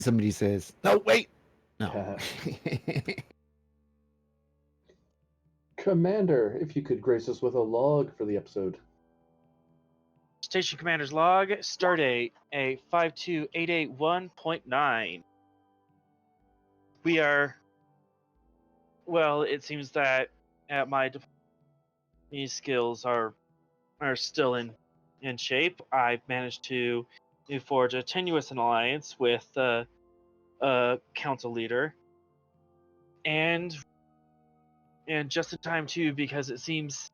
Somebody says, "No, wait, no." Commander, if you could grace us with a log for the episode. Station Commander's log, stardate A52881.9. We are, well, it seems that at these skills are still in shape. I've managed to forge a tenuous alliance with a council leader, and just in time too, because it seems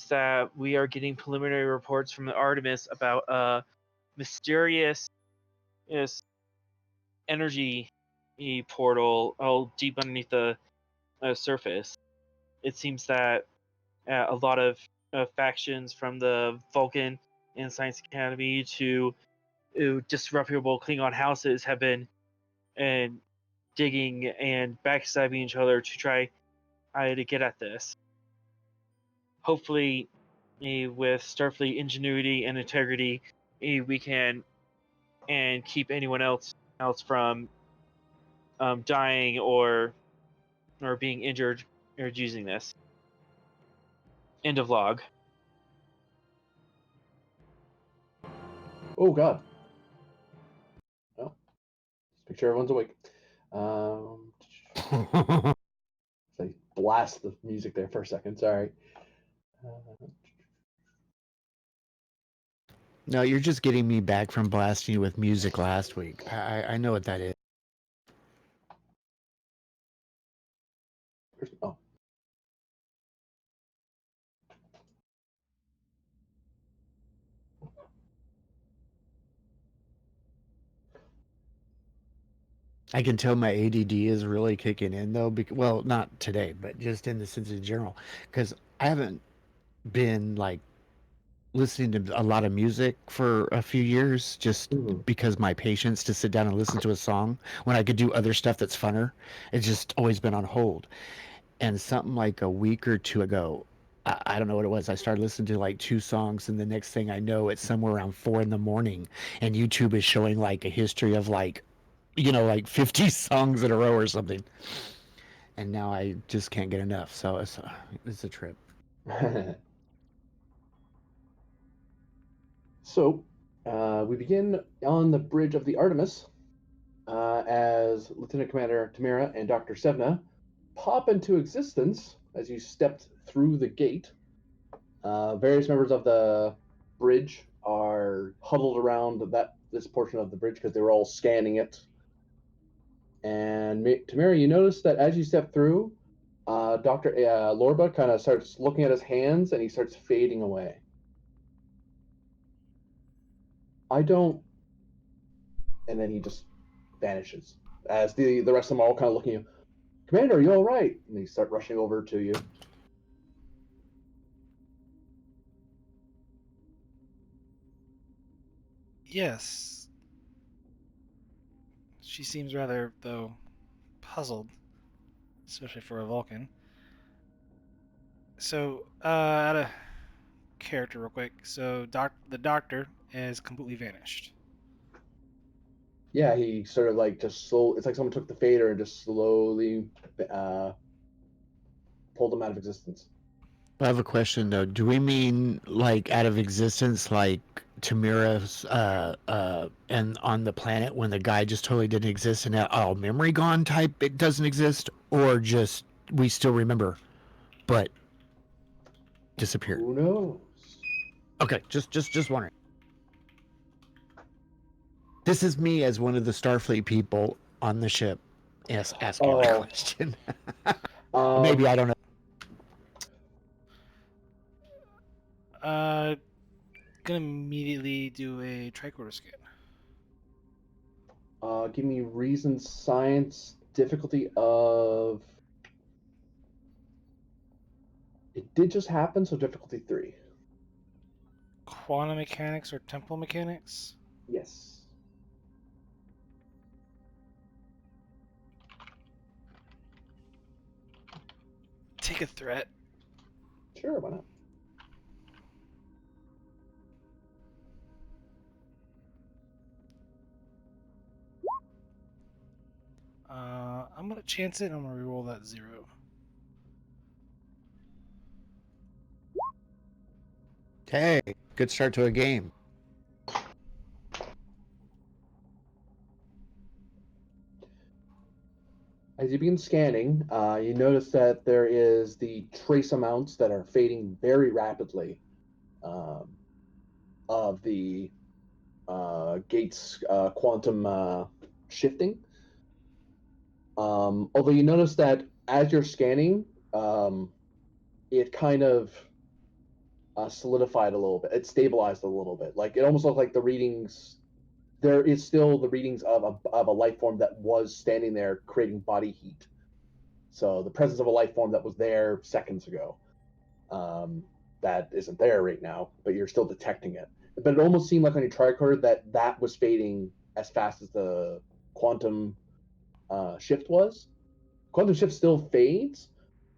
that we are getting preliminary reports from the Artemis about a mysterious energy portal deep underneath the surface. It seems that a lot of factions from the Vulcan and Science Academy to disreputable Klingon houses have been digging and backstabbing each other to try to get at this. Hopefully, with Starfleet ingenuity and integrity, we can keep anyone else from dying or being injured or using this. End of log. Oh God. Well, let's make sure everyone's awake. I blast the music there for a second. Sorry. No, you're just getting me back from blasting you with music last week. I know what that is. Oh. I can tell my ADD is really kicking in though. Well, not today, but just in the sense in general, because I haven't been like listening to a lot of music for a few years, just because my patience to sit down and listen to a song when I could do other stuff that's funner, it's just always been on hold. And something like a week or two ago, I don't know what it was. I started listening to like two songs, and the next thing I know, it's somewhere around 4 a.m, and YouTube is showing like a history of like, like 50 songs in a row or something. And now I just can't get enough. So it's a trip. So, we begin on the bridge of the Artemis as Lieutenant Commander Tamira and Dr. Sevna pop into existence as you stepped through the gate. Various members of the bridge are huddled around this portion of the bridge because they were all scanning it. And Tamira, you notice that as you step through, Dr. Lorba kind of starts looking at his hands and he starts fading away. I don't. And then he just vanishes as the rest of them are all kind of looking at you. Commander, are you all right? And they start rushing over to you. Yes. She seems rather, though, puzzled, especially for a Vulcan. So, out of character, real quick. So, the doctor is completely vanished. Yeah, he sort of like just slow. It's like someone took the fader and just slowly pulled him out of existence. I have a question though. Do we mean like out of existence, like Tamira's and on the planet when the guy just totally didn't exist and now all memory gone type it doesn't exist, or just we still remember but disappeared? Who knows? Okay, just wondering. This is me as one of the Starfleet people on the ship. Yes, asking the question. Maybe I don't know. Gonna immediately do a tricorder scan. Give me reason science difficulty of. It did just happen, so difficulty 3. Quantum mechanics or temporal mechanics? Yes. Take a threat. Sure, why not? I'm gonna chance it and I'm gonna reroll that 0. Hey, good start to a game. As you begin scanning, you notice that there is the trace amounts that are fading very rapidly of the gates quantum shifting. Although you notice that as you're scanning, it kind of solidified a little bit. It stabilized a little bit. Like it almost looked like the readings. There is still the readings of a life form that was standing there creating body heat. So the presence of a life form that was there seconds ago, that isn't there right now, but you're still detecting it. But it almost seemed like on your tricorder that was fading as fast as the quantum shift was. Quantum shift still fades,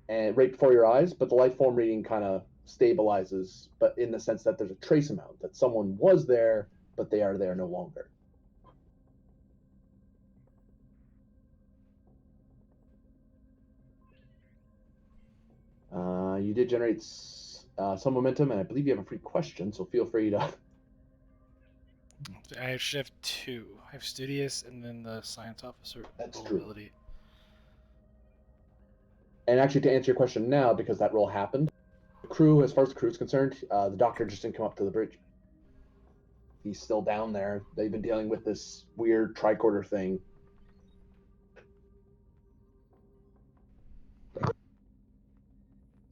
and right before your eyes, but the life form reading kind of stabilizes, but in the sense that there's a trace amount that someone was there, but they are there no longer. You did generate some momentum, and I believe you have a free question, so feel free to. I have shift 2. I have studious and then the science officer That's true. ability. And actually, to answer your question now, because that roll happened, the crew, as far as the crew is concerned, the doctor just didn't come up to the bridge. He's still down there. They've been dealing with this weird tricorder thing.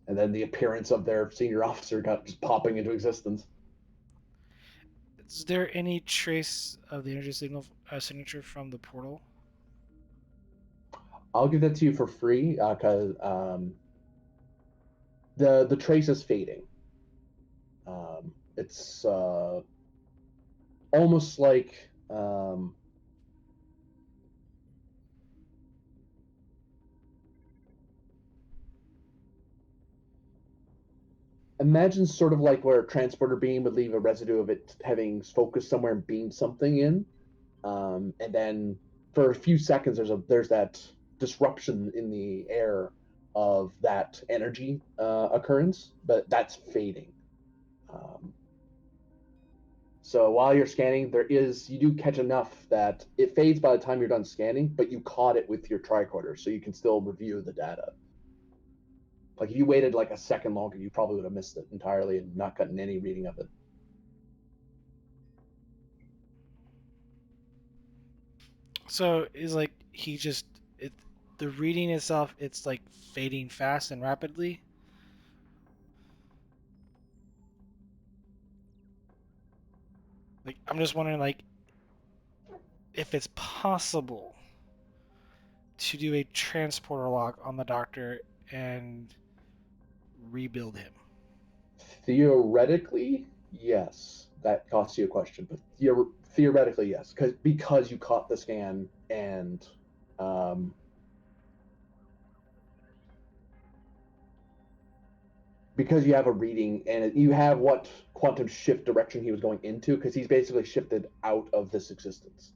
And then the appearance of their senior officer got just popping into existence. Is there any trace of the energy signal signature from the portal? I'll give that to you for free because the trace is fading. It's almost like imagine sort of like where a transporter beam would leave a residue of it having focused somewhere and beamed something in, and then for a few seconds there's that disruption in the air of that energy occurrence, but that's fading. So while you're scanning, you do catch enough that it fades by the time you're done scanning, but you caught it with your tricorder, so you can still review the data. Like if you waited like a second longer, you probably would have missed it entirely and not gotten any reading of it. So is like the reading itself, it's like fading fast and rapidly. Like I'm just wondering, like, if it's possible to do a transporter lock on the doctor and rebuild him. Theoretically, yes. That costs you a question, but theoretically, yes, because you caught the scan and because you have a reading and you have what quantum shift direction he was going into, because he's basically shifted out of this existence.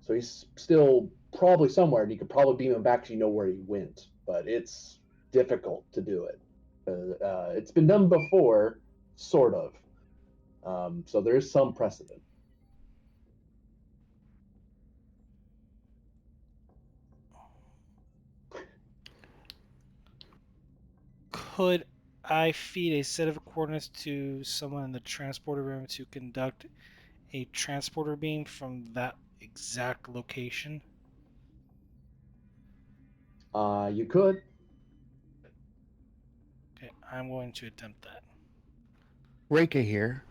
So he's still probably somewhere, and you could probably beam him back because you know where he went. But it's difficult to do it. It's been done before, sort of. So there is some precedent. Could I feed a set of coordinates to someone in the transporter room to conduct a transporter beam from that exact location? You could. Okay, I'm going to attempt that. Reika here,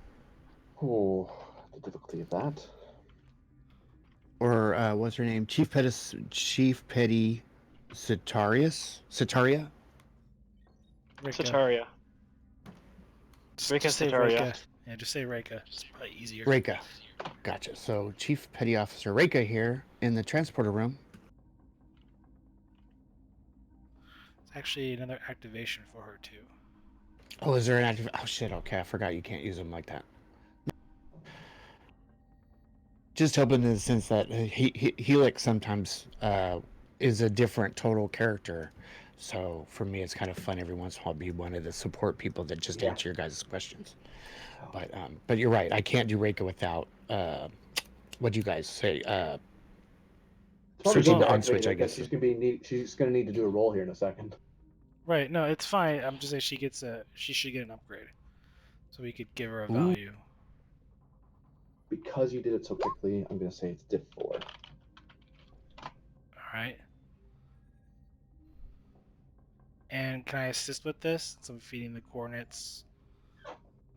Oh, the difficulty of that. or what's her name? Chief Petty Sataria? Reika. Sataria. Reika Just say Sataria. Reika. Yeah, just say Reika. It's probably easier. Reika. Gotcha. So Chief Petty Officer Reika here in the transporter room. It's actually another activation for her too. Oh, is there an active? Oh shit! Okay, I forgot you can't use them like that. Just hoping in the sense that Helix sometimes is a different total character. So for me, it's kind of fun every once in a while to be one of the support people that just Yeah. answer your guys' questions. But you're right. I can't do Reika without what do you guys say? It's probably Switching good to to on activate switch, her I because guess. she's gonna need to do a roll here in a second. Right. No, it's fine. I'm just saying she should get an upgrade, so we could give her a Ooh. value. Because you did it so quickly, I'm gonna say it's diff 4. All right. And can I assist with this? So I'm feeding the coordinates,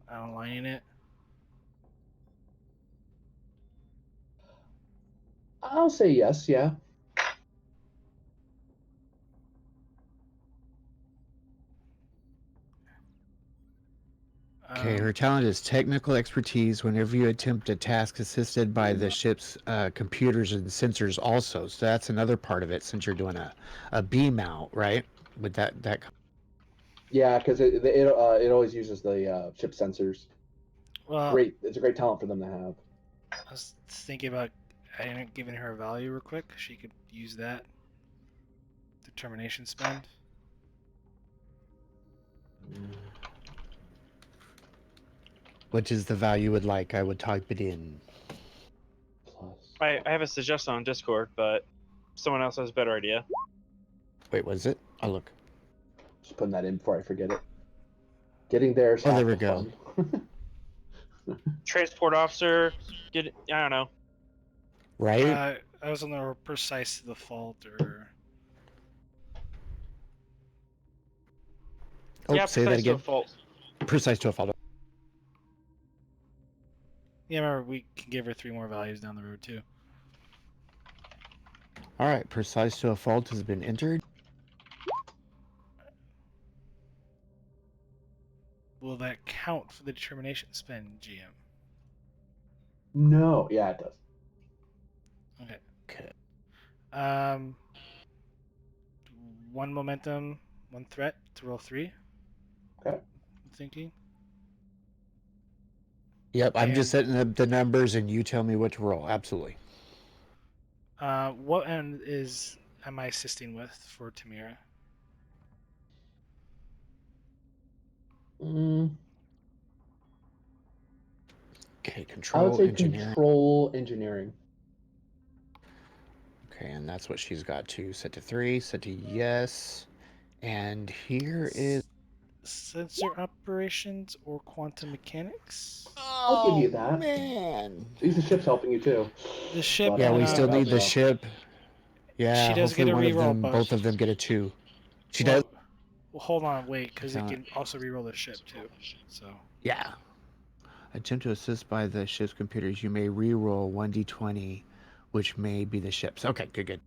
aligning it. I'll say yes. Yeah. Okay, her talent is technical expertise whenever you attempt a task assisted by the ship's computers and sensors also. So that's another part of it since you're doing a beam out, right? With that Yeah, because it always uses the ship sensors. Well, It's a great talent for them to have. I was thinking about giving her a value real quick. She could use that determination spend. which is the value would like, I would type it in. Plus. I have a suggestion on Discord, but someone else has a better idea. Wait, what is it? I'll look. Just putting that in before I forget it. Getting there is Oh, half there we the go. fun. Transport officer, I don't know. Right? I was on the precise to the fault or. Oh, Yeah, say that precise to a again. fault. Precise to a fault. Yeah, remember we can give her 3 more values down the road too. All right, precise to a fault has been entered. Will that count for the determination spend, GM? No, yeah, it does. Okay. Okay. 1 momentum, 1 threat to roll 3. Okay. I'm thinking. Yep, I'm just And setting up the numbers and you tell me what to roll. Absolutely. what end am I assisting with for Tamira? Okay, I would control say engineering. control engineering. Okay, and that's what she's got to set to 3, set to yes. And here is Sensor operations or quantum mechanics? I'll give you that. Man. At least the ship's helping you too. The ship. But, Yeah, we still that'll need be the all. ship. Yeah, She does hopefully get a one of reroll, them, but both of them get a 2. She does? Well, hold on, wait, because it Talent. can also reroll the ship too. So Yeah. Attempt to assist by the ship's computers. You may re-roll 1d20, which may be the ship's. Okay, good.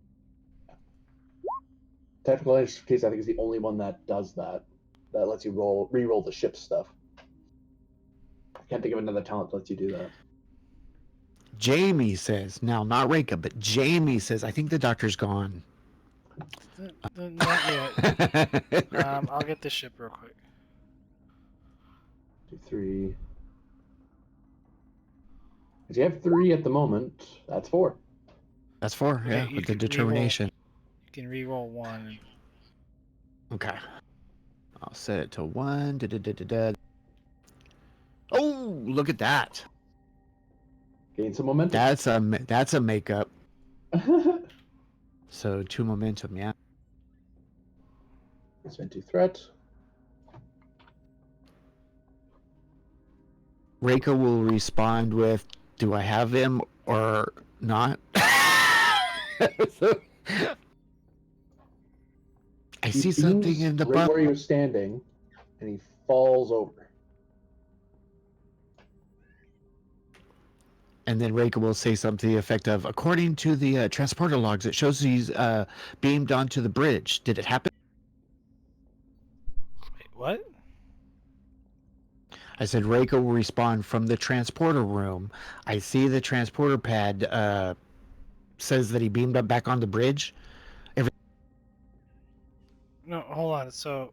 Technical expertise, I think, is the only one that does that. That lets you re-roll the ship stuff. I can't think of another talent that lets you do that. Jamie says, now not Reika, but Jamie says, I think the doctor's gone. not yet. I'll get the ship real quick. 2, 3. If you have 3 at the moment, that's 4. That's 4, Okay, yeah, you with the can determination. You can re-roll 1. Okay. I'll set it to 1. Da-da-da-da-da. Oh, look at that. Gain some momentum. That's a makeup. So 2 momentum, yeah. Spend 2 threat. Reika will respond with, do I have him or not? So, I see something Beams in the right buff. where you're standing, and he falls over. And then Reika will say something to the effect of, according to the transporter logs, it shows he's beamed onto the bridge. Did it happen? Wait, what? I said Reika will respond from the transporter room. I see the transporter pad says that he beamed up back on the bridge. No, hold on. So,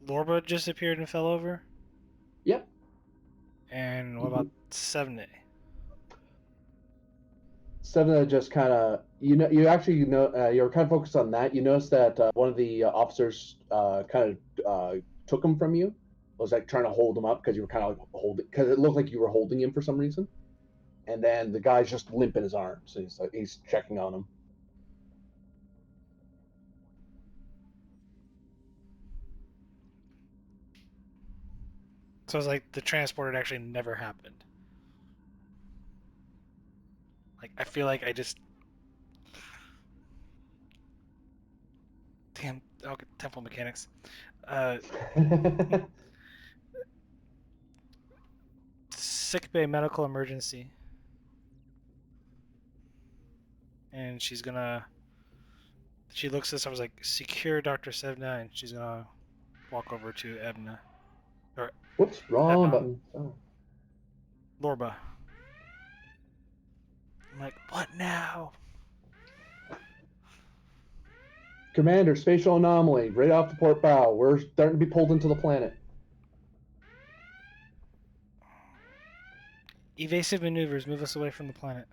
Lorba just appeared and fell over? Yep. And what about 7A? 7 just kind of you're kind of focused on that. You notice that one of the officers kind of took him from you. Was like trying to hold him up because you were kind of like holding, because it looked like you were holding him for some reason. And then the guy's just limp in his arms. So he's checking on him. So it's like the transport had actually never happened. Like, I feel like I just... Damn, okay, temple mechanics. Sick bay medical emergency. And she's gonna... She looks at this, I was like, secure Dr. Sevna, and she's gonna walk over to Ebna. Or Whoops, wrong Ebna. button. Oh. Lorba. I'm like, what now? Commander, spatial anomaly, right off the port bow. We're starting to be pulled into the planet. Evasive maneuvers move us away from the planet.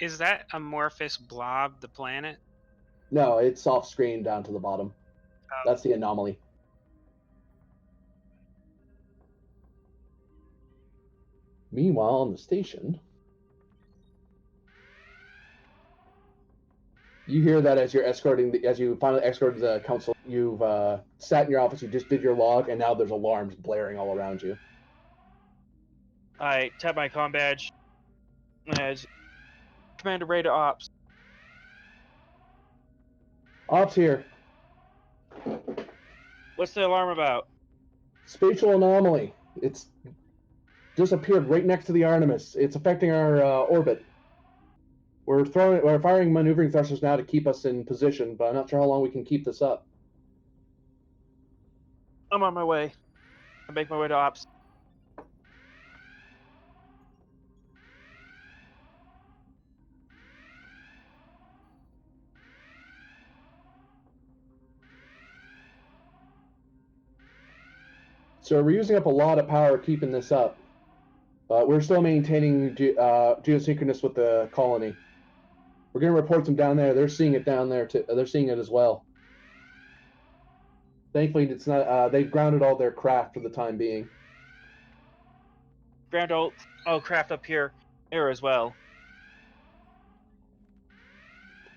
Is that amorphous blob the planet? No, it's off screen down to the bottom. Oh. That's the anomaly. Meanwhile, on the station, you hear that as you finally escorted the council, you've sat in your office, you just did your log, and now there's alarms blaring all around you. I tap my comm badge as Commander Ray to Ops. Ops here. What's the alarm about? Spatial anomaly. It's just appeared right next to the Artemis. It's affecting our orbit. We're firing maneuvering thrusters now to keep us in position, but I'm not sure how long we can keep this up. I'm on my way. I make my way to Ops. So we're using up a lot of power keeping this up, but we're still maintaining geosynchronous with the colony. We're going to report them down there. They're seeing it down there too. They're seeing it as well. Thankfully, it's not. They've grounded all their craft for the time being. Ground craft up here as well.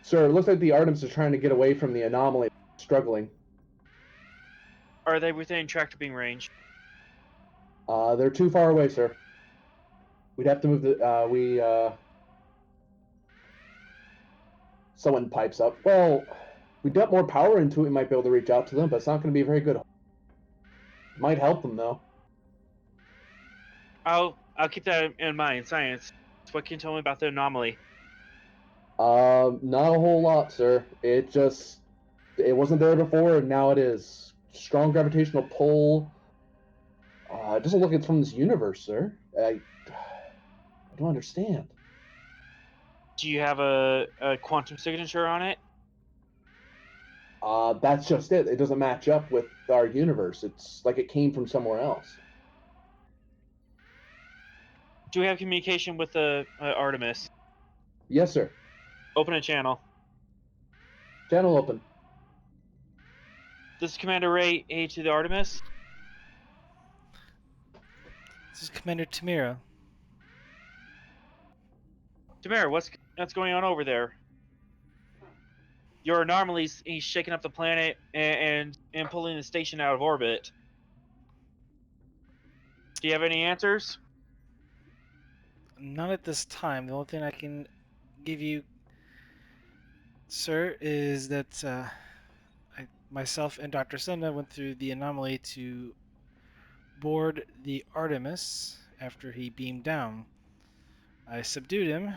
Sir, it looks like the Artemis is trying to get away from the anomaly. Struggling. Are they within tractor beam range? They're too far away, sir. We'd have to move the. Someone pipes up. Well, if we dump more power into it, we might be able to reach out to them, but it's not going to be very good. Might help them though. I'll keep that in mind. Science. What can you tell me about the anomaly? Not a whole lot, sir. It wasn't there before, and now it is. Strong gravitational pull. It doesn't look like it's from this universe, sir. I don't understand. Do you have a quantum signature on it? That's just it. It doesn't match up with our universe. It's like it came from somewhere else. Do we have communication with the Artemis? Yes, sir. Open a channel. Channel open. This is Commander Ray A to the Artemis. This is Commander Tamira. Tamara, what's going on over there? Your anomaly's he's shaking up the planet and pulling the station out of orbit. Do you have any answers? Not at this time. The only thing I can give you, sir, is that myself and Dr. Senna went through the anomaly to board the Artemis after he beamed down. I subdued him.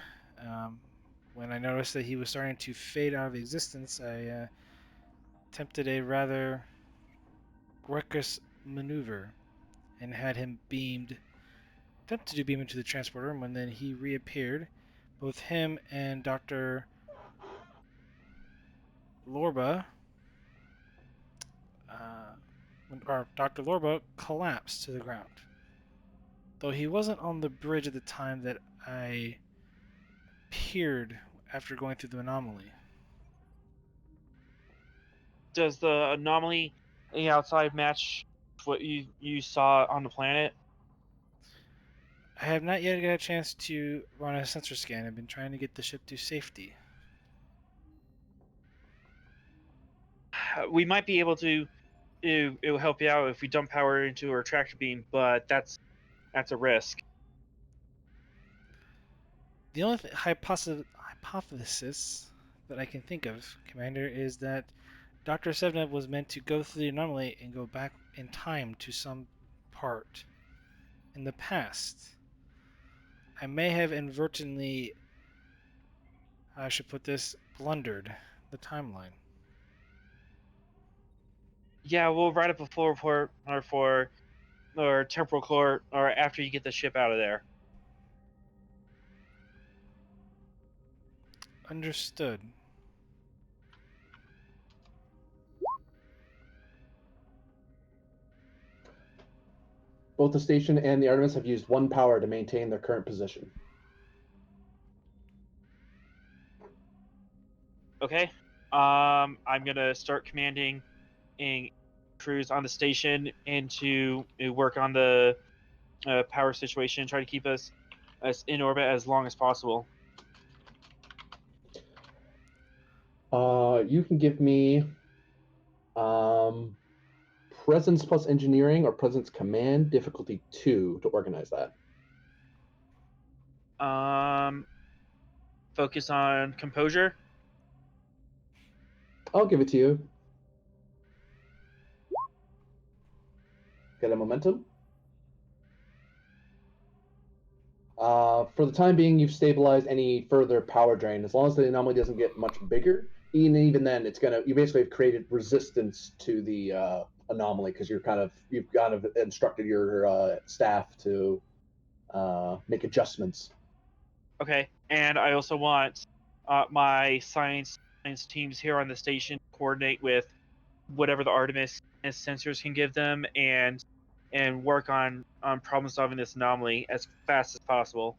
When I noticed that he was starting to fade out of existence, I attempted a rather reckless maneuver and had him beamed attempted to beam into the transporter when then he reappeared. Both him and Dr. Lorba, Dr. Lorba collapsed to the ground. Though he wasn't on the bridge at the time that I appeared after going through the anomaly. Does the anomaly in the outside match what you saw on the planet? I have not yet got a chance to run a sensor scan. I've been trying to get the ship to safety. We might be able to. It will help you out if we dump power into our tractor beam, but that's a risk. The only hypothesis that I can think of, Commander, is that Dr. Sevnev was meant to go through the anomaly and go back in time to some part in the past. I may have inadvertently, how I should put this, blundered the timeline. Yeah, we'll write up a full report or temporal court or after you get the ship out of there. Understood. Both the station and the Artemis have used 1 power to maintain their current position. Okay. I'm gonna start commanding crews on the station and to work on the power situation. Try to keep us in orbit as long as possible. You can give me presence plus engineering or presence command difficulty 2 to organize that. Focus on composure. I'll give it to you. Get a momentum. For the time being, you've stabilized any further power drain. As long as the anomaly doesn't get much bigger, even then, you basically have created resistance to the anomaly because you've kind of instructed your staff to make adjustments. Okay, and I also want my science teams here on the station to coordinate with whatever the Artemis sensors can give them and work on problem solving this anomaly as fast as possible.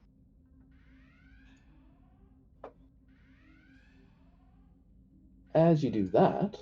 As you do that,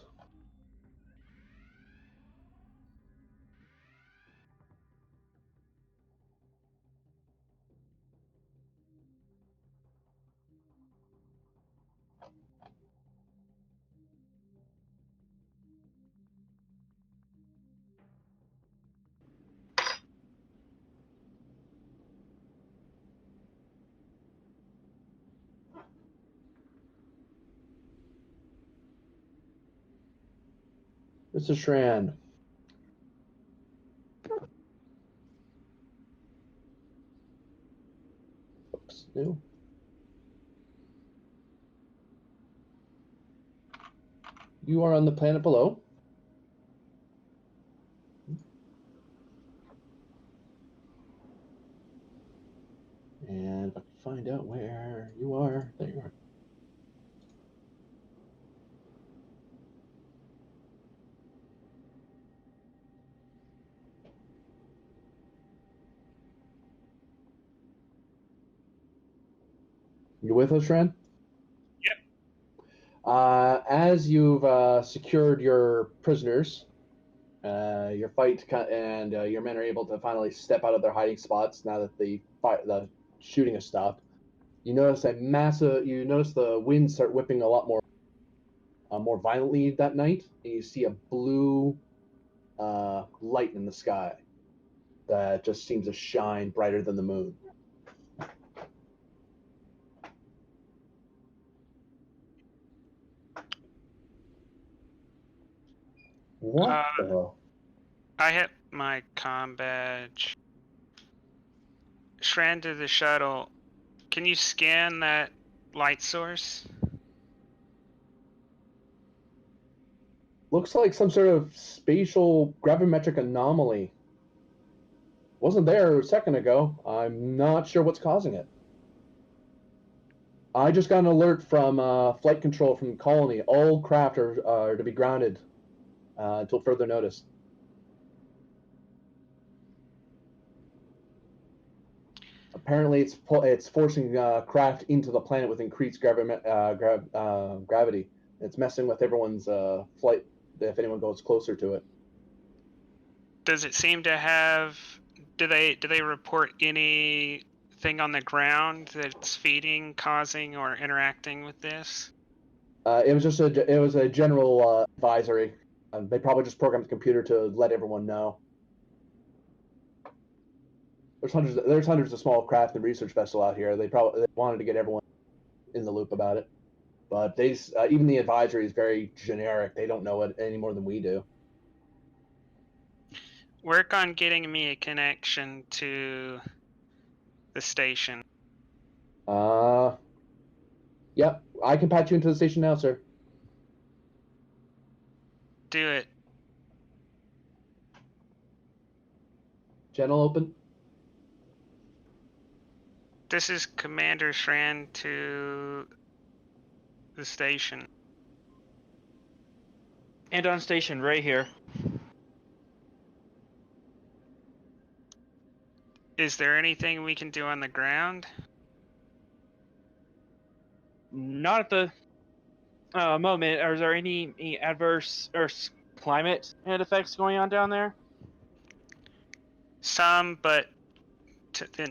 Mr. Shran. Oops, new. You are on the planet below. And if I can find out where you are, there you are. You with us, Shran? Yep. As you've secured your prisoners, your fight and your men are able to finally step out of their hiding spots now that the shooting has stopped. You notice You notice the winds start whipping a lot more violently that night, and you see a blue light in the sky that just seems to shine brighter than the moon. What the? I hit my comm badge. Shran to the shuttle. Can you scan that light source? Looks like some sort of spatial gravimetric anomaly. Wasn't there a second ago. I'm not sure what's causing it. I just got an alert from flight control from the colony. All craft are to be grounded until further notice. Apparently, it's forcing craft into the planet with increased gravity. It's messing with everyone's flight if anyone goes closer to it. Does it seem to have? Do they report anything on the ground that's feeding, causing, or interacting with this? It was a general advisory. They probably just programmed the computer to let everyone know. There's hundreds of small craft and research vessels out here. They wanted to get everyone in the loop about it, but even the advisory is very generic. They don't know it any more than we do. Work on getting me a connection to the station. Yep, I can patch you into the station now, sir. Do it. Channel open. This is Commander Shran to the station. And on station right here. Is there anything we can do on the ground? Not at the moment. Are there any adverse or climate effects going on down there? Some, but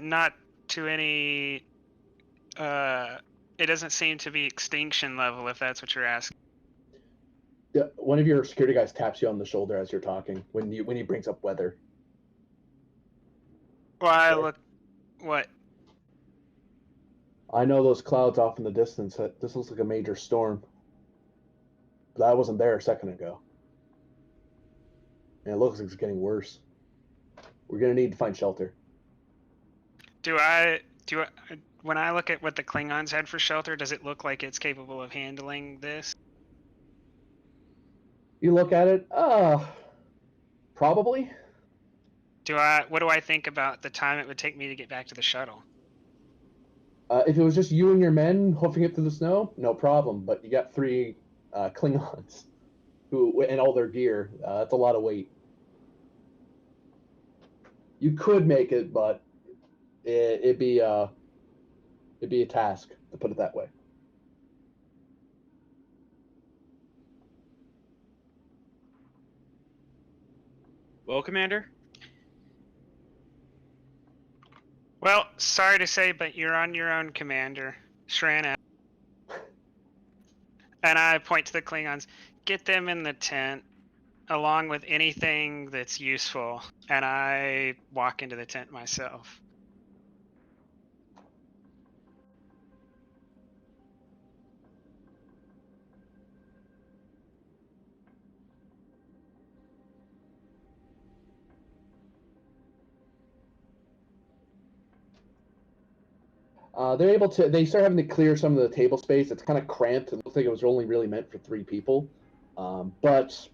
not to any. It doesn't seem to be extinction level, if that's what you're asking. One of your security guys taps you on the shoulder as you're talking when he brings up weather. Why look? What? I know those clouds off in the distance. This looks like a major storm. But I wasn't there a second ago. And it looks like it's getting worse. We're gonna need to find shelter. When I look at what the Klingons had for shelter, does it look like it's capable of handling this? You look at it, probably. What do I think about the time it would take me to get back to the shuttle? If it was just you and your men hoofing it through the snow, no problem. But you got 3 Klingons and all their gear. That's a lot of weight. You could make it, but it'd be a task, to put it that way. Well, Commander. Well, sorry to say, but you're on your own, Commander. Shran out. And I point to the Klingons. Get them in the tent, along with anything that's useful. And I walk into the tent myself. They're able to. They start having to clear some of the table space. It's kind of cramped. It looks like it was only really meant for 3 people. But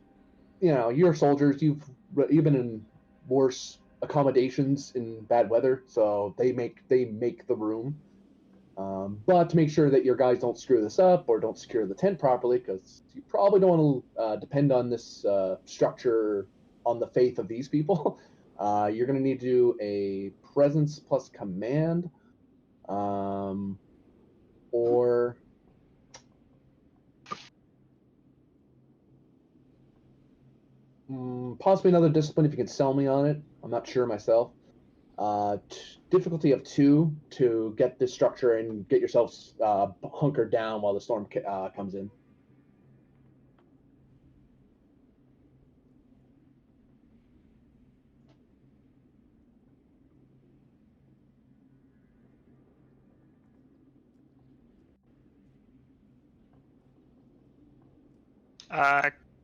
you're soldiers. You've been in worse accommodations in bad weather, so they make the room. But to make sure that your guys don't screw this up or don't secure the tent properly, because you probably don't want to depend on this structure on the faith of these people, you're going to need to do a presence plus command. Or possibly another discipline if you can sell me on it. I'm not sure myself. Difficulty of 2 to get this structure and get yourselves hunkered down while the storm comes in.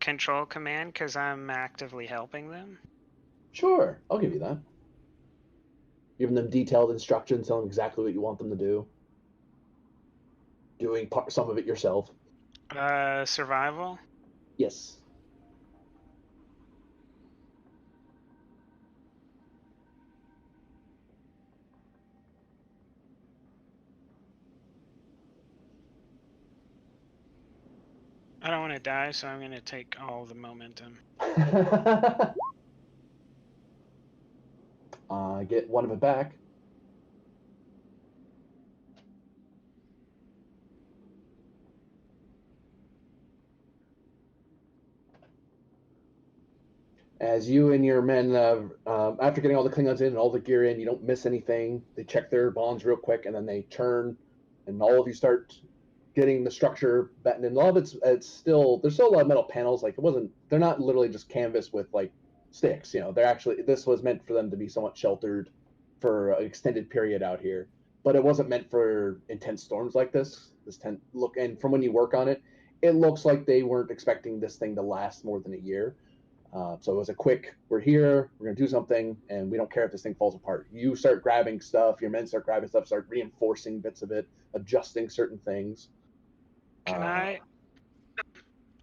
Control command, because I'm actively helping them. Sure, I'll give you that. Giving them detailed instructions, telling them exactly what you want them to do. Doing some of it yourself. Survival. Yes. I don't want to die, so I'm going to take all the momentum. Get one of it back. As you and your men, after getting all the Klingons in and all the gear in, you don't miss anything. They check their bonds real quick, and then they turn, and all of you start getting the structure battened in. A lot of it's still there's still a lot of metal panels. Like it wasn't, they're not literally just canvas with like sticks. You know, they're actually, this was meant for them to be somewhat sheltered for an extended period out here, but it wasn't meant for intense storms like this. Look, and from when you work on it, it looks like they weren't expecting this thing to last more than a year. So it was a quick, we're here, we're going to do something, and we don't care if this thing falls apart. You start grabbing stuff, your men start grabbing stuff, start reinforcing bits of it, adjusting certain things. Can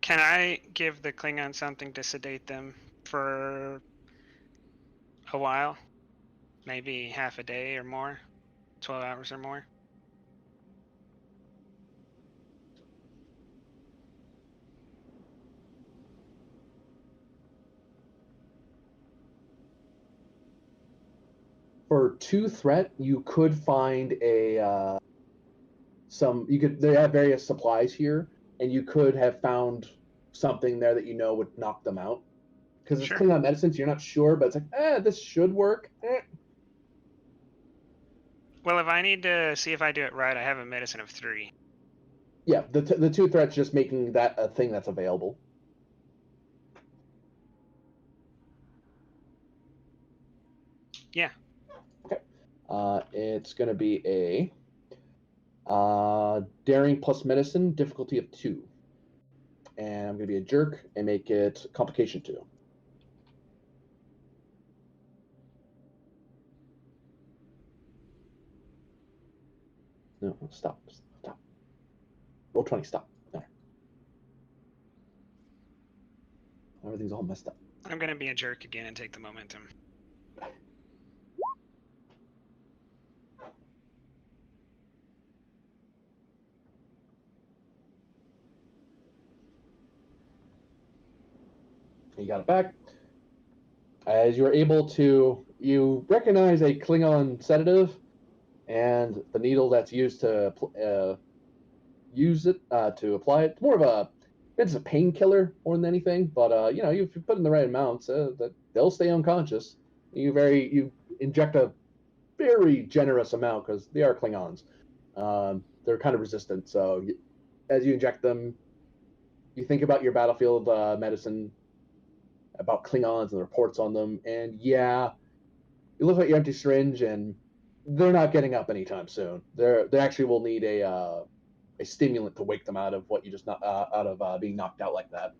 I give the Klingon something to sedate them for a while? Maybe half a day or more? 12 hours or more? For 2 threat, you could find a they have various supplies here, and you could have found something there that you know would knock them out. Because it's Sure. Klingon medicine, so you're not sure, but it's like, this should work. Well, if I need to see if I do it right, I have a medicine of 3. Yeah, the 2 threats just making that a thing that's available. Yeah. Okay. It's going to be a daring plus medicine, difficulty of 2. And I'm going to be a jerk and make it complication 2. No, stop. Roll 20, stop. There. Everything's all messed up. I'm going to be a jerk again and take the momentum. You got it back. As you're able to, you recognize a Klingon sedative and the needle that's used to use it to apply it. It's more of it's a painkiller more than anything, but you know, if you put in the right amounts, they'll stay unconscious. You inject a very generous amount because they are Klingons. They're kind of resistant, so as you inject them, you think about your battlefield medicine, about Klingons and the reports on them, and yeah, you look at your empty syringe, and they're not getting up anytime soon. They actually will need a stimulant to wake them out of what you just not out of being knocked out like that.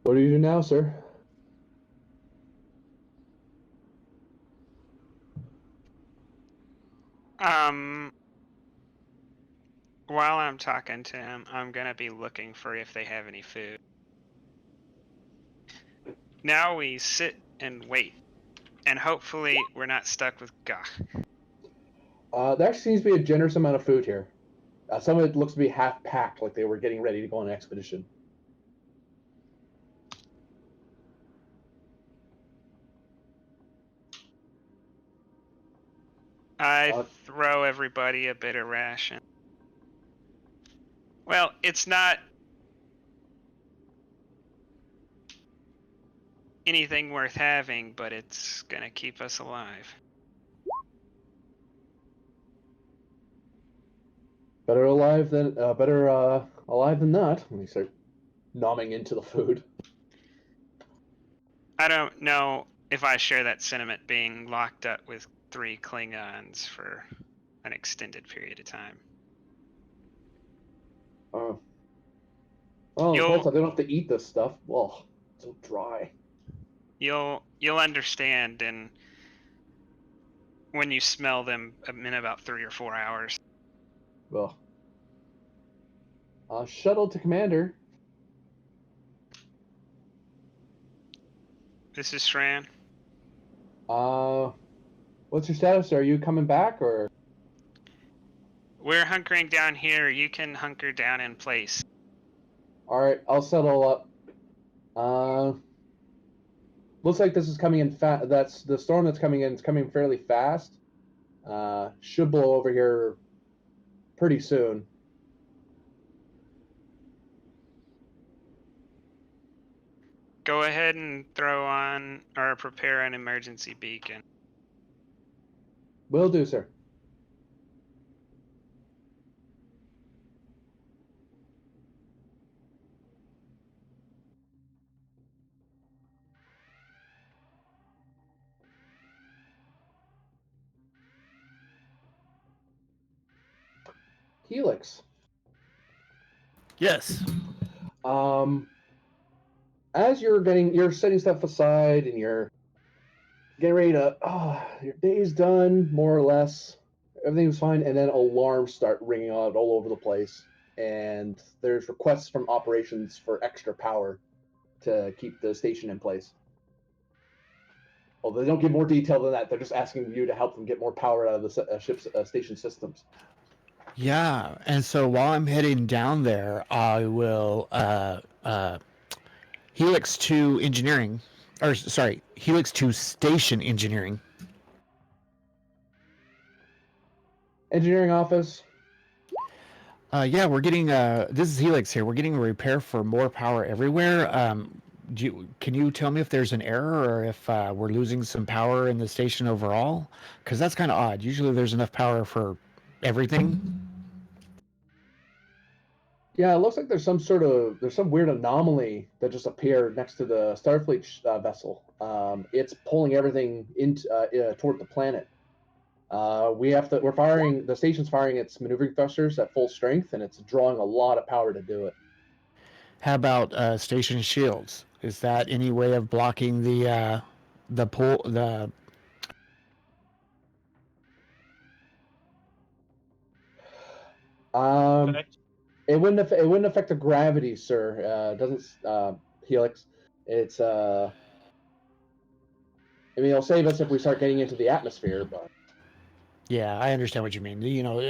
What do you do now, sir? While I'm talking to him, I'm going to be looking for if they have any food. Now we sit and wait, and hopefully we're not stuck with gah. There actually seems to be a generous amount of food here. Some of it looks to be half packed, like they were getting ready to go on an expedition. I throw everybody a bit of ration. Well, it's not anything worth having, but it's gonna keep us alive. Better alive than not. When you start nomming into the food. I don't know if I share that sentiment, being locked up with 3 Klingons for an extended period of time. Well, on the plus side, they don't have to eat this stuff. Well, it's so dry. You'll understand, and when you smell them in about 3 or 4 hours. Well, shuttle to commander. This is Shran. What's your status? Are you coming back or? We're hunkering down here. You can hunker down in place. All right, I'll settle up. Looks like this is coming in fast. That's the storm that's coming in. It's coming fairly fast. Should blow over here pretty soon. Go ahead and throw on or prepare an emergency beacon. Will do, sir. Helix. Yes. As you're setting stuff aside and you're getting ready to, your day's done more or less. Everything's fine, and then alarms start ringing out all over the place, and there's requests from operations for extra power to keep the station in place. Well, they don't give more detail than that. They're just asking you to help them get more power out of the ship's station systems. Yeah, and so while I'm heading down there, I will Helix to engineering, or sorry, Helix to station engineering. Engineering office. Yeah, we're getting this is Helix here. We're getting a repair for more power everywhere. Can you tell me if there's an error or if we're losing some power in the station overall? Because that's kind of odd. Usually there's enough power for everything. Yeah, it looks like there's some weird anomaly that just appeared next to the Starfleet vessel. It's pulling everything into toward the planet. The station's firing its maneuvering thrusters at full strength, and it's drawing a lot of power to do it. How about station shields? Is that any way of blocking the pull the? Effect? It wouldn't affect the gravity, sir. It doesn't Helix. It's I mean, it'll save us if we start getting into the atmosphere, but Yeah, I understand what you mean. You know,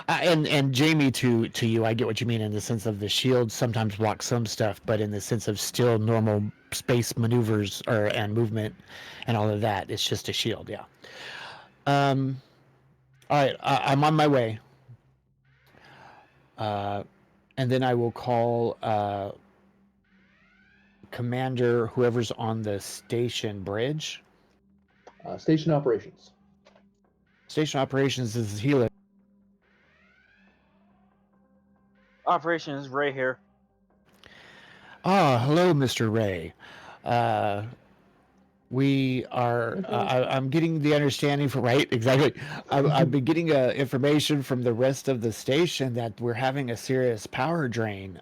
and Jamie, to you, I get what you mean in the sense of the shields sometimes block some stuff, but in the sense of still normal space maneuvers and movement and all of that, it's just a shield. Yeah. Um. All right, I'm on my way. And then I will call Commander whoever's on the station bridge. station operations. Station operations is Helix. Operation is right here. Hello, Mr. Ray. Uh, we are. I'm getting the understanding from right exactly. I've been getting information from the rest of the station that we're having a serious power drain.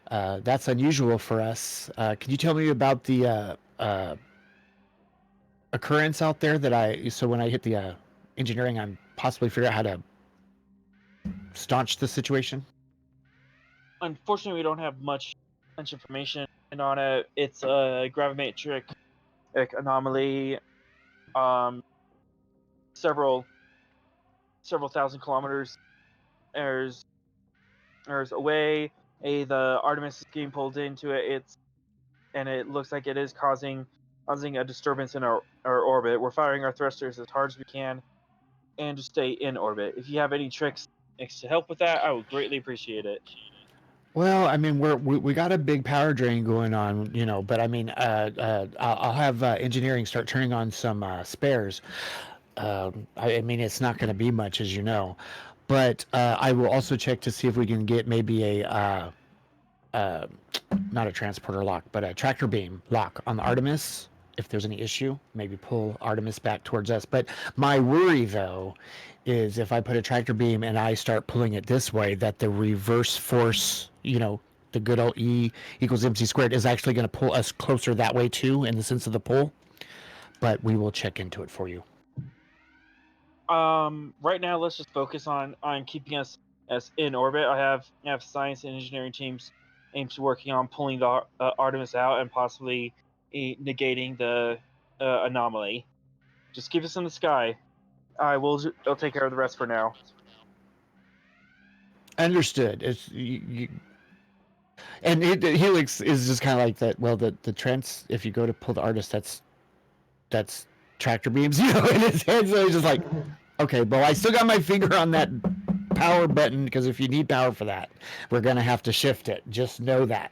That's unusual for us. Can you tell me about the occurrence out there so when I hit the engineering, I'm possibly figure out how to staunch the situation? Unfortunately, we don't have much information on it. It's a gravimetric anomaly. Several thousand kilometers away. The Artemis is getting pulled into it. It looks like it is causing a disturbance in our orbit. We're firing our thrusters as hard as we can, and to stay in orbit. If you have any tricks to help with that, I would greatly appreciate it. Well, I mean, we got a big power drain going on, you know, but I mean, I'll have engineering start turning on some spares. I mean, it's not going to be much, as you know, but I will also check to see if we can get maybe not a transporter lock, but a tractor beam lock on the Artemis. If there's any issue, maybe pull Artemis back towards us. But my worry, though, is if I put a tractor beam and I start pulling it this way, that the reverse force, you know, the good old E equals MC squared, is actually going to pull us closer that way too, in the sense of the pull. But we will check into it for you. Right now, let's just focus on keeping us in orbit. I have science and engineering teams working on pulling the Artemis out and possibly negating the anomaly. Just keep us in the sky. I'll take care of the rest for now. Understood. It's and Helix is just kind of like that. Well, the trans. If you go to pull the artist, that's tractor beams, in his head. So he's just like, okay, well, I still got my finger on that power button because if you need power for that, we're gonna have to shift it. Just know that.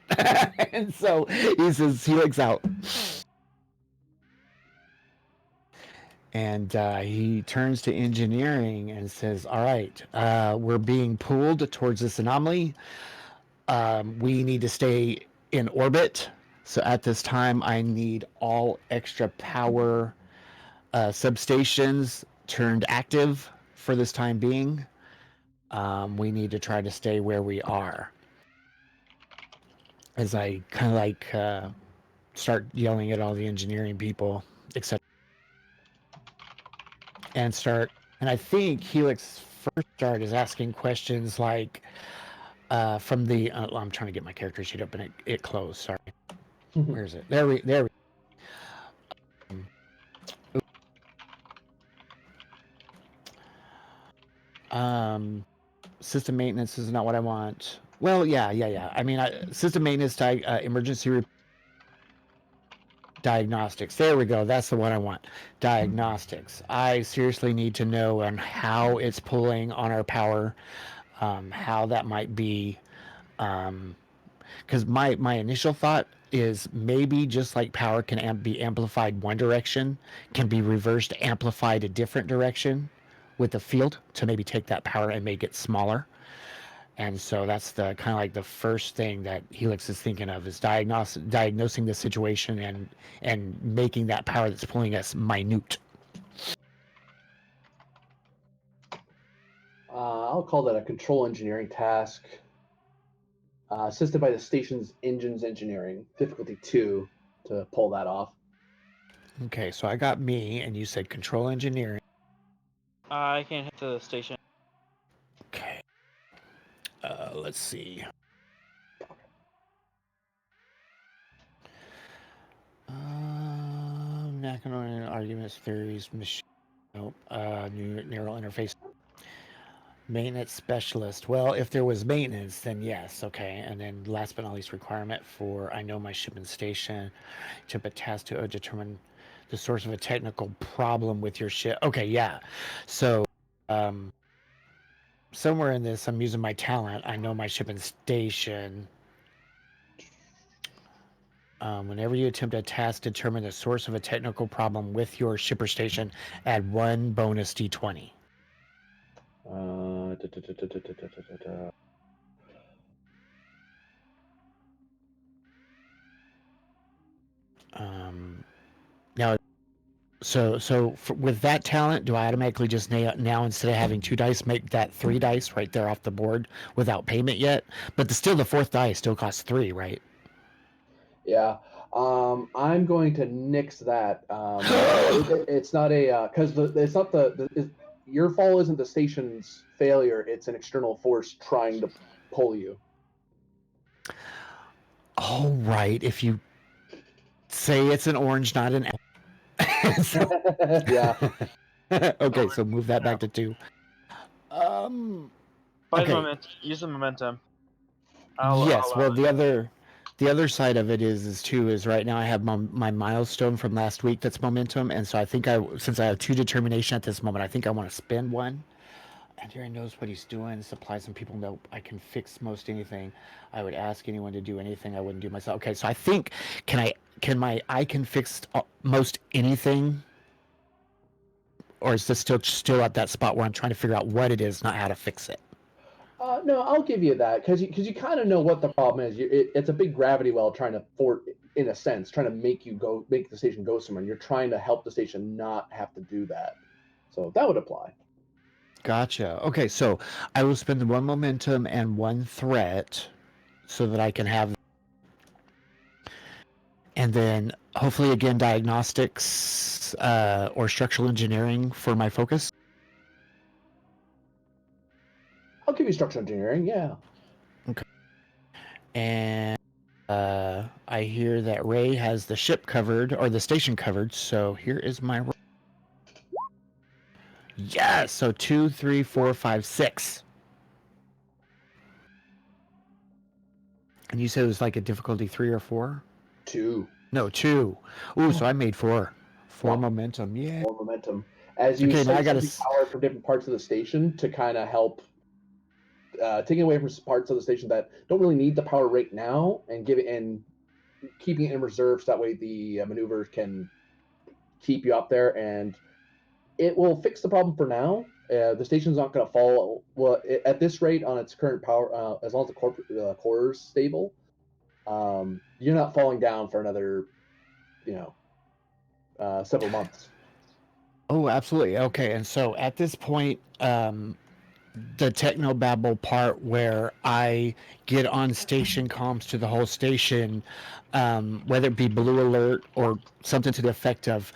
And so he says Helix out. And he turns to engineering and says, all right, we're being pulled towards this anomaly. We need to stay in orbit. So at this time, I need all extra power substations turned active for this time being. We need to try to stay where we are. As I kind of like start yelling at all the engineering people, etc. And I think Helix first start is asking questions like from the. I'm trying to get my character sheet up and it closed. Sorry, where is it? There we. System maintenance is not what I want. Well, yeah. I mean, system maintenance, emergency diagnostics. There we go. That's the one I want. Diagnostics. I seriously need to know on how it's pulling on our power, how that might be. Because my initial thought is maybe just like power can be amplified one direction, can be reversed, amplified a different direction with the field to maybe take that power and make it smaller. And so that's the kind of like the first thing that Helix is thinking of is diagnosing the situation and making that power that's pulling us minute. I'll call that a control engineering task. Assisted by the station's engines engineering. Difficulty 2 to pull that off. Okay, so I got me, and you said control engineering. I can't hit the station. Okay. Let's see. Macronomic arguments, theories, machine. Nope. New neural interface. Maintenance specialist. Well, if there was maintenance, then yes, okay. And then last but not least, requirement for I know my ship and station. Ship a task to determine the source of a technical problem with your ship. Okay, yeah. So, somewhere in this, I'm using my talent. I know my ship and station. Whenever you attempt a task, determine the source of a technical problem with your ship or station. Add 1 bonus d20. Now, with that talent, do I automatically just now instead of having 2 dice, make that 3 dice right there off the board without payment yet? But the 4th die still costs 3, right? Yeah. I'm going to nix that. It's not a because it's not your fall isn't the station's failure. It's an external force trying to pull you. All right. If you say it's an orange, not an apple. Yeah. Okay, so move that back to 2. Okay. Use the momentum. Yes. Well, the other side of it is right now I have my milestone from last week that's momentum, and so I think since I have 2 determination at this moment, I think I want to spend 1. And Aaron knows what he's doing. Supplies and people know I can fix most anything. I would ask anyone to do anything I wouldn't do myself. Okay, so I think I can fix most anything, or is this still at that spot where I'm trying to figure out what it is, not how to fix it? No, I'll give you that because you kind of know what the problem is. It's a big gravity well trying to in a sense, trying to make the station go somewhere. And you're trying to help the station not have to do that. So that would apply. Gotcha. Okay, so I will spend 1 momentum and 1 threat so that I can have, and then hopefully again diagnostics or structural engineering for my focus. I'll give you structural engineering. Yeah. Okay. And I hear that Ray has the ship covered, or the station covered, so here is my roll. Yes, so 2, 3, 4, 5, 6. And you said it was like a difficulty 3 or 4? 2. No, 2. Ooh, so I made 4. 4 Wow. momentum, yeah. More momentum. As you Okay, now I start gotta sending power from different parts of the station to kind of help taking away from parts of the station that don't really need the power right now and keeping it in reserve so that way the maneuvers can keep you up there, and it will fix the problem for now. The station's not going to fall well at this rate on its current power, as long as the core is stable. You're not falling down for another, several months. Oh, absolutely. Okay, and so at this point, the technobabble part where I get on station comms to the whole station, whether it be blue alert or something to the effect of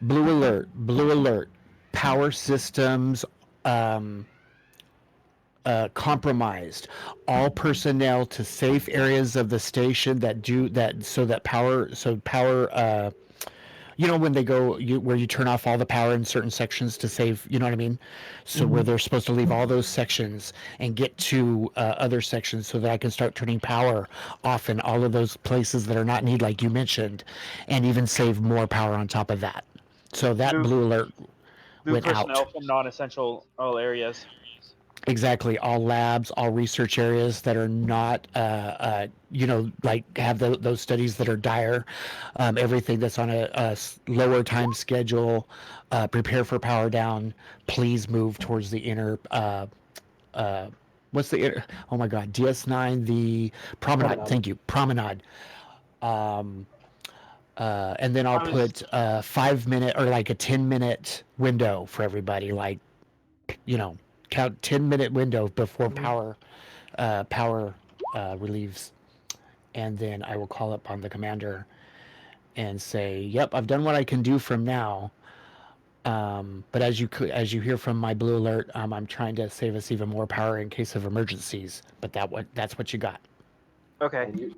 blue alert, power systems compromised. All personnel to safe areas of the station that do that, so that power. You know, when they go where you turn off all the power in certain sections to save, you know what I mean? So where they're supposed to leave all those sections and get to other sections so that I can start turning power off in all of those places that are not needed, like you mentioned, and even save more power on top of that. So that Move blue alert went out. personnel from non-essential areas. Exactly. All labs, all research areas that are not, like have those studies that are dire, everything that's on a lower time schedule, prepare for power down. Please move towards the inner. What's the inner? Oh my God, DS9, the promenade. Promenade. Thank you, promenade. And then I'll I was put a 5 minute or like a 10-minute window for everybody, like, you know, count 10-minute window before power relieves, and then I will call upon the commander and say, "Yep, I've done what I can do from now." But as you hear from my blue alert, I'm trying to save us even more power in case of emergencies. But that's what you got. okay. And you,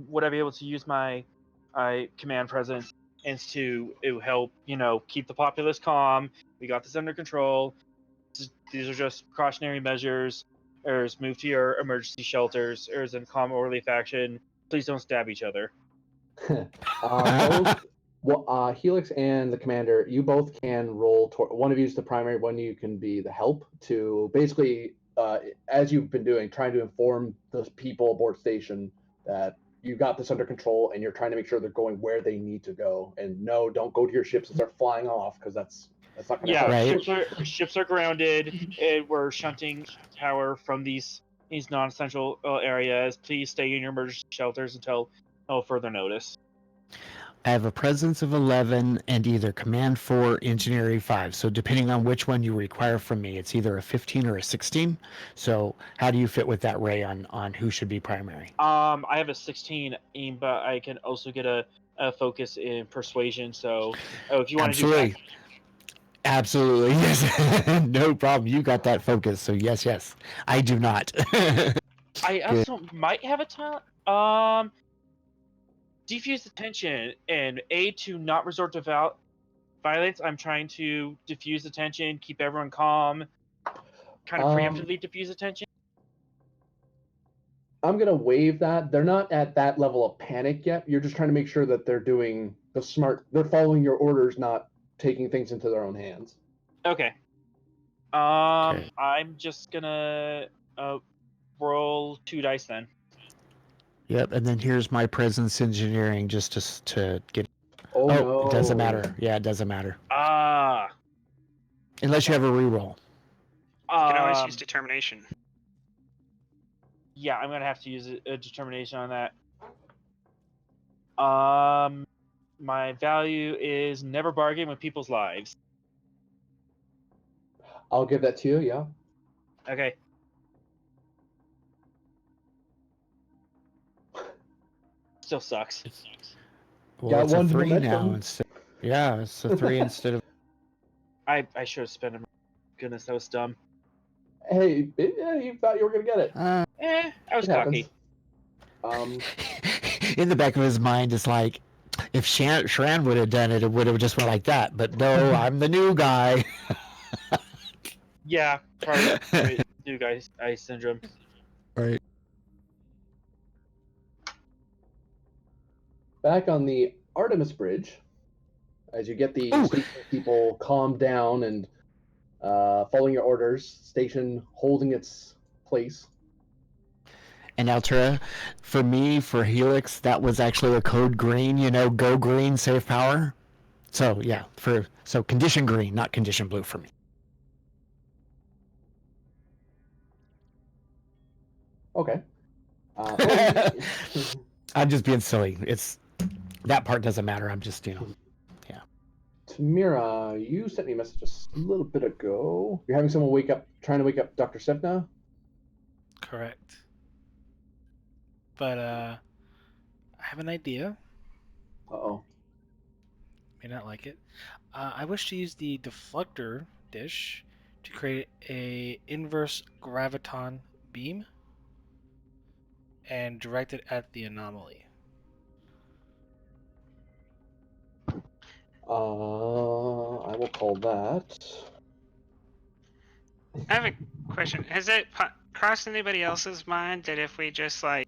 Would I be able to use my command presence and to help keep the populace calm? We got this under control. These are just precautionary measures. Ers, move to your emergency shelters. Ers in calm, orderly faction. Please don't stab each other. both Helix and the commander, you both can roll. One of you is the primary, one of you can be the help to basically, as you've been doing, trying to inform the people aboard station that you got this under control and you're trying to make sure they're going where they need to go. And no, don't go to your ships and start flying off because that's not going to Yeah, help. Right. ships are grounded, and we're shunting power from these non-essential areas. Please stay in your emergency shelters until further notice. I have a presence of 11 and either command 4, engineering 5. So depending on which one you require from me, it's either a 15 or a 16. So how do you fit with that, Ray, on who should be primary? I have a 16 aim, but I can also get a focus in persuasion. So, if you want to do Absolutely. Absolutely. Yes. No problem. You got that focus. So yes. I do not. I Good. also might have a talent. Defuse the tension and aid to not resort to violence. I'm trying to diffuse the tension, keep everyone calm, kind of preemptively diffuse the tension. I'm gonna waive that. They're not at that level of panic yet. You're just trying to make sure that they're doing they're following your orders, not taking things into their own hands. Okay. Okay. I'm just gonna roll 2 dice then. Yep. And then here's my presence engineering just to get. Oh Oh, no. it doesn't matter. Yeah, it doesn't matter. Ah. Unless you have a reroll. You can always use Um. determination. Yeah, I'm gonna have to use a determination on that. My value is never bargain with people's lives. I'll give that to you, yeah. Okay. Still sucks. Well, Got it's a one 3 now momentum. instead. Yeah, it's a 3 instead of. I should have spent it. Goodness, that was dumb. Hey, yeah, you thought you were gonna get it. I was It happens. cocky. In the back of his mind, it's like, if Shran would have done it, it would have just went like that. But no, I'm the new guy. Yeah, probably new guys ice syndrome. Right. Back on the Artemis Bridge, as you get the Ooh. station people calmed down and following your orders, station holding its place. And Altera, for me, for Helix, that was actually a code green. Go green, save power. So yeah, so condition green, not condition blue for me. Okay. I'm just being silly. That part doesn't matter. I'm just Tamira, you sent me a message just a little bit ago. You're having someone trying to wake up Dr. Sevna? Correct. But I have an idea. Uh-oh. May not like it. I wish to use the deflector dish to create a inverse graviton beam and direct it at the anomaly. I will call that. I have a question. Has it crossed anybody else's mind that if we just like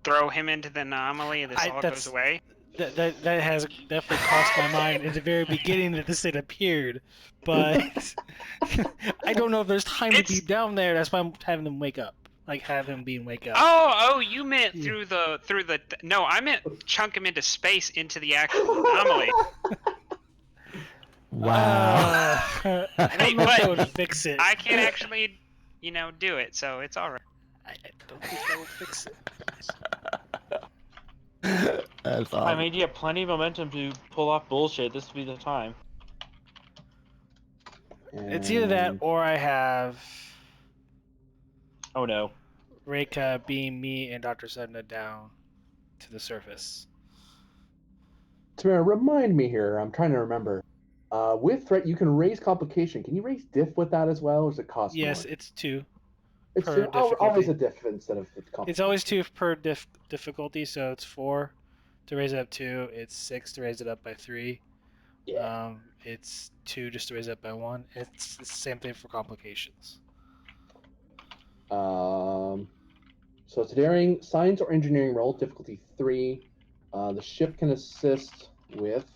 throw him into the anomaly, this all goes away? That has definitely crossed my mind at the very beginning that this thing appeared, but I don't know if there's time to be down there. That's why I'm having them wake up, like have him being wake up. Oh, you meant through the. No, I meant chunk him into space into the actual anomaly. Wow. I don't know if that would fix it. I can't actually, do it, so it's all right. I don't think that will fix it. That's awesome. I mean, you have plenty of momentum to pull off bullshit. This would be the time. It's either that or I have. Oh no. Reika beam me and Dr. Sedna down to the surface. Tamara, remind me here. I'm trying to remember. With threat, you can raise complication. Can you raise diff with that as well, or does it cost more? Yes, it's 2. It's per always a diff instead of complication. It's always 2 per difficulty, so it's 4 to raise it up 2. It's 6 to raise it up by 3. Yeah. It's 2 just to raise it up by 1. It's the same thing for complications. So it's a daring science or engineering roll, difficulty 3. The ship can assist with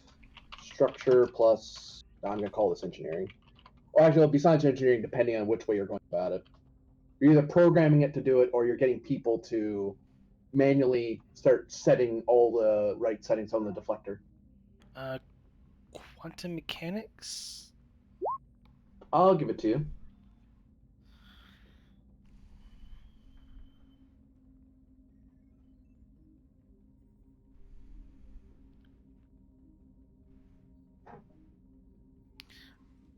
structure plus. I'm going to call this engineering. Or actually, it'll be science or engineering depending on which way you're going about it. You're either programming it to do it, or you're getting people to manually start setting all the right settings on the deflector. Quantum mechanics? I'll give it to you.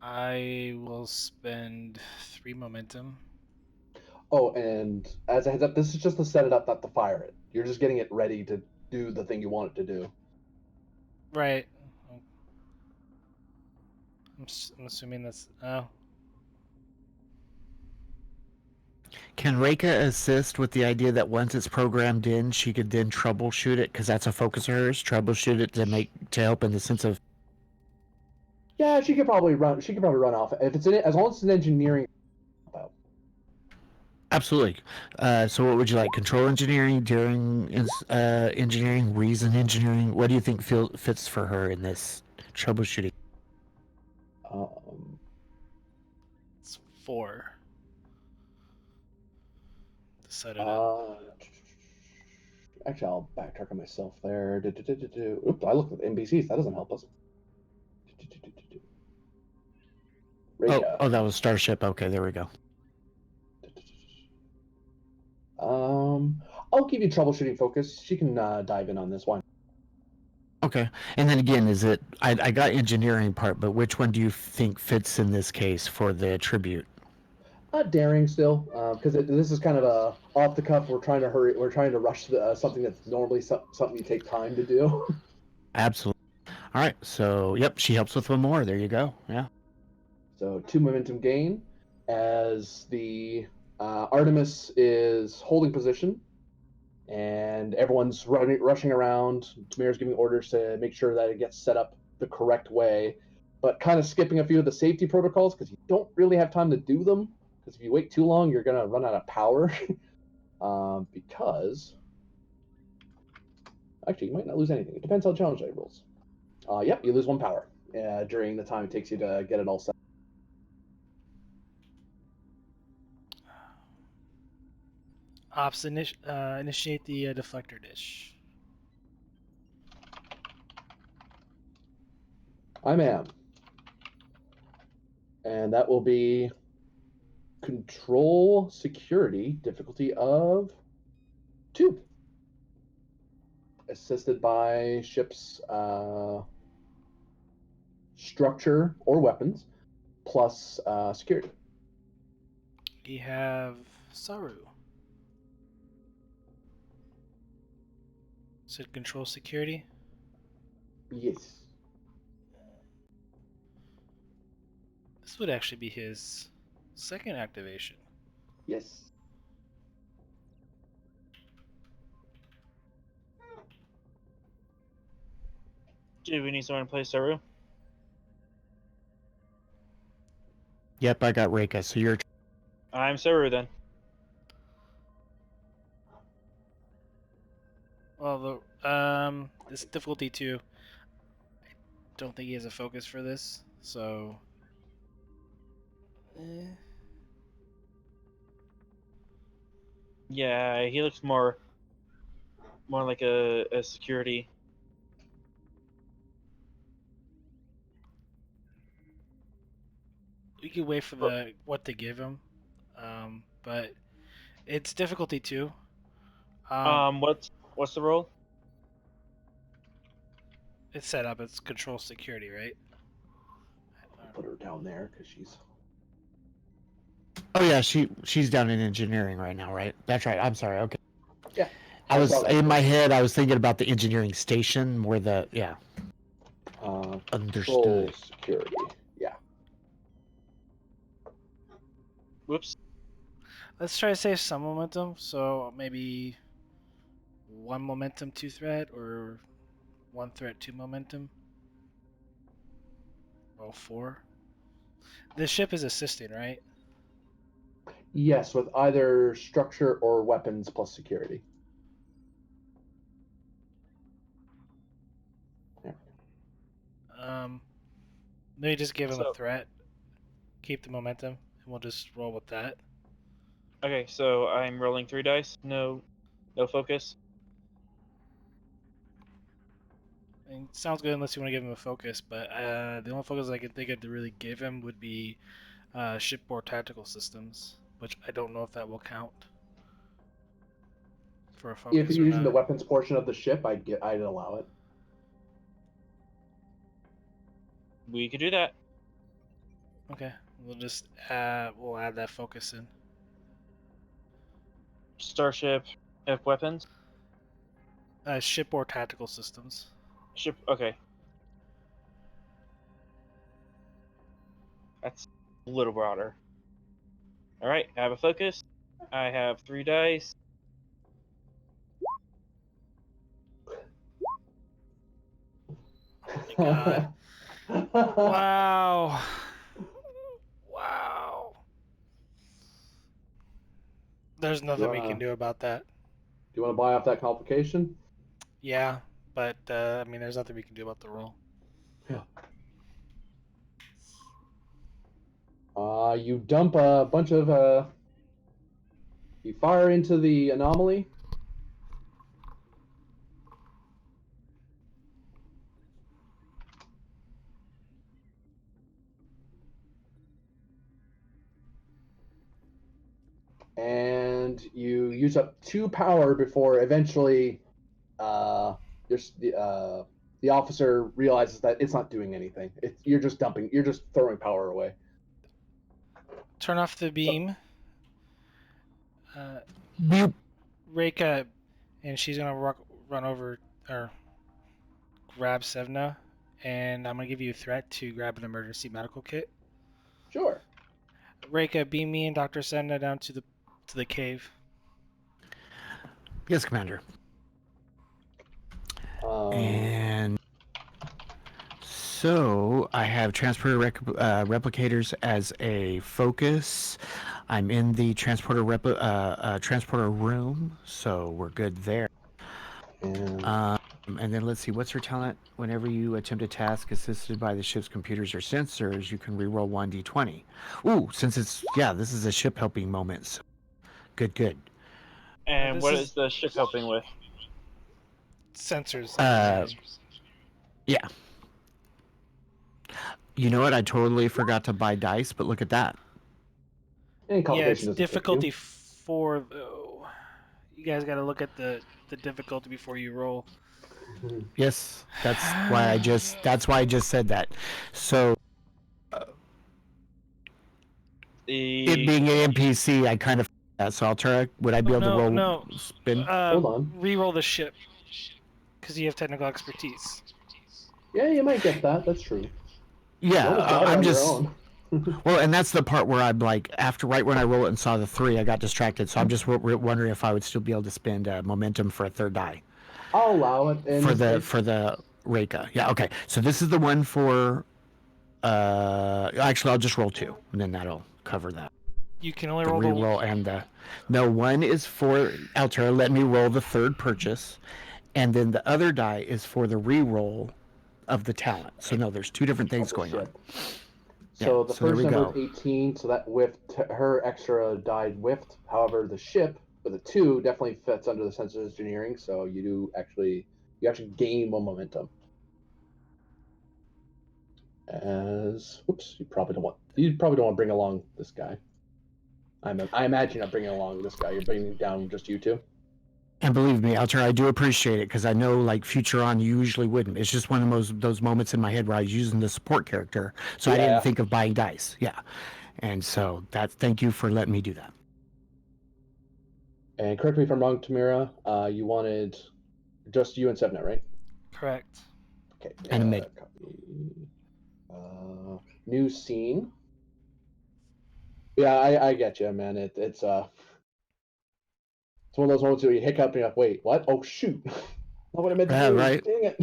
I will spend 3 momentum. Oh, and as a heads up, this is just to set it up, not to fire it. You're just getting it ready to do the thing you want it to do. Right. I'm assuming that's... Oh. Can Reika assist with the idea that once it's programmed in, she could then troubleshoot it, because that's a focus of hers, troubleshoot it to help in the sense of... Yeah, she could probably run off if it's in it, as long as it's an engineering. Absolutely. So what would you like? Control engineering, daring engineering, reason engineering? What do you think fits for her in this troubleshooting? It's 4. To set it up. Actually, I'll backtrack on myself there. Oops, I looked at the NBCs. That doesn't help us. Oh, that was Starship. Okay, there we go. I'll give you troubleshooting focus. She can dive in on this one. Okay, and then again, I got engineering part, but which one do you think fits in this case for the tribute? Daring still, because this is kind of a off the cuff. We're trying to hurry. We're trying to rush something that's normally something you take time to do. Absolutely. All right, so yep, she helps with one more. There you go. Yeah. So 2 momentum gain as the Artemis is holding position, and everyone's rushing around. Tamira's giving orders to make sure that it gets set up the correct way, but kind of skipping a few of the safety protocols because you don't really have time to do them. Because if you wait too long, you're gonna run out of power. Because actually, you might not lose anything. It depends how challenge day rolls. Yep, you lose 1 power during the time it takes you to get it all set. Ops initiate the deflector dish. I am. And that will be control security difficulty of 2. Assisted by ship's structure or weapons plus security. We have Saru. Said control security. Yes. This would actually be his second activation. Yes. Do we need someone to play Saru? Yep, I got Reika, so you're... I'm Saru then. Well, this difficulty 2. I don't think he has a focus for this, so. Yeah, he looks more like a security. We could wait for the what to give him, but it's difficulty 2. What's the role? It's set up. It's control security, right? I'll put her down there because she's. Oh yeah, she's down in engineering right now, right? That's right. I'm sorry. Okay. Yeah. I was saw that. in my head. I was thinking about the engineering station where the Control understood. security. Yeah. Whoops. Let's try to save some momentum. So maybe 1 momentum, 2 threat, or 1 threat, 2 momentum. Roll 4. This ship is assisting, right? Yes, with either structure or weapons plus security. Maybe just give him a So- threat. Keep the momentum, and we'll just roll with that. Okay, so I'm rolling 3 dice. No focus. I mean, sounds good unless you want to give him a focus, but the only focus I can think of to really give him would be shipboard tactical systems, which I don't know if that will count for a focus If you're or using the not. weapons portion of the ship, I'd allow it. We could do that. Okay, we'll just we'll add that focus in. Starship, F weapons. Shipboard tactical systems. Ship. Okay. That's a little broader. All right, I have a focus. I have 3 dice. God. Wow. Wow. There's nothing we can do about that. Do you want to buy off that complication? Yeah, but I mean, there's nothing we can do about the roll. Yeah. You dump a bunch of. You fire into the anomaly. And you use up 2 power before eventually the officer realizes that it's not doing anything. You're just dumping. You're just throwing power away. Turn off the beam. Reika, and she's gonna run over or grab Sevna, and I'm gonna give you a threat to grab an emergency medical kit. Sure. Reika, beam me and Dr. Sevna down to the to the cave. Yes, Commander. And so I have transporter replicators as a focus. I'm in the transporter transporter room, so we're good there. And then let's see, what's her talent? Whenever you attempt a task assisted by the ship's computers or sensors, you can reroll 1d20. Ooh, since this is a ship helping moment. So good. And this what is- is the ship helping with? Sensors, I imagine. Yeah. You know what? I totally forgot to buy dice, but look at that. And Yeah, complication it's doesn't affect difficulty you. 4 though. You guys got to look at the difficulty before you roll. Yes, that's why I just said that. So it being an NPC, I kind of that. So would I be able to roll spin? Hold on. Reroll the ship because you have technical expertise. Yeah, you might get that. That's true. Yeah, You almost got it I'm on your just own. well, and that's the part where I'm like, right when I roll it and saw the 3, I got distracted. So I'm just wondering if I would still be able to spend momentum for a third die I'll allow it. And for the Reika. Yeah, okay. So this is the one for. Actually, I'll just roll 2, and then that'll cover that. You can only The roll reroll and the. No, one is for Altera. Let me roll the third purchase, and then the other die is for the reroll of the talent. So no, there's 2 different things going on. So Yeah, the so there first we number go. is 18, so that whiffed. Her extra died whiffed. However, the ship with a 2 definitely fits under the sense of engineering. So you actually gain 1 momentum. You probably don't want to bring along this guy. I imagine you're not bringing along this guy. You're bringing down just you two. And believe me, Alter, I do appreciate it because I know, like, future on, you usually wouldn't. It's just one of those moments in my head where I was using the support character, so I didn't think of buying dice. Yeah, and so thank you for letting me do that. And correct me if I'm wrong, Tamira. You wanted just you and Sevna, right? Correct. Okay. And a mid. Copy. New scene. Yeah, I get you, man. It's one of those moments where you hiccup and you're like, wait, what? Oh shoot! Not what I meant to do. Right. Dang it.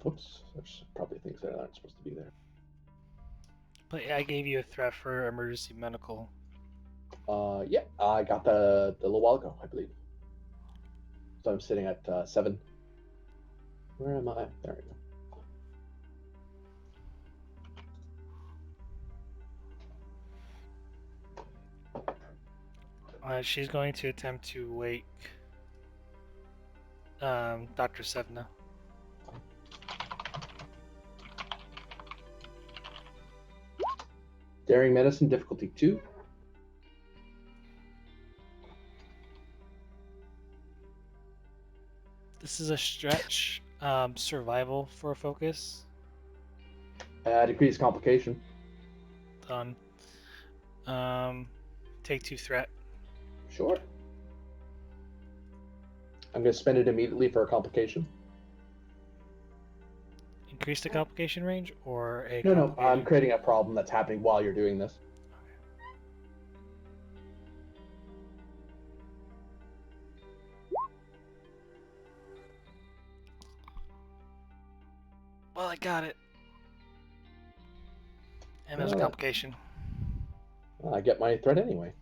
Whoops. There's probably things that aren't supposed to be there. But yeah, I gave you a threat for emergency medical. Yeah, I got the little while ago, I believe. So I'm sitting at 7. Where am I? There we go. She's going to attempt to wake Dr. Sevna. Daring medicine, difficulty 2. This is a stretch. Survival for a focus. Decrease complication. Done. Take 2 threat. Sure. I'm going to spend it immediately for a complication. Increase the complication range or a No, I'm creating a problem that's happening while you're doing this. Well, I got it. And there's a complication. I get my threat anyway.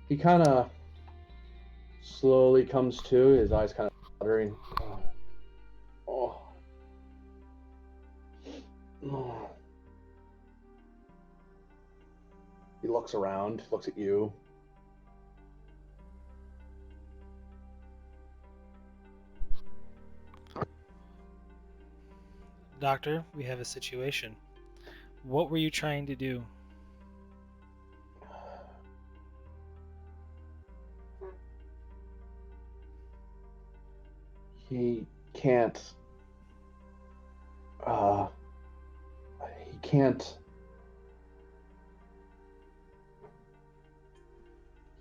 He kind of slowly comes to, his eyes kind of fluttering. Oh. He looks around, looks at you. Doctor, we have a situation. What were you trying to do? He can't. He can't.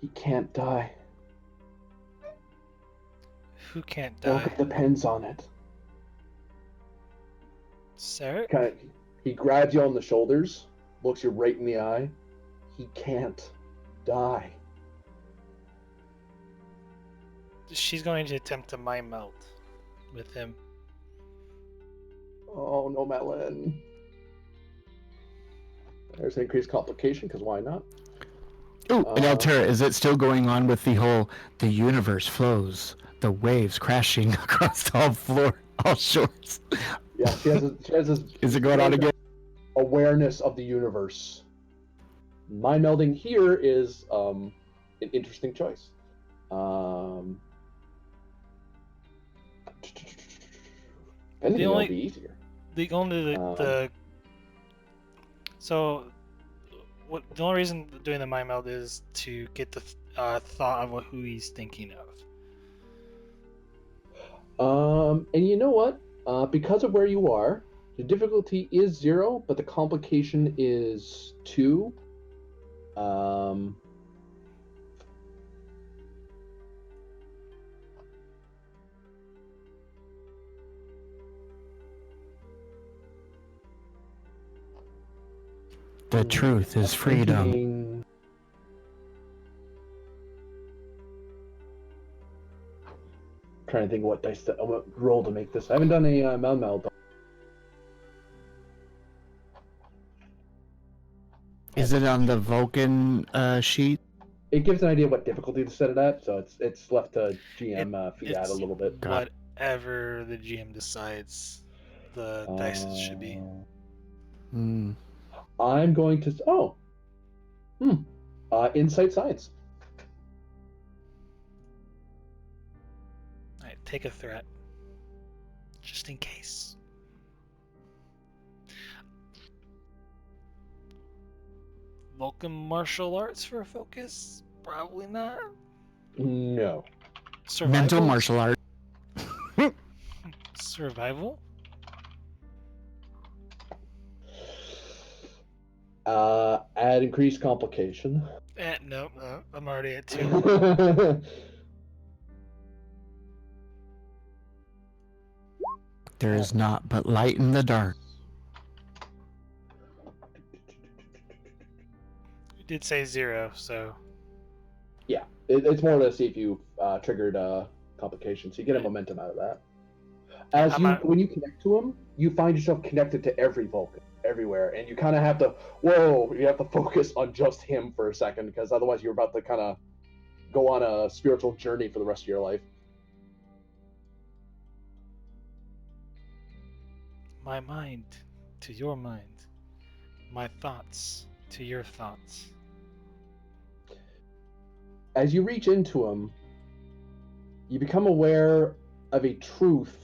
He can't die. Who can't die? Ilka depends on it. Sir? He grabs you on the shoulders, looks you right in the eye. He can't die. She's going to attempt to mind melt with him. Oh no, Melon. There's an increased complication, because why not? Ooh, and Altera, is it still going on with the whole, the universe flows, the waves crashing across all shores? Yeah, she has this. Is it going on again? Awareness of the universe. Mind melding here is an interesting choice. Anything only- will be easier. The only reason doing the mind meld is to get the thought of who he's thinking of. And you know what? Because of where you are, the difficulty is 0, but the complication is 2. The truth is freedom. Trying to think what dice what roll to make this. I haven't done a meld. Is it on the Vulcan sheet? It gives an idea of what difficulty to set it at, so it's left to GM feed out a little bit. Whatever the GM decides the dice should be. I'm going to insight science. Alright, take a threat. Just in case. Vulcan martial arts for a focus? Probably not. No. Survival? Mental martial art. Survival? Add increased complication. No, I'm already at 2. There is not but light in the dark. You did say 0, so... Yeah, it's more to see if you triggered complications. So you get a momentum out of that. When you connect to him, you find yourself connected to every Vulcan, everywhere, and you kind of have to, you have to focus on just him for a second, because otherwise you're about to kind of go on a spiritual journey for the rest of your life. My mind to your mind. My thoughts to your thoughts. As you reach into him, you become aware of a truth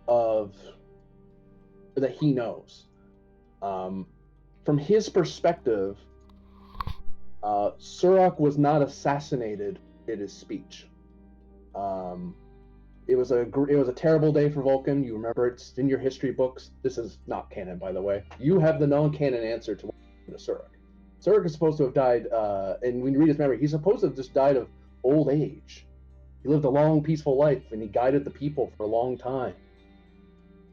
that he knows. From his perspective, Surak was not assassinated in his speech. It was a terrible day for Vulcan. You remember, it's in your history books. This is not canon, by the way. You have the non-canon answer to Surak. Surak is supposed to have died, and when you read his memory, he's supposed to have just died of old age. He lived a long, peaceful life, and he guided the people for a long time.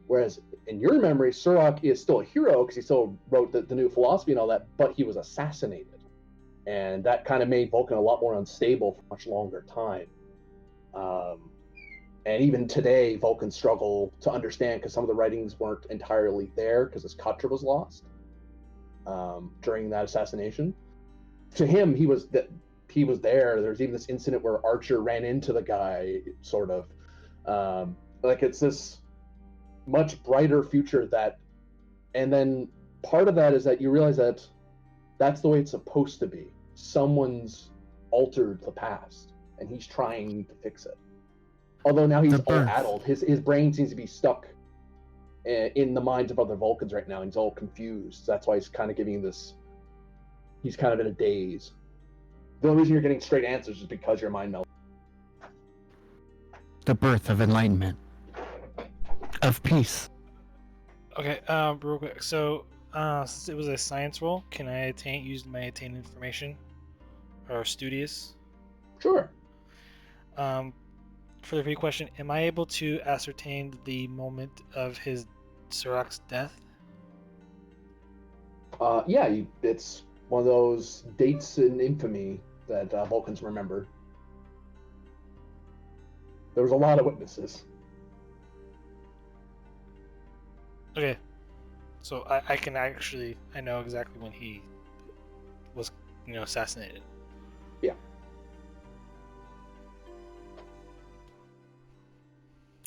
Whereas in your memory, Surak is still a hero because he still wrote the new philosophy and all that, but he was assassinated. And that kind of made Vulcan a lot more unstable for a much longer time. And even today, Vulcans struggle to understand because some of the writings weren't entirely there because his Katra was lost during that assassination. To him, he was there. There's even this incident where Archer ran into the guy, sort of. It's this much brighter future and then part of that is that you realize that that's the way it's supposed to be. Someone's altered the past, and he's trying to fix it. Although now he's all addled. His brain seems to be stuck in the minds of other Vulcans right now. He's all confused. That's why he's kind of giving this... He's kind of in a daze. The only reason you're getting straight answers is because your mind melts. The birth of enlightenment. Of peace. Okay, real quick. So, since it was a science roll, can I use my attain information? Or studious? Sure. For the free question, am I able to ascertain the moment of his Surak's death? Yeah, it's one of those dates in infamy that Vulcans remember. There was a lot of witnesses. Okay. So I can actually, I know exactly when he was, assassinated. Yeah.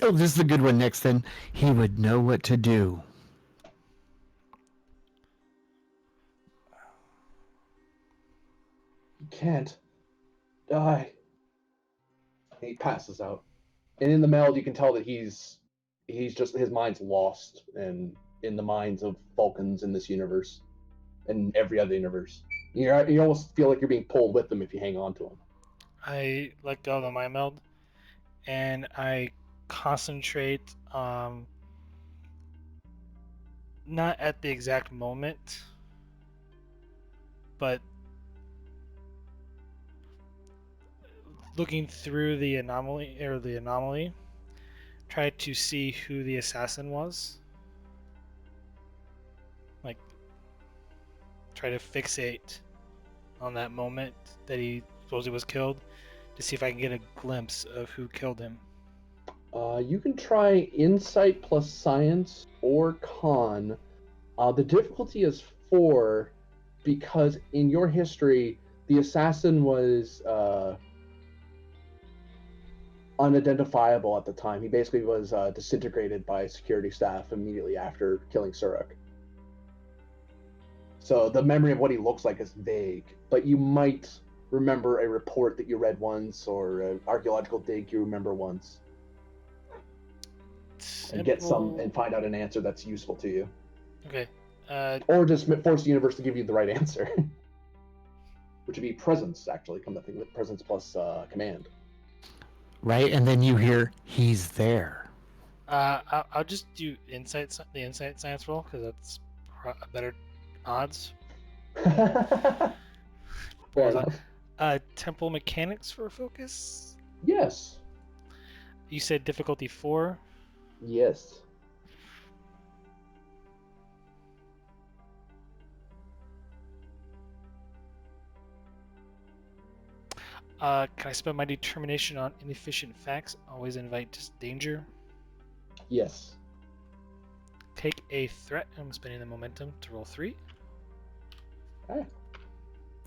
Oh, this is a good one next then. He would know what to do. You can't die. And he passes out. And in the meld, you can tell that he's just, his mind's lost and in the minds of Vulcans in this universe and every other universe. You almost feel like you're being pulled with them if you hang on to him. I let go of the mind meld, and I concentrate, not at the exact moment, but looking through the anomaly, try to see who the assassin was. Like, try to fixate on that moment that he supposedly was killed to see if I can get a glimpse of who killed him. You can try insight plus science or con. The difficulty is 4 because in your history, the assassin was unidentifiable at the time. He basically was disintegrated by security staff immediately after killing Surak. So the memory of what he looks like is vague, but you might remember a report that you read once or an archaeological dig you remember once. And get some and find out an answer that's useful to you. Okay. Or just force the universe to give you the right answer. Which would be presence, actually, come to think of it. Presence plus command. Right? And then you hear, he's there. I'll just do the insight science roll because that's better odds. Fair enough. Temple mechanics for focus. Yes. You said difficulty 4. Yes. Can I spend my determination on inefficient facts? Always invite danger. Yes. Take a threat. I'm spending the momentum to roll 3. Okay. All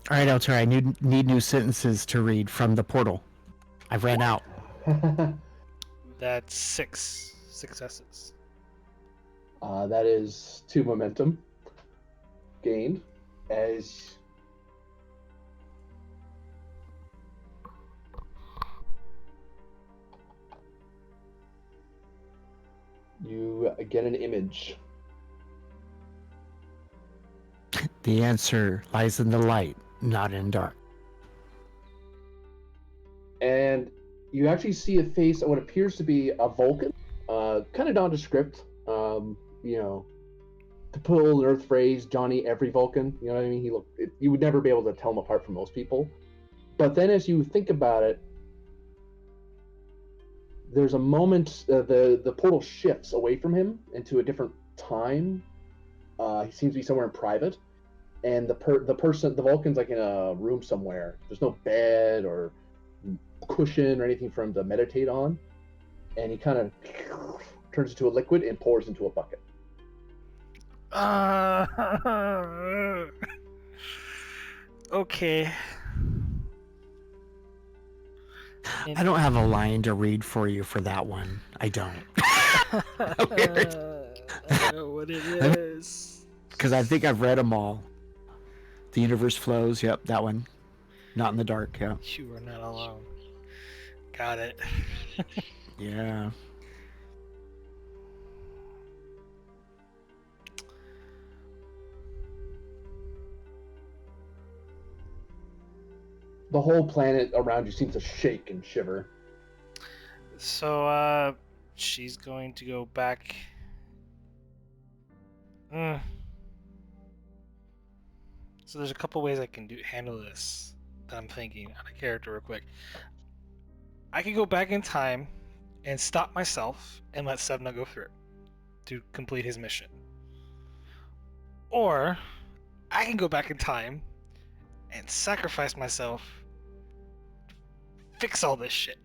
right, Altair, I need new sentences to read from the portal. I've ran out. That's 6 successes. That is 2 momentum gained as you get an image. The answer lies in the light, not in dark. And you actually see a face of what appears to be a Vulcan, kind of nondescript. To pull an Earth phrase, Johnny every Vulcan. You know what I mean? You would never be able to tell him apart from most people. But then, as you think about it, there's a moment. The portal shifts away from him into a different time. He seems to be somewhere in private, and the Vulcan's like in a room somewhere. There's no bed or cushion or anything for him to meditate on, and he kind of turns into a liquid and pours into a bucket. Okay. I don't have a line to read for you for that one. I don't. I know what it is. Because I think I've read them all. The universe flows. Yep, that one. Not in the dark. Yeah. You are not alone. Got it. Yeah. The whole planet around you seems to shake and shiver. So, she's going to go back. So there's a couple ways I can handle this that I'm thinking on a character real quick. I could go back in time and stop myself and let Sevna go through. to complete his mission. Or I can go back in time and sacrifice myself, fix all this shit.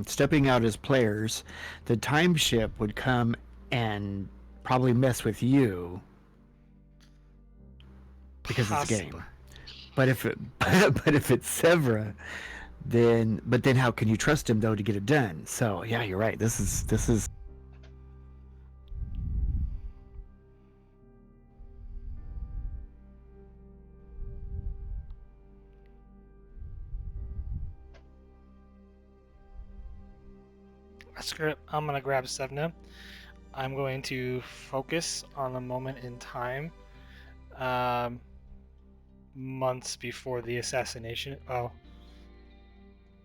Stepping out as players, the time ship would come and probably mess with you because it's a game. Possibly. But if it, but if it's Severa, then how can you trust him though to get it done? So yeah, you're right. This is. Screw it. I'm gonna grab Sevna. I'm going to focus on the moment in time, months before the assassination. Oh,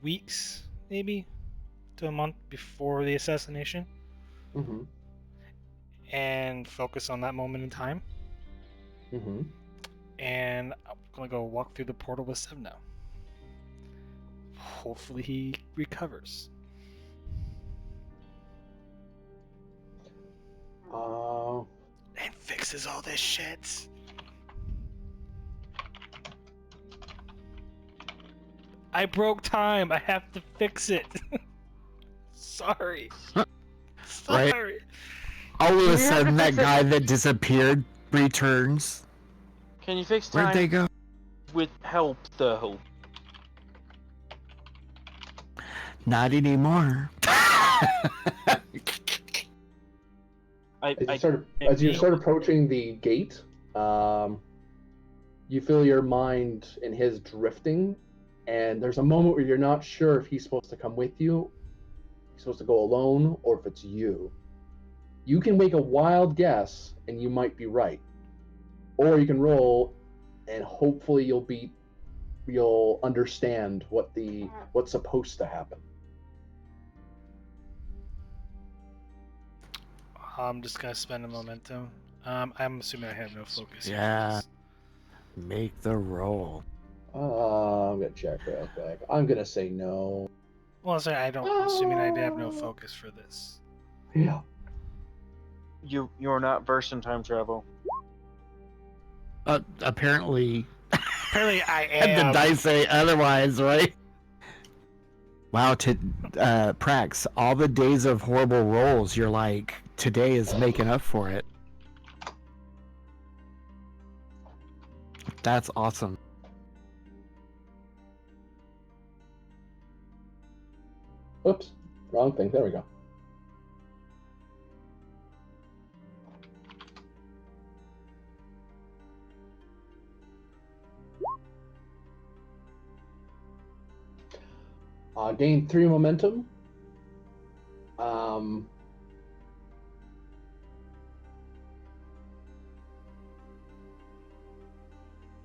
weeks maybe to a month before the assassination, Mm-hmm. and focus on that moment in time. Mm-hmm. And I'm gonna go walk through the portal with Sevna. Hopefully he recovers. And fixes all this shit. I broke time. I have to fix it. Sorry. Right? Sorry. All of You a have sudden, to that fix it. guy that disappeared returns. Can you fix Where'd they time go? with help, though? Not anymore. As you start approaching the gate, you feel your mind and his drifting, and there's a moment where you're not sure if he's supposed to come with you, he's supposed to go alone, or if it's you. You can make a wild guess, and you might be right, or you can roll, and hopefully you'll understand what's supposed to happen. I'm just gonna spend a momentum. I'm assuming I have no focus. Yeah. Make the roll. I'm gonna check real quick. I'm gonna say no. Well, sorry, I'm assuming I have no focus for this. Yeah. You're not versed in time travel. Apparently, Apparently, I the am. dice say otherwise, right? Wow, Prax, all the days of horrible rolls, you're like, today is making up for it. That's awesome. Oops, wrong thing. There we go. Gain 3 momentum.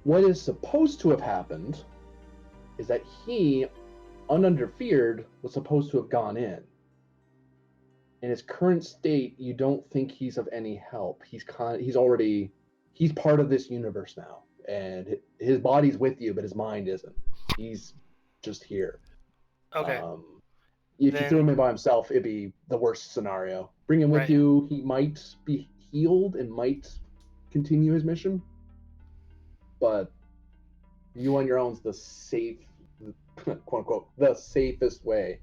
What is supposed to have happened is that he, uninterfered, was supposed to have gone in. In his current state, you don't think he's of any help. He's part of this universe now, and his body's with you, but his mind isn't. He's just here. Okay. If you threw him in by himself, it'd be the worst scenario. Bring him with Right. you. He might be healed and might continue his mission, but you on your own is the safe, quote unquote, the safest way.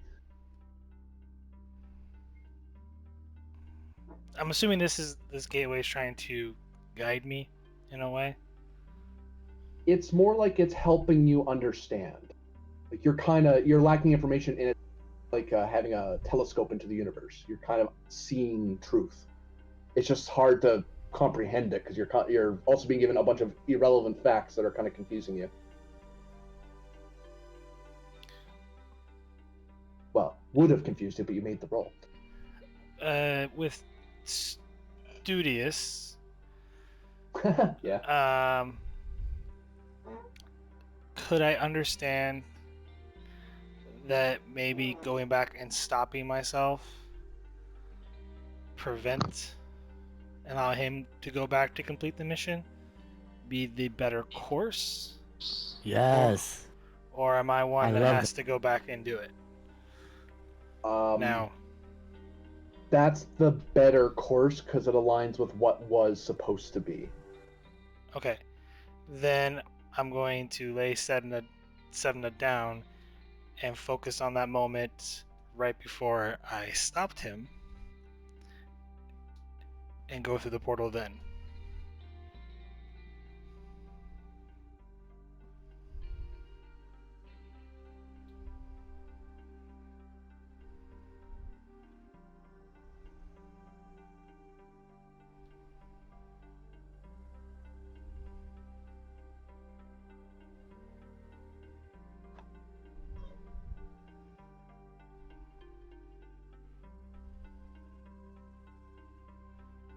I'm assuming this gateway is trying to guide me in a way. It's more like it's helping you understand. Like you're lacking information, and it's like having a telescope into the universe. You're kind of seeing truth. It's just hard to comprehend it because you're also being given a bunch of irrelevant facts that are kind of confusing you. Well, would have confused you, but you made the roll. With Studious, Yeah. could I understand that maybe going back and stopping myself allow him to go back to complete the mission? be the better course, Yes. or am I one I that love has to go back and do it now? That's the better course because it aligns with what was supposed to be. Okay, then I'm going to lay Sedna down and focus on that moment right before I stopped him and go through the portal then.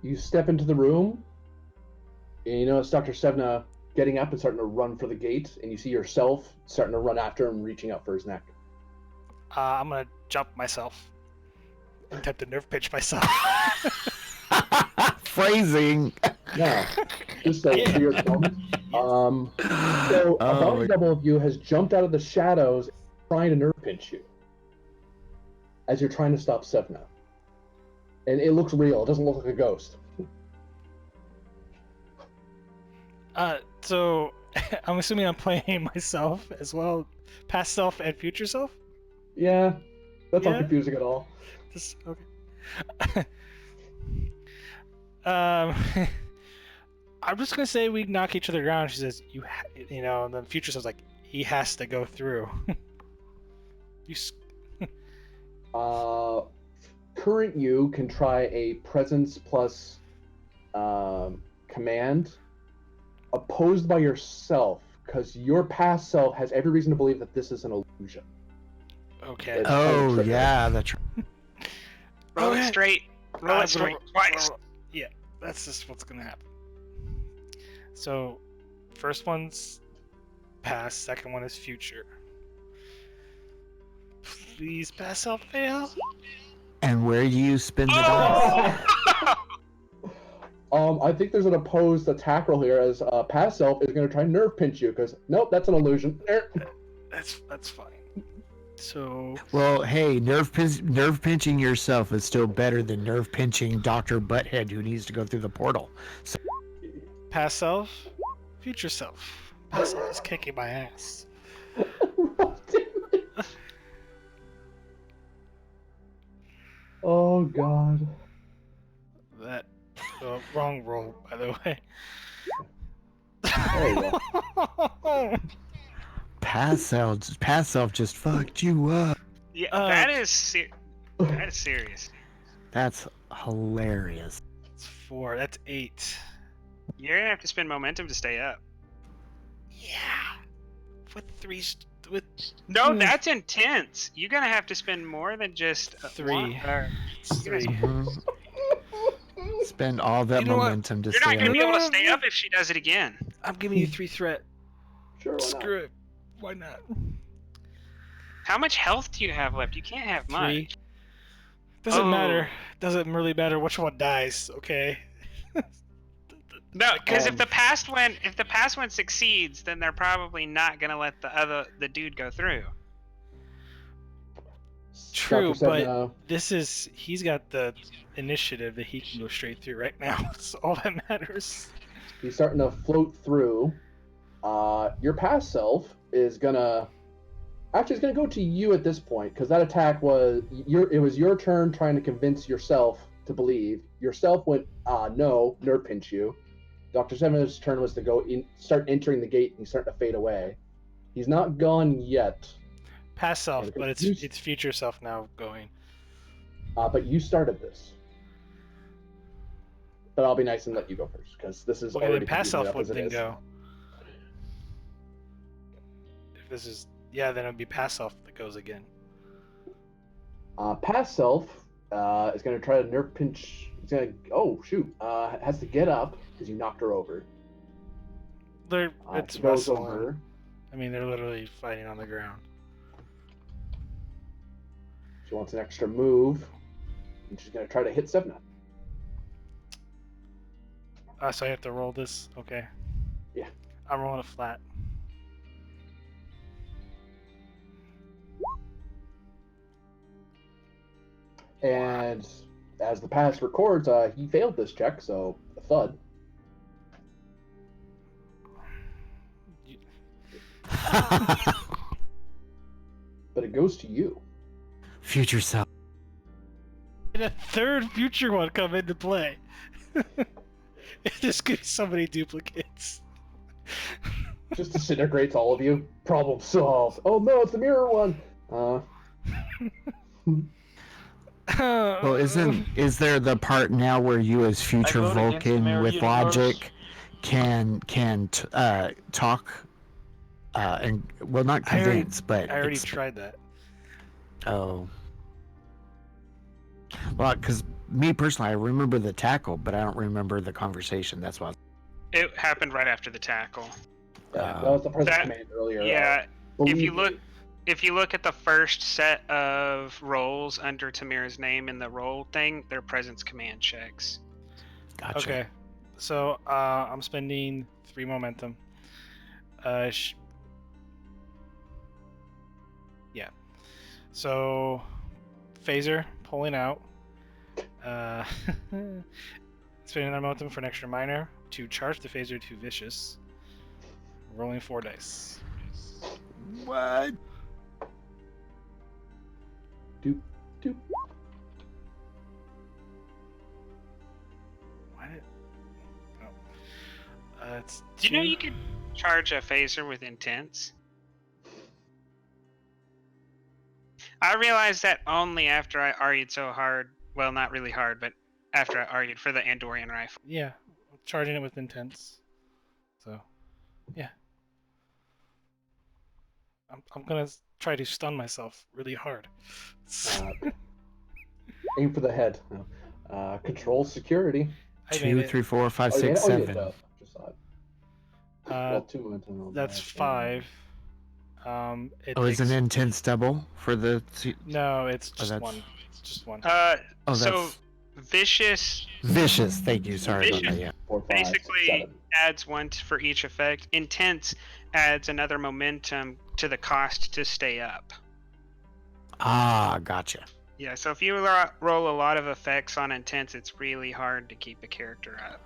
You step into the room, and you notice Dr. Sevna getting up and starting to run for the gate, and you see yourself starting to run after him, reaching out for his neck. I'm gonna jump myself and attempt to nerve pitch myself. Phrasing. Now, just a weird moment. So a Oh, body double of you has jumped out of the shadows trying to nerve pinch you as you're trying to stop Sevna. And it looks real. It doesn't look like a ghost. So I'm assuming I'm playing myself as well, past self and future self. Yeah, that's not Yeah? confusing at all. Just okay. um, I'm just gonna say we knock each other down. She says, you know," and the future self's like, "He has to go through." you. Current you can try a presence plus command opposed by yourself because your past self has every reason to believe that this is an illusion. Okay. It's kind of Oh, trickery. yeah, that's Roll Okay. it straight. Roll it straight twice. Yeah, that's just what's gonna happen. So, first one's past, second one is future. Please pass self fail. And where do you spin the dice? I think there's an opposed attack roll here as past self is going to try and nerve pinch you because nope, that's an illusion. That's fine. So Well, hey, nerve pinching yourself is still better than nerve pinching Dr. Butthead who needs to go through the portal. So, past self, future self. Past self is kicking my ass. Oh god. That wrong roll, by the way. There you go. past self just fucked you up. Yeah, that is serious. That's hilarious. That's 4. That's 8. You're gonna have to spend momentum to stay up. Yeah. With No, that's intense. You're gonna have to spend more than just 3. It's 3. Mhm. Spend all that You know what? momentum to You're not stay gonna up. be able to stay up if she does it again. I'm giving you 3 threat. Sure, why not? Screw it. Why not? How much health do you have left? You can't have 3. much. Doesn't Oh. matter. Doesn't really matter which one dies. Okay. No, because if the past one succeeds, then they're probably not gonna let the dude go through. True, Dr. Sedna, but he's got the initiative that he can go straight through right now. That's all that matters. he's starting to float through. Your past self is gonna it's gonna go to you at this point because that attack was it was your turn trying to convince yourself to believe. Yourself went no, nerve pinch you. Dr. Sedna's turn was to go start entering the gate and he's starting to fade away. He's not gone yet. Past self, Okay, but it's future self now going. But you started this. But I'll be nice and let you go first because this is Okay, already then past confusing self enough as would it then is. go. If this is then it'd be past self that goes again. Past self is going to try to nerve pinch. He's going to has to get up because you knocked her over. It's She goes wrestling. over. I mean, they're literally fighting on the ground. She wants an extra move, and she's going to try to hit Sevna. So I have to roll this. Okay. Yeah. I'm rolling a flat. And as the past records, he failed this check, so a thud. But it goes to you. Future self. And a third future one come into play. There's gonna be so many duplicates. Just disintegrates all of you. Problem solved. Oh no, it's the mirror one. Well, is there the part now where you as future vote against the Vulcan mirror with universe. logic can talk and well not I already- convince but I already tried that. oh well because me personally I remember the tackle but I don't remember the conversation. That's why. It happened right after the tackle. That was the presence That- command earlier. Yeah, Believe if you look at the first set of rolls under Tamira's name in the roll thing, they're presence command checks. Gotcha. Okay, so I'm spending 3 momentum. Yeah. So, phaser pulling out. Spending that momentum for an extra minor to charge the phaser to vicious. Rolling 4 dice. What? Doop, doop. Why did? Oh. It's Do you know 2. you could charge a phaser with intense? I realized that only after I argued so hard. Well, not really hard, but after I argued for the Andorian rifle. Yeah, charging it with intense. So, yeah. I'm gonna try to stun myself really hard. Aim for the head. Control security. I made 2, it. 3, 4, 5, Oh, you made 6, it? Oh, you did, 7. just saw it. Uh, Well, 2 momentum on That's that. 5. It Oh, takes... is an intense double for the? No, it's just that's- 1. Just 1. Oh, So that's vicious vicious. Thank you. Sorry about Vicious. that. Yeah. 4, 5, 6, basically 7. adds 1 for each effect. Intense adds another momentum to the cost to stay up. Ah, gotcha. Yeah, so if you roll a lot of effects on intense, it's really hard to keep a character up.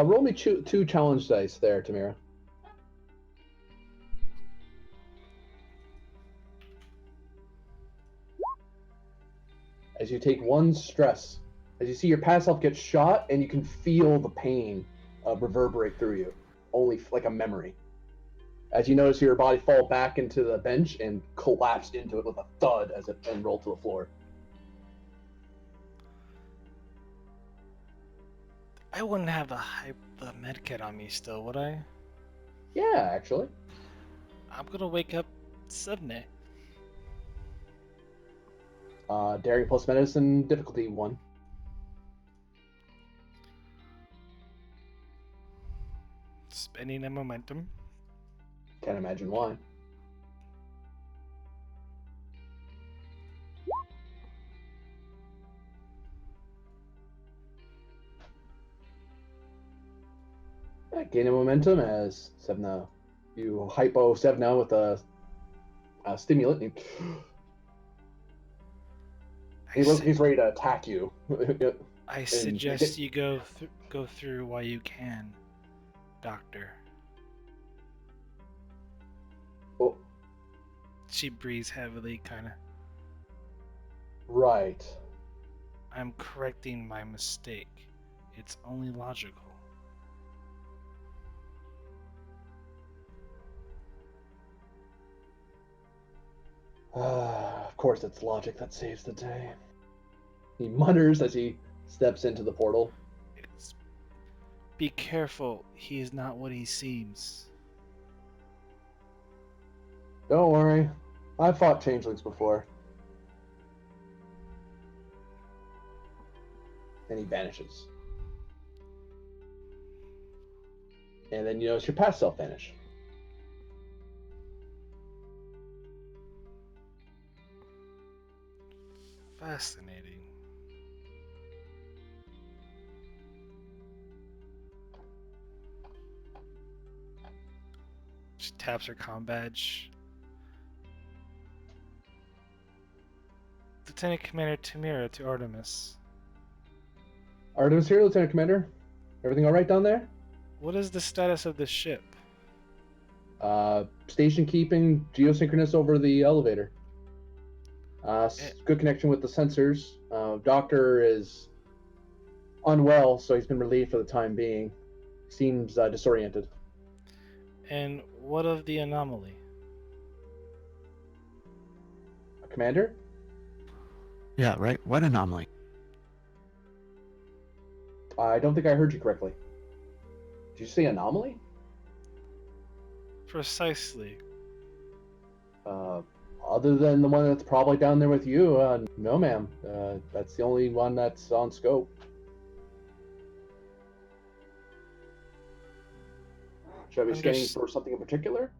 Roll me 2 challenge dice there, Tamira. As you take 1 stress, as you see your past self get shot, and you can feel the pain reverberate through you, only like a memory. As you notice your body fall back into the bench and collapse into it with a thud as it then rolled to the floor. I wouldn't have the medkit on me still, would I? Yeah, actually. I'm gonna wake up Sevne. Daring plus medicine, difficulty 1. Spending a momentum. Can't imagine why. Gain a momentum as Sevna. You hypo Sevna with a stimulant. He's ready to attack you. I suggest you go through while you can, Doctor. Oh, She breathes heavily, kind of. right. I'm correcting my mistake. It's only logical. Of course, it's logic that saves the day. He mutters as he steps into the portal. Be careful. He is not what he seems. Don't worry. I've fought changelings before. And he vanishes. And then you notice your past self vanish. Fascinating. taps her comm badge. Lieutenant Commander Tamira to Artemis. Artemis here, Lieutenant Commander. Everything all right down there? What is the status of the ship? Station keeping, geosynchronous over the elevator. Eh. Good connection with the sensors. Doctor is unwell, so he's been relieved for the time being. Seems disoriented. And what of the anomaly? Commander? Yeah, right. What anomaly? I don't think I heard you correctly. Did you say anomaly? Precisely. Other than the one that's probably down there with you, no, ma'am. That's the only one that's on scope. Should I be scanning for something in particular?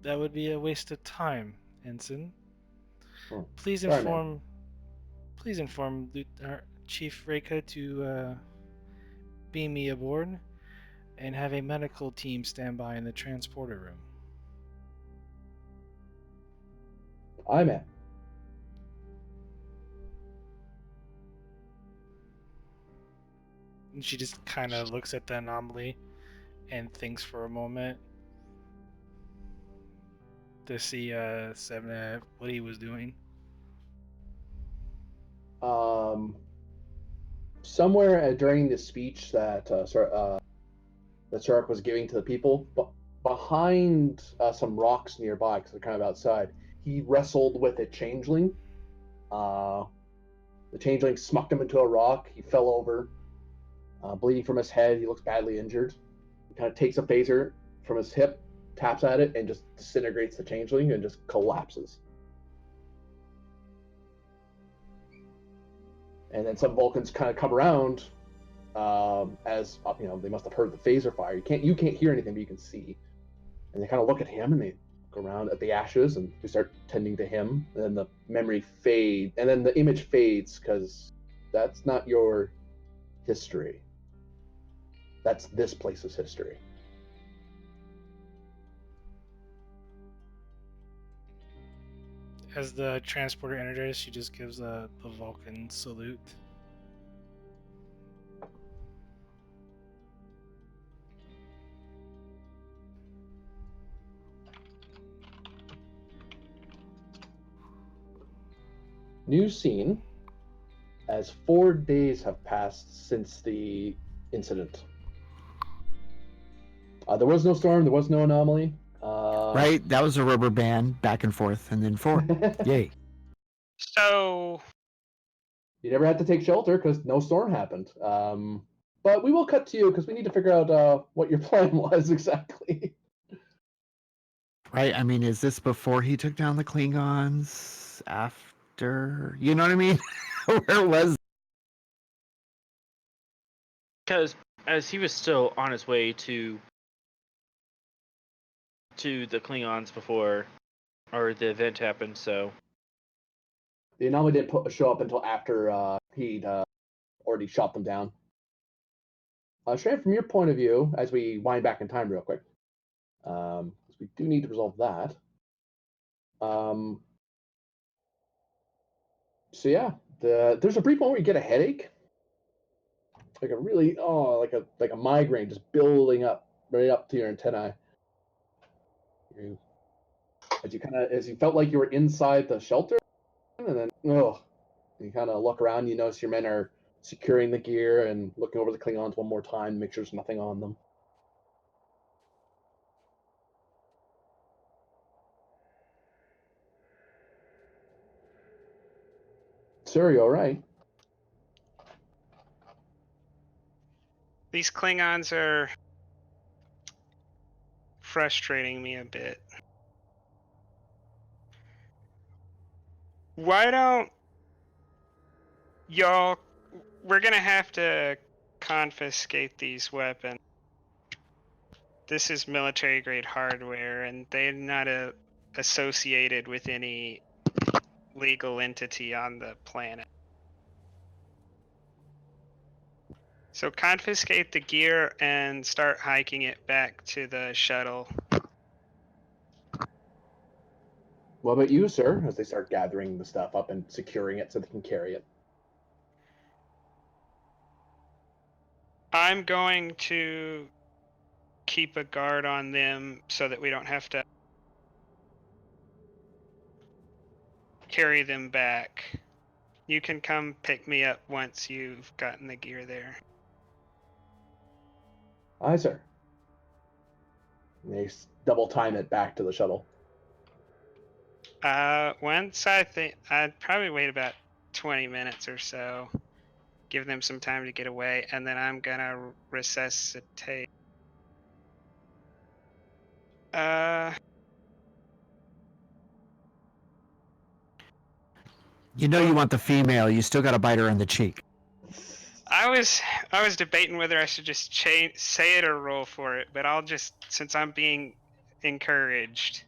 That would be a waste of time, Ensign. Oh, Please sorry, inform Chief Reika to beam me aboard and have a medical team stand by in the transporter room. Aye, ma'am. And she just kind of looks at the anomaly and thinks for a moment to see what he was doing. Somewhere during the speech that that Sark was giving to the people, but behind some rocks nearby, because they're kind of outside, he wrestled with a changeling. The changeling smucked him into a rock. He fell over, bleeding from his head. He looks badly injured. He kind of takes a phaser from his hip, taps at it, and just disintegrates the changeling and just collapses. And then some Vulcans kind of come around, as they must have heard the phaser fire. You can't hear anything, but you can see. And they kind of look at him, and they look around at the ashes, and they start tending to him. And then the memory fades, and then the image fades because that's not your history. That's this place's history. As the transporter enters, she just gives the Vulcan salute. New scene. As 4 days have passed since the incident. There was no storm. There was no anomaly. Right? That was a rubber band, back and forth, and then 4. Yay. So You never had to take shelter because no storm happened. But we will cut to you because we need to figure out what your plan was exactly. Right? I mean, is this before he took down the Klingons? After? You know what I mean? Where was? Because as he was still on his way to the Klingons before, or the event happened, so. The anomaly didn't show up until after he'd already shot them down. Shran, from your point of view, as we wind back in time real quick, because we do need to resolve that. So yeah, there's a brief moment where you get a headache, like a really like a migraine just building up right up to your antennae. As you felt like you were inside the shelter, and then you kind of look around. You notice your men are securing the gear and looking over the Klingons one more time to make sure there's nothing on them. Sir, you all right? these Klingons are frustrating me a bit. Why don't y'all? We're gonna have to confiscate these weapons. This is military grade hardware, and they're not associated with any legal entity on the planet. So confiscate the gear and start hiking it back to the shuttle. What about you, sir? As they start gathering the stuff up and securing it so they can carry it. I'm going to keep a guard on them so that we don't have to carry them back. You can come pick me up once you've gotten the gear there. Aye, sir. And they double time it back to the shuttle. Once I think I'd probably wait about 20 minutes or so, give them some time to get away, and then I'm gonna resuscitate. You know you want the female. You still got to bite her in the cheek. I was debating whether I should just say it or roll for it, but I'll just, since I'm being encouraged,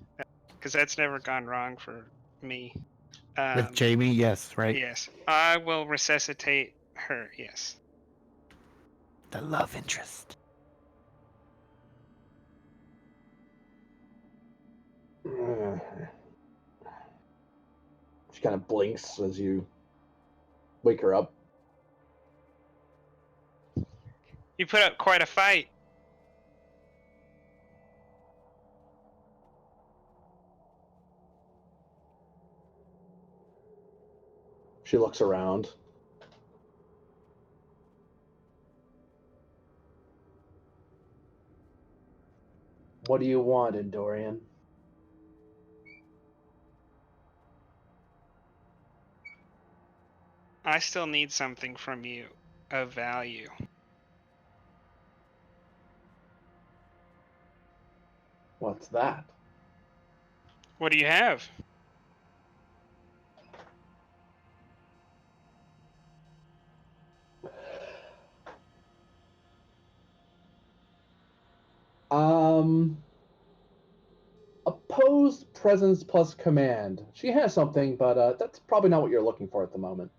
because that's never gone wrong for me. With Jamie, yes, right? Yes, I will resuscitate her. Yes. The love interest. She kind of blinks as you wake her up. You put up quite a fight. She looks around. What do you want, Endorian? I still need something from you of value. What's that? What do you have? Opposed presence plus command. She has something, but that's probably not what you're looking for at the moment.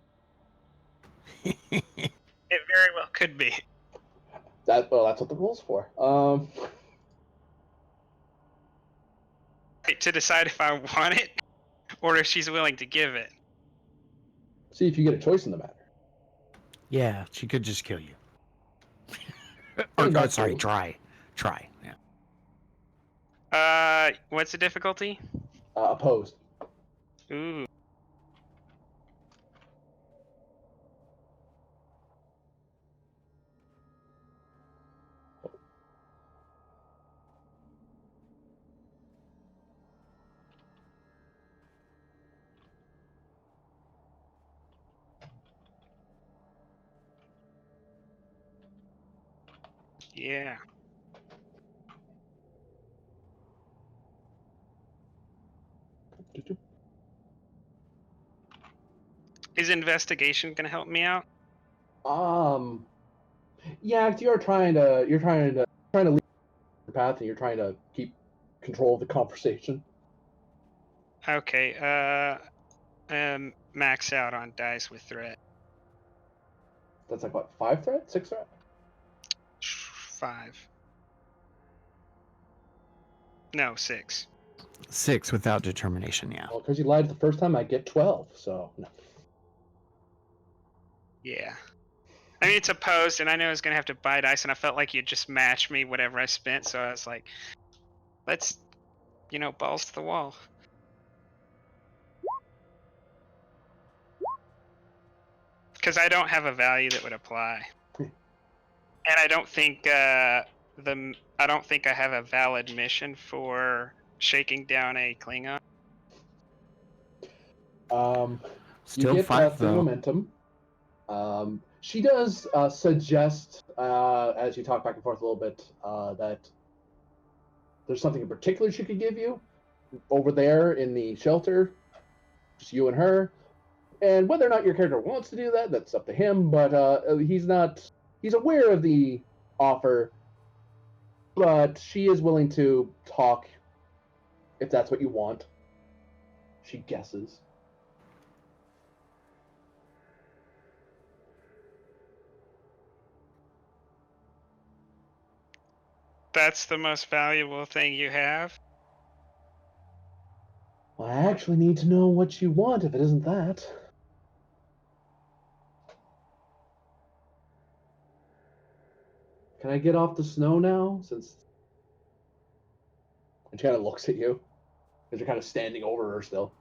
It very well could be. That's what the rule's for. To decide if I want it or if she's willing to give it. See if you get a choice in the matter. Yeah, she could just kill you. And that's Sorry, true. try. Yeah. What's the difficulty? Opposed. Ooh. Yeah. Is investigation gonna help me out? Yeah, you're trying to lead the path, and you're trying to keep control of the conversation. Okay. Max out on dice with threat. That's like what, 5 threat, 6 threat? 5. No, 6. 6 without determination, yeah. Well, because you lied the first time, I get 12. So no. Yeah. I mean, it's opposed, and I know I was gonna have to buy dice, and I felt like you'd just match me whatever I spent, so I was like, let's, balls to the wall. Because I don't have a value that would apply, and I don't think I have a valid mission for shaking down a Klingon. You Still get 5 3 though. momentum. She does suggest, as you talk back and forth a little bit, that there's something in particular she could give you over there in the shelter, just you and her. And whether or not your character wants to do that, that's up to him. But he's not. He's aware of the offer, but she is willing to talk if that's what you want. She guesses. That's the most valuable thing you have? Well, I actually need to know what you want if it isn't that. Can I get off the snow now? Since. And she kind of looks at you because you're kind of standing over her still.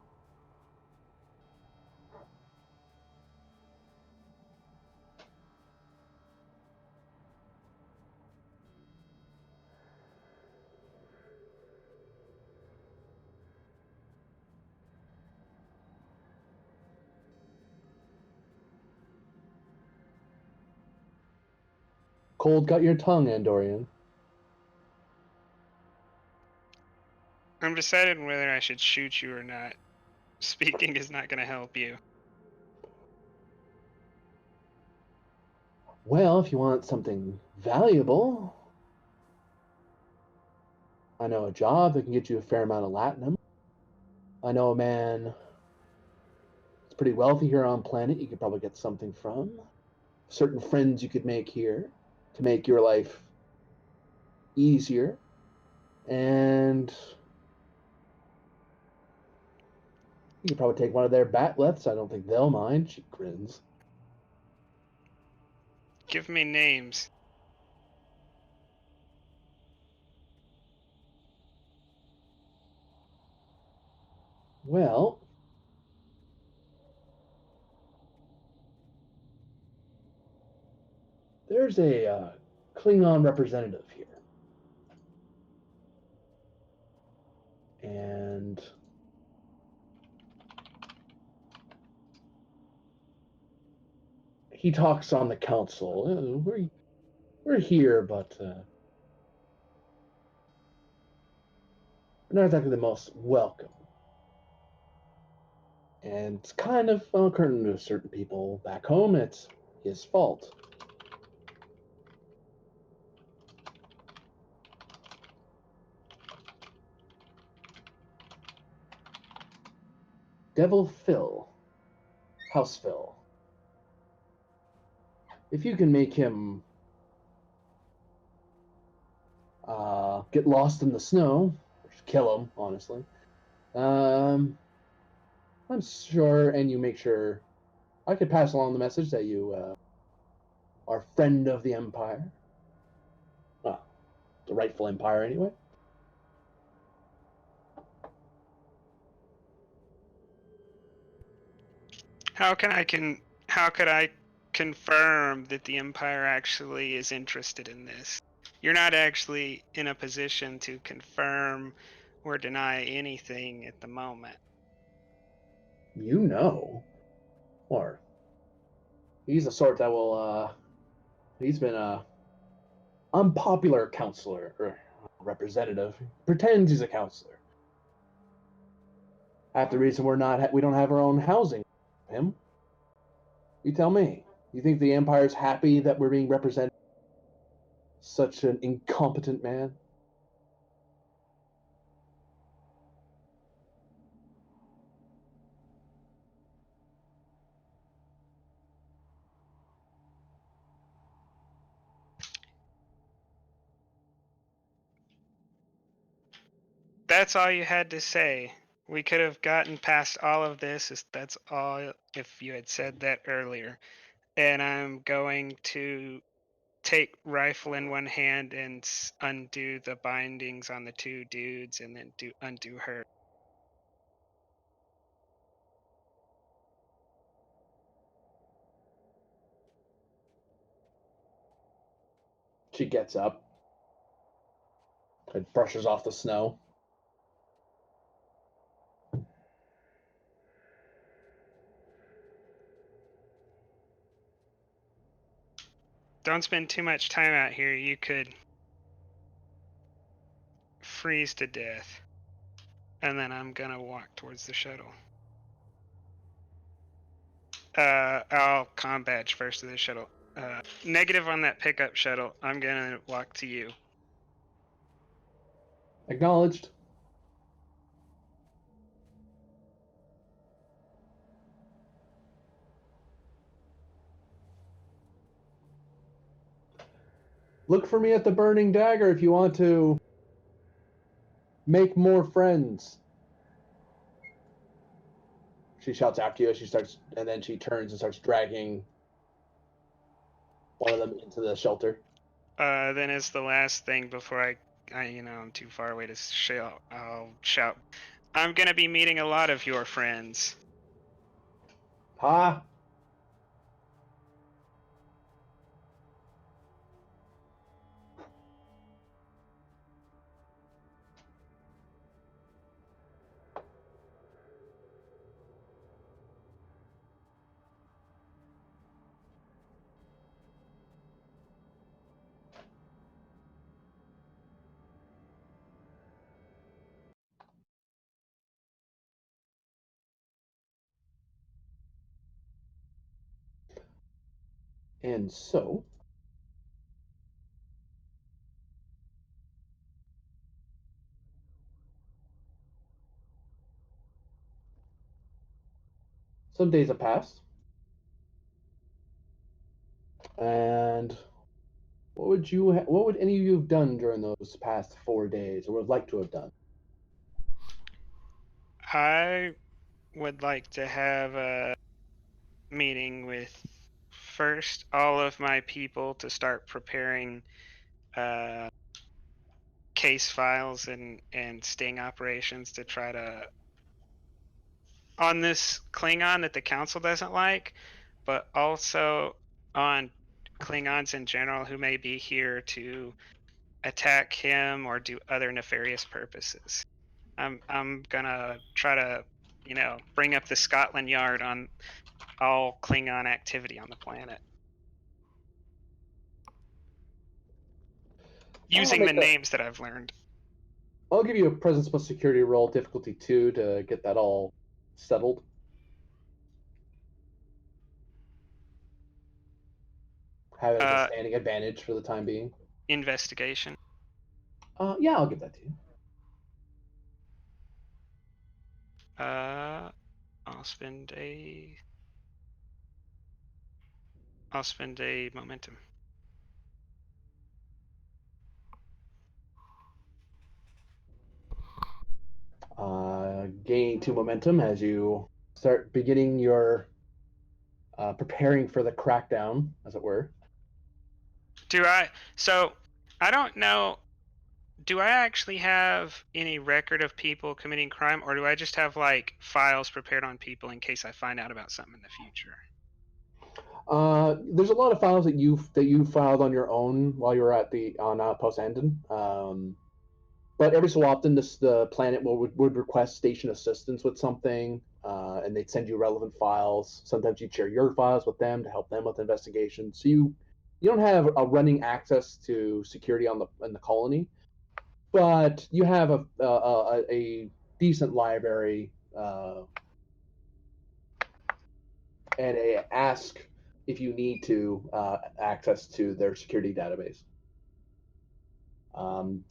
Cold got your tongue, Andorian. I'm deciding whether I should shoot you or not. Speaking is not going to help you. Well, if you want something valuable, I know a job that can get you a fair amount of latinum. I know a man that's pretty wealthy here on planet you could probably get something from. Certain friends you could make here to make your life easier. And you could probably take one of their batleths. I don't think they'll mind. She grins. Give me names. Well, there's a Klingon representative here. And he talks on the council. We're here, but we're not exactly the most welcome. And it's kind of according to certain people back home, it's his fault. Devil Phil, House Phil. If you can make him get lost in the snow, or just kill him, honestly, I'm sure, and you make sure I could pass along the message that you are friend of the Empire. Well, the rightful Empire, anyway. How could I confirm that the Empire actually is interested in this? You're not actually in a position to confirm or deny anything at the moment. You know, or he's the sort that will. He's been a unpopular counselor or representative. Pretends he's a counselor. Half the reason we don't have our own housing. Him? You tell me. You think the Empire's happy that we're being represented? Such an incompetent man. That's all you had to say. We could have gotten past all of this. That's all if you had said that earlier. And I'm going to take rifle in one hand and undo the bindings on the two dudes and then undo her. She gets up and brushes off the snow. Don't spend too much time out here. You could freeze to death. And then I'm gonna walk towards the shuttle. I'll combat first to the shuttle. Negative on that pickup shuttle. I'm gonna walk to you. Acknowledged. Look for me at the Burning Dagger if you want to make more friends. She shouts after you as she starts, and then she turns and starts dragging one of them into the shelter. Then as the last thing before I'm too far away to shout. I'll shout, "I'm gonna be meeting a lot of your friends." Ha! And so, some days have passed, and what would any of you have done during those past 4 days, or would like to have done? I would like to have a meeting with first all of my people to start preparing case files and sting operations to try to on this Klingon that the council doesn't like, but also on Klingons in general who may be here to attack him or do other nefarious purposes. I'm gonna try to, bring up the Scotland Yard on all Klingon activity on the planet. I'll Using the names that I've learned. I'll give you a presence plus security roll, difficulty 2, to get that all settled. Have it as a standing advantage for the time being. Investigation. Yeah, I'll give that to you. I'll spend a momentum. Gain 2 momentum as you start beginning your preparing for the crackdown, as it were. So I don't know. Do I actually have any record of people committing crime, or do I just have like files prepared on people in case I find out about something in the future? There's a lot of files that you filed on your own while you were on Post Andon. But every so often, the planet would request station assistance with something, and they'd send you relevant files. Sometimes you'd share your files with them to help them with investigations. So you don't have a running access to security in the colony, but you have a decent library and a ask if you need to access to their security database.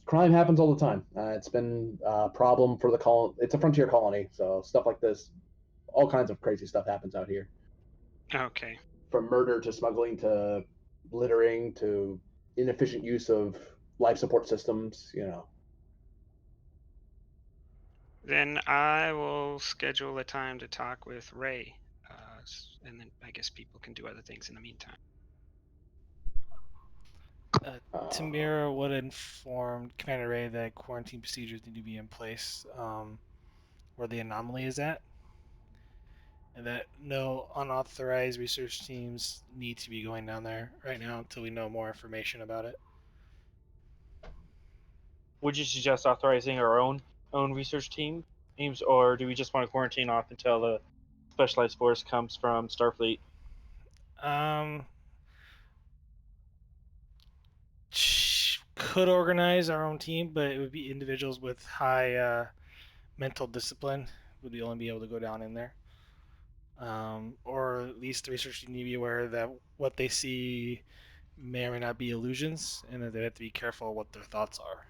Crime happens all the time. It's been a problem for the colony. It's a frontier colony, so stuff like this, all kinds of crazy stuff happens out here. Okay. From murder to smuggling to littering to inefficient use of life support systems. Then I will schedule a time to talk with Ray, and then I guess people can do other things in the meantime. Tamira would inform Commander Ray that quarantine procedures need to be in place where the anomaly is at, and that no unauthorized research teams need to be going down there right now until we know more information about it. Would you suggest authorizing our own research teams, or do we just want to quarantine off until the specialized force comes from Starfleet? Could organize our own team, but it would be individuals with high mental discipline would only be able to go down in there. Or at least the researchers need to be aware that what they see may or may not be illusions, and that they have to be careful what their thoughts are.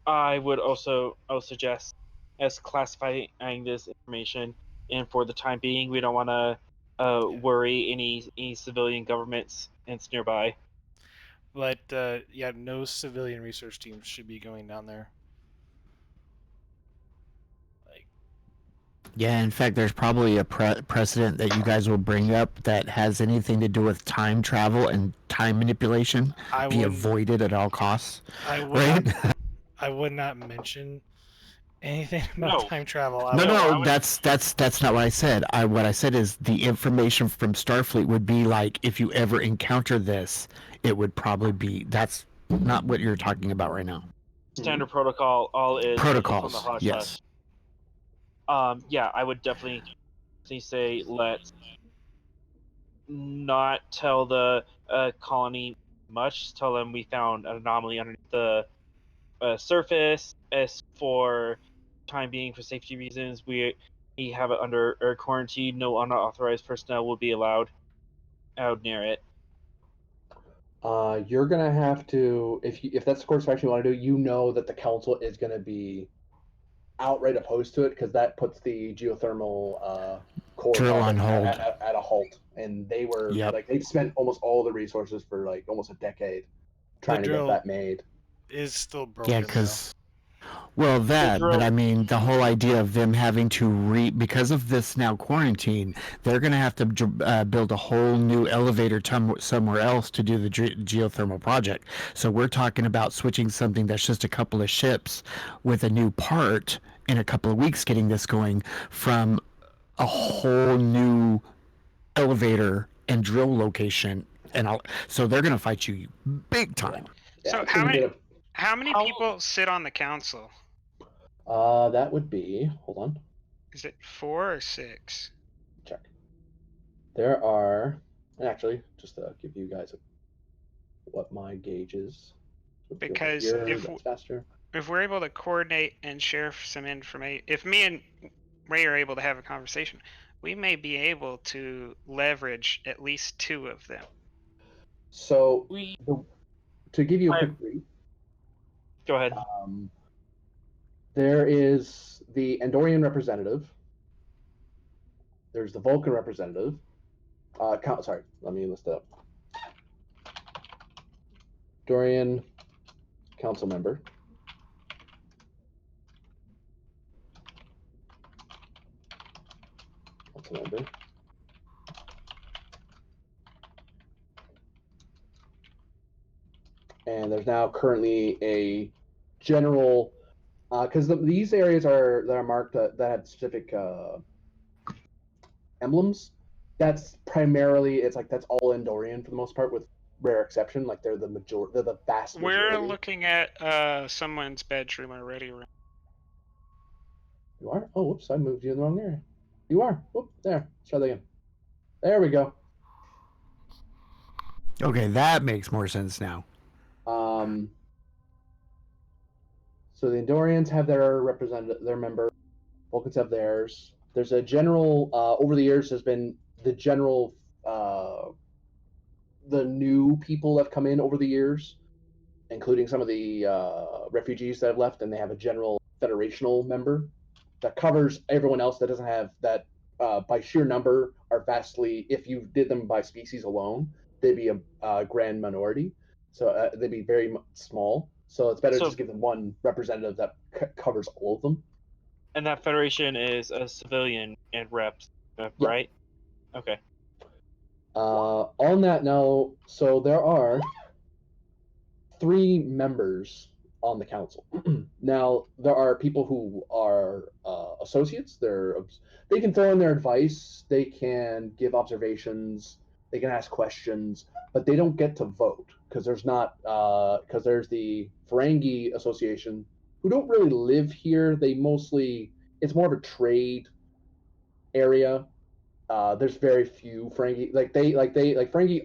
I would also suggest as classifying this information, and for the time being, we don't want to worry any civilian governments it's nearby. But yeah, no civilian research teams should be going down there. Like, Yeah, in fact, there's probably a precedent that you guys will bring up that has anything to do with time travel and time manipulation I be wouldn't. avoided at all costs, I would right? not. I would not mention anything about No. time travel. No, No, I would- that's not what I said. What I said is the information from Starfleet would be like, if you ever encounter this, it would probably be. That's not what you're talking about right now. Standard protocol, all is from the Protocols, hush yes. hush. Yeah, I would definitely say let's not tell the colony much. Tell them we found an anomaly underneath the surface. As for time being, for safety reasons, we have it under quarantine. No unauthorized personnel will be allowed out near it. You're gonna have to, if that's the course of action you want to do, you know that the council is gonna be outright opposed to it because that puts the geothermal core Drill on project hold. at a halt, and they were Yep. like they've spent almost all the resources for like almost a decade trying to get drill that made. is still broken. Yeah, because well, that, but drill- I mean, the whole idea of them having to because of this now quarantine, they're going to have to build a whole new elevator somewhere else to do the geothermal project. So we're talking about switching something that's just a couple of ships with a new part in a couple of weeks, getting this going from a whole new elevator and drill location. So they're going to fight you big time. Yeah, So it's how gonna many be how many How- people sit on the council? that would be, hold on, Is it 4 or 6? check. There are, and actually, just to give you guys what my gauge is. So if you go Because here, that's faster. if we're able to coordinate and share some information, if me and Ray are able to have a conversation, we may be able to leverage at least 2 of them. So We to give you a I- quick brief, go ahead. there is the Andorian representative. There's the Vulcan representative. Sorry, let me list it up. Andorian council member. Council member. And there's now currently a general, because these areas that are marked that have specific emblems. That's primarily that's all Andorian for the most part, with rare exception. Like they're the vast majority. We're looking at someone's bedroom already. You are? Oh, whoops! I moved you in the wrong area. You are. Whoop! There. Let's try that again. There we go. Okay, that makes more sense now. So the Andorians have their representative, their member. Vulcans have theirs. There's a general. Over the years, there's been the general. The new people that have come in over the years, including some of the refugees that have left, and they have a general federational member that covers everyone else that doesn't have that. By sheer number, are vastly. If you did them by species alone, they'd be a grand minority. So they'd be very small. So it's better to just give them one representative that covers all of them. And that federation is a civilian and reps, right? Okay. On that note, so there are 3 members on the council. Now, there are people who are associates. They can throw in their advice, they can give observations, they can ask questions, but they don't get to vote because there's the Ferengi Association who don't really live here. It's more of a trade area. There's very few Ferengi Ferengi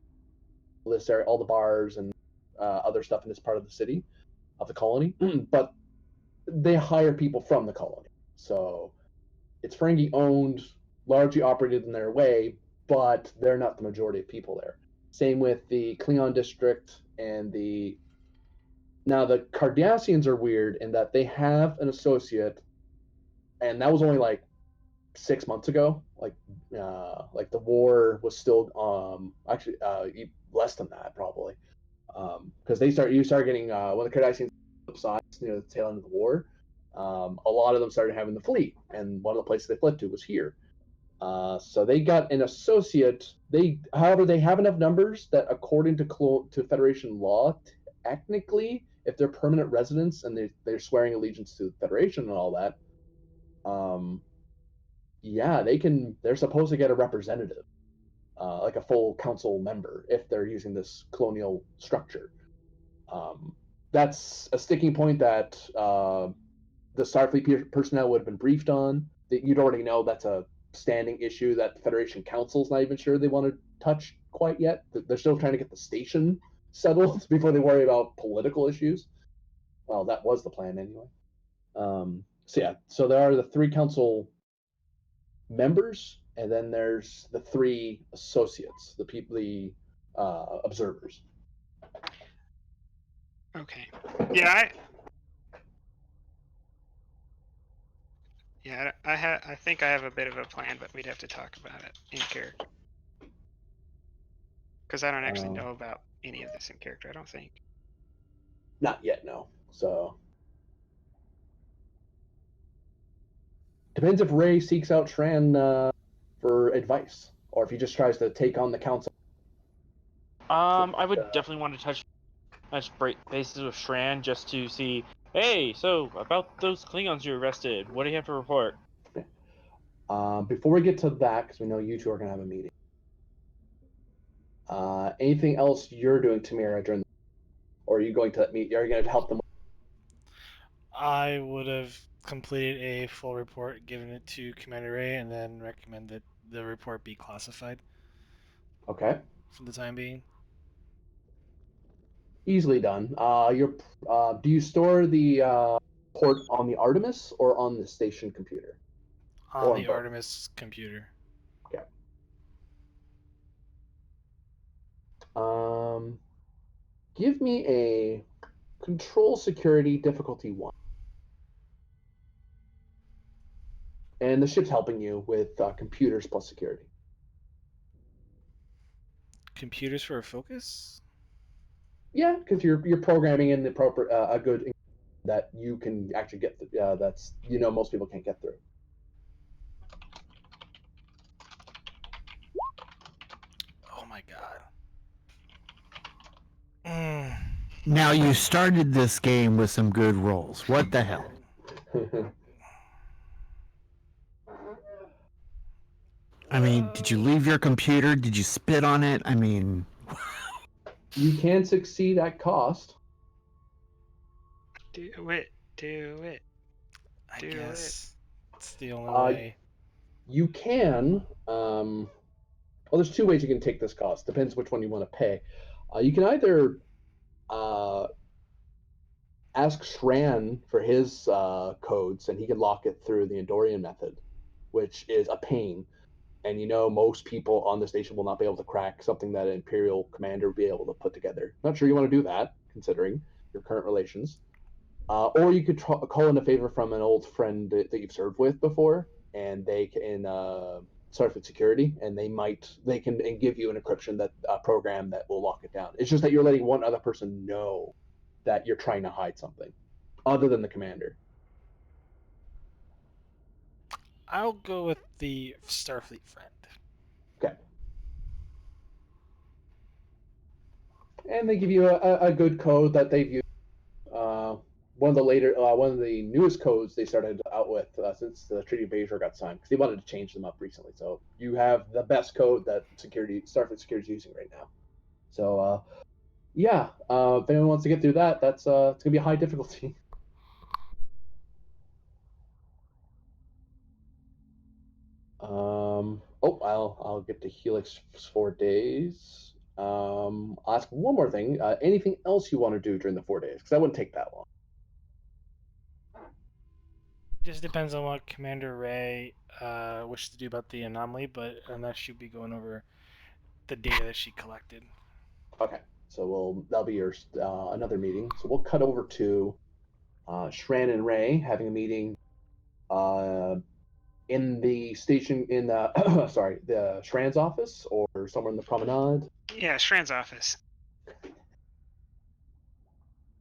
lives there, all the bars and other stuff in this part of the city of the colony, but they hire people from the colony. So it's Ferengi owned, largely operated in their way, but they're not the majority of people there. Same with the Klingon district and now the Cardassians are weird in that they have an associate, and that was only like 6 months ago. Like the war was still less than that probably, because you start getting when the Cardassians subsides near the tail end of the war. A lot of them started having the fleet, and one of the places they fled to was here. So they got an associate. However, they have enough numbers that, according to Federation law, technically, if they're permanent residents and they're swearing allegiance to the Federation and all that, yeah, they're supposed to get a representative, like a full council member, if they're using this colonial structure. That's a sticking point that the Starfleet personnel would have been briefed on. That you'd already know that's a standing issue that the Federation Council's not even sure they want to touch quite yet. They're still trying to get the station settled before they worry about political issues. Well, that was the plan anyway. So there are the 3 council members, and then there's the 3 associates, the observers. Okay. Yeah, I think I have a bit of a plan, but we'd have to talk about it in character. Because I don't actually know about any of this in character, I don't think. Not yet, no. So depends if Ray seeks out Shran for advice, or if he just tries to take on the council. I would definitely want to touch bases with Shran just to see. Hey, so about those Klingons you arrested, what do you have to report? Before we get to that, because we know you two are going to have a meeting. Anything else you're doing, Tamira, during? Or are you going to meet? Are you going to help them? I would have completed a full report, given it to Commander Ray, and then recommend that the report be classified. Okay. For the time being. Easily done. Do you store the port on the Artemis or on the station computer? On the Artemis computer. Okay. Give me a control security difficulty 1. And the ship's helping you with computers plus security. Computers for a focus? Yeah, because you're programming in the proper a good that you can actually get that's most people can't get through. Oh my god. Now you started this game with some good rolls. What the hell? I mean, did you leave your computer? Did you spit on it? I mean, you can succeed at cost. Do it. I guess it's the only way. You can. Well, there's 2 ways you can take this cost. Depends which one you want to pay. You can either ask Shran for his codes, and he can lock it through the Endorian method, which is a pain. And most people on the station will not be able to crack something that an Imperial commander would be able to put together. Not sure you want to do that, considering your current relations. Or you could call in a favor from an old friend that you've served with before, and they can start with security, and they can give you an encryption program that will lock it down. It's just that you're letting one other person know that you're trying to hide something, other than the commander. I'll go with the Starfleet friend. Okay. And they give you a good code that they've used. One of the newest codes they started out with since the Treaty of Bajor got signed, because they wanted to change them up recently. So you have the best code that Starfleet Security is using right now. So if anyone wants to get through that, it's gonna be a high difficulty. I'll get to Helix 4 days. I'll ask one more thing. Anything else you want to do during the 4 days? Because that wouldn't take that long. Just depends on what Commander Ray wishes to do about the anomaly, but that should be going over the data that she collected. Okay, so that'll be your another meeting. So we'll cut over to Shran and Ray having a meeting in the station in the sorry, the Shran's office or somewhere in the promenade? Yeah, Shran's office.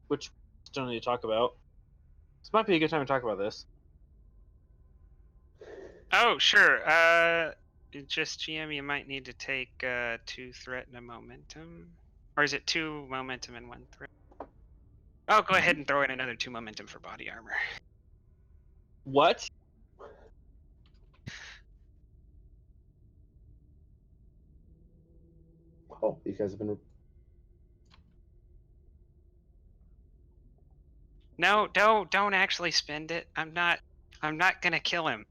Which we still need to talk about. This might be a good time to talk about this. Oh, sure. Just GM, you might need to take 2 threat and a momentum. Or is it 2 momentum and 1 threat? Oh, go ahead and throw in another 2 momentum for body armor. What? Oh, you guys have been. No, don't actually spend it. I'm not gonna kill him.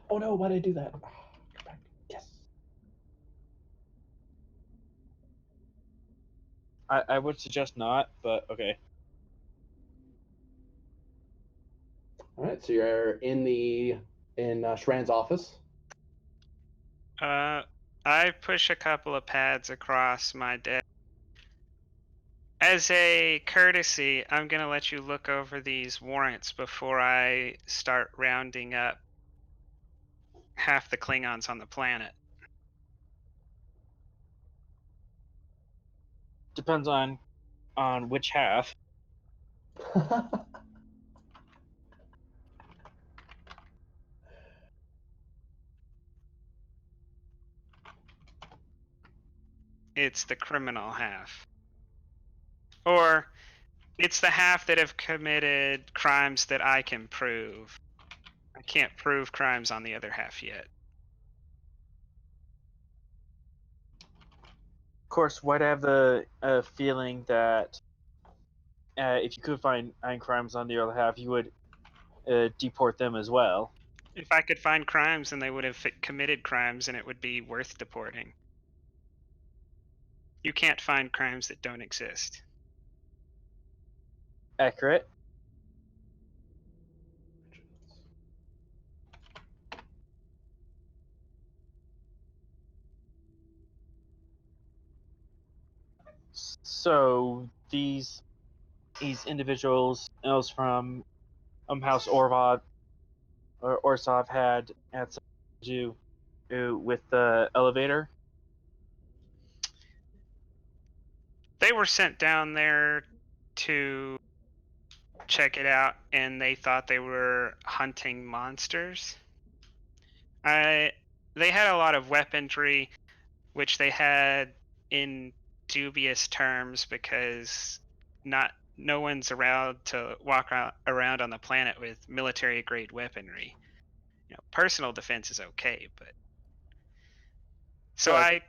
Oh no! Why did I do that? Come back. Yes. I would suggest not, but okay. All right. So you're in Shran's office. I push a couple of pads across my desk. As a courtesy, I'm gonna let you look over these warrants before I start rounding up half the Klingons on the planet. Depends on which half. It's the criminal half. Or it's the half that have committed crimes that I can prove. I can't prove crimes on the other half yet. Of course, White have the feeling that if you could find crimes on the other half, you would deport them as well. If I could find crimes, then they would have committed crimes and it would be worth deporting. You can't find crimes that don't exist. Accurate. So these individuals, else from House Orvod or Orsov, had something to do with the elevator. They were sent down there to check it out, and they thought they were hunting monsters. They had a lot of weaponry, which they had in dubious terms because no one's allowed to walk around on the planet with military grade weaponry. Personal defense is okay, but so But I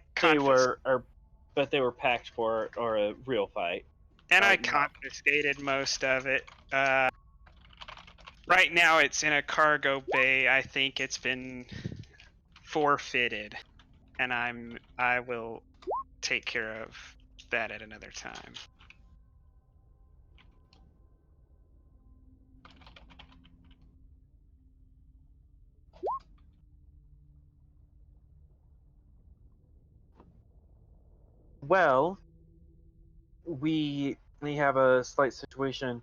they were packed for a real fight. I Not confiscated most of it. Right now, it's in a cargo bay. I think it's been forfeited, and I will take care of that at another time. well. We have a slight situation,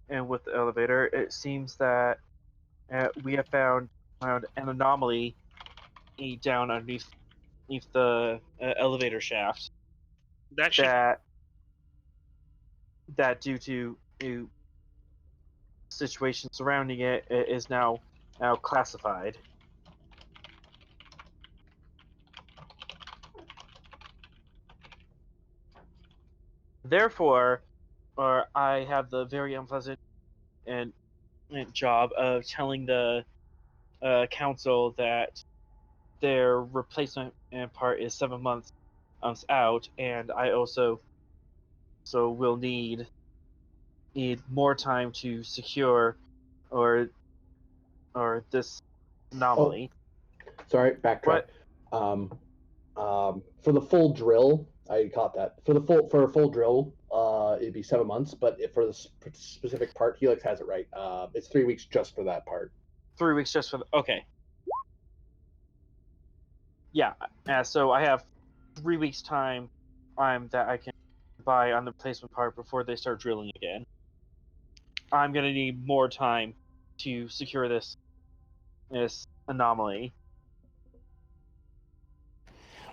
and with the elevator, it seems that we have found an anomaly down underneath the elevator shaft. That should That due to situation surrounding it is now classified. Therefore, I have the very unpleasant and job of telling the council that their replacement part is 7 months out, and I also will need more time to secure or this Oh, anomaly. sorry. Backtrack. What? For the full drill, I caught that. For a full drill, it'd be 7 months. But if for the specific part, Helix has it right. It's 3 weeks just for that part. 3 weeks just for okay. Yeah. So I have 3 weeks time that I can buy on the replacement part before they start drilling again. I'm gonna need more time to secure this anomaly.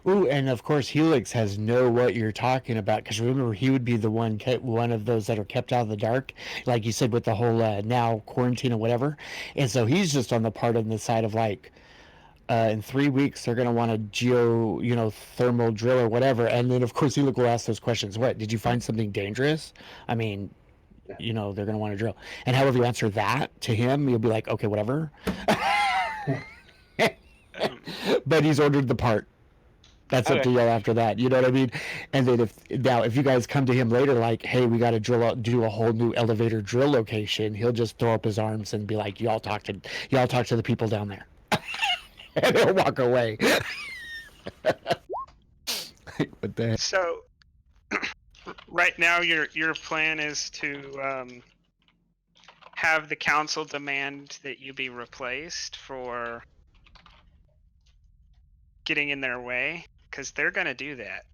Ooh, and of course Helix has know what you're talking about, because remember he would be the one of those that are kept out of the dark, like you said, with the whole now quarantine or whatever. And so he's just on the part on the side of like, in 3 weeks they're going to want a thermal drill or whatever. And then of course Helix will ask those questions. What, did you find something dangerous? I mean, they're going to want to drill. And however you answer that to him, you'll be like, okay, whatever. But he's ordered the part. That's up Okay. to y'all after that. You know what I mean? And then if you guys come to him later like, hey, we got to do a whole new elevator drill location, he'll just throw up his arms and be like, y'all talk to the people down there. And he'll walk away. What the heck? So, right now, your plan is to have the council demand that you be replaced for getting in their way, because they're gonna do that.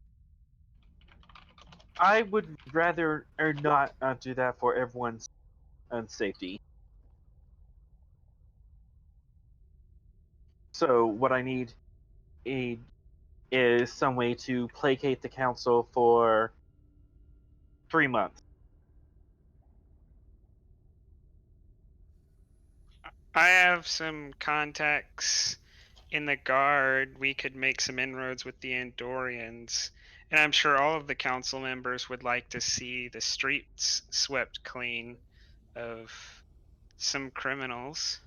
I would rather or not do that for everyone's safety. So what I need is some way to placate the council for 3 months. I have some contacts in the guard. We could make some inroads with the Andorians, and I'm sure all of the council members would like to see the streets swept clean of some criminals.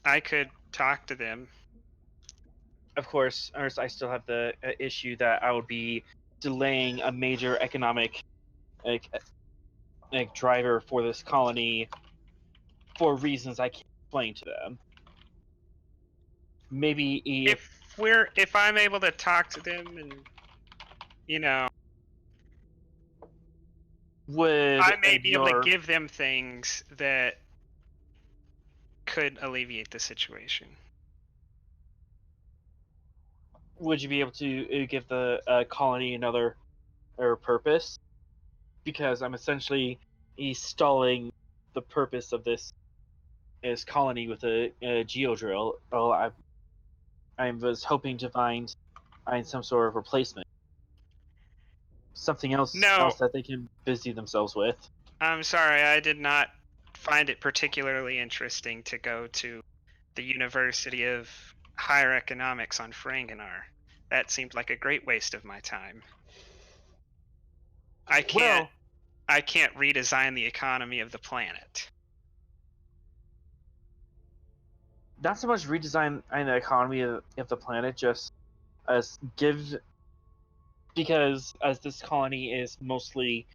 I could talk to them. Of course, I still have the issue that I would be delaying a major economic like, driver for this colony for reasons I can't explain to them. Maybe If I'm able to talk to them and I may be able to give them things that could alleviate the situation. Would you be able to give the colony another purpose? Because I'm essentially stalling the purpose of this colony with a geodrill. Oh, I was hoping to find some sort of replacement, something else that they can busy themselves with. I'm sorry, I did not find it particularly interesting to go to the University of Higher Economics on Frangenar. That seemed like a great waste of my time. I can't redesign the economy of the planet. Not so much redesign the economy of the planet, just as because as this colony is mostly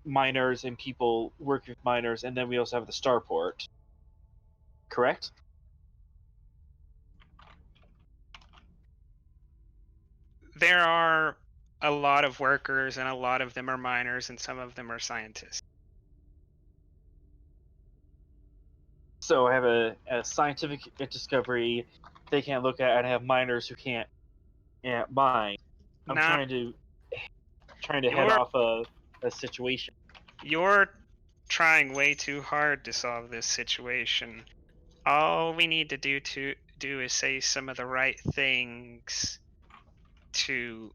miners and people work with miners, and then we also have the starport. Correct? There are a lot of workers, and a lot of them are miners, and some of them are scientists. So I have a scientific discovery they can't look at, and I have miners who can't mine. I'm trying to head off a situation. You're trying way too hard to solve this situation. All we need to do is say some of the right things to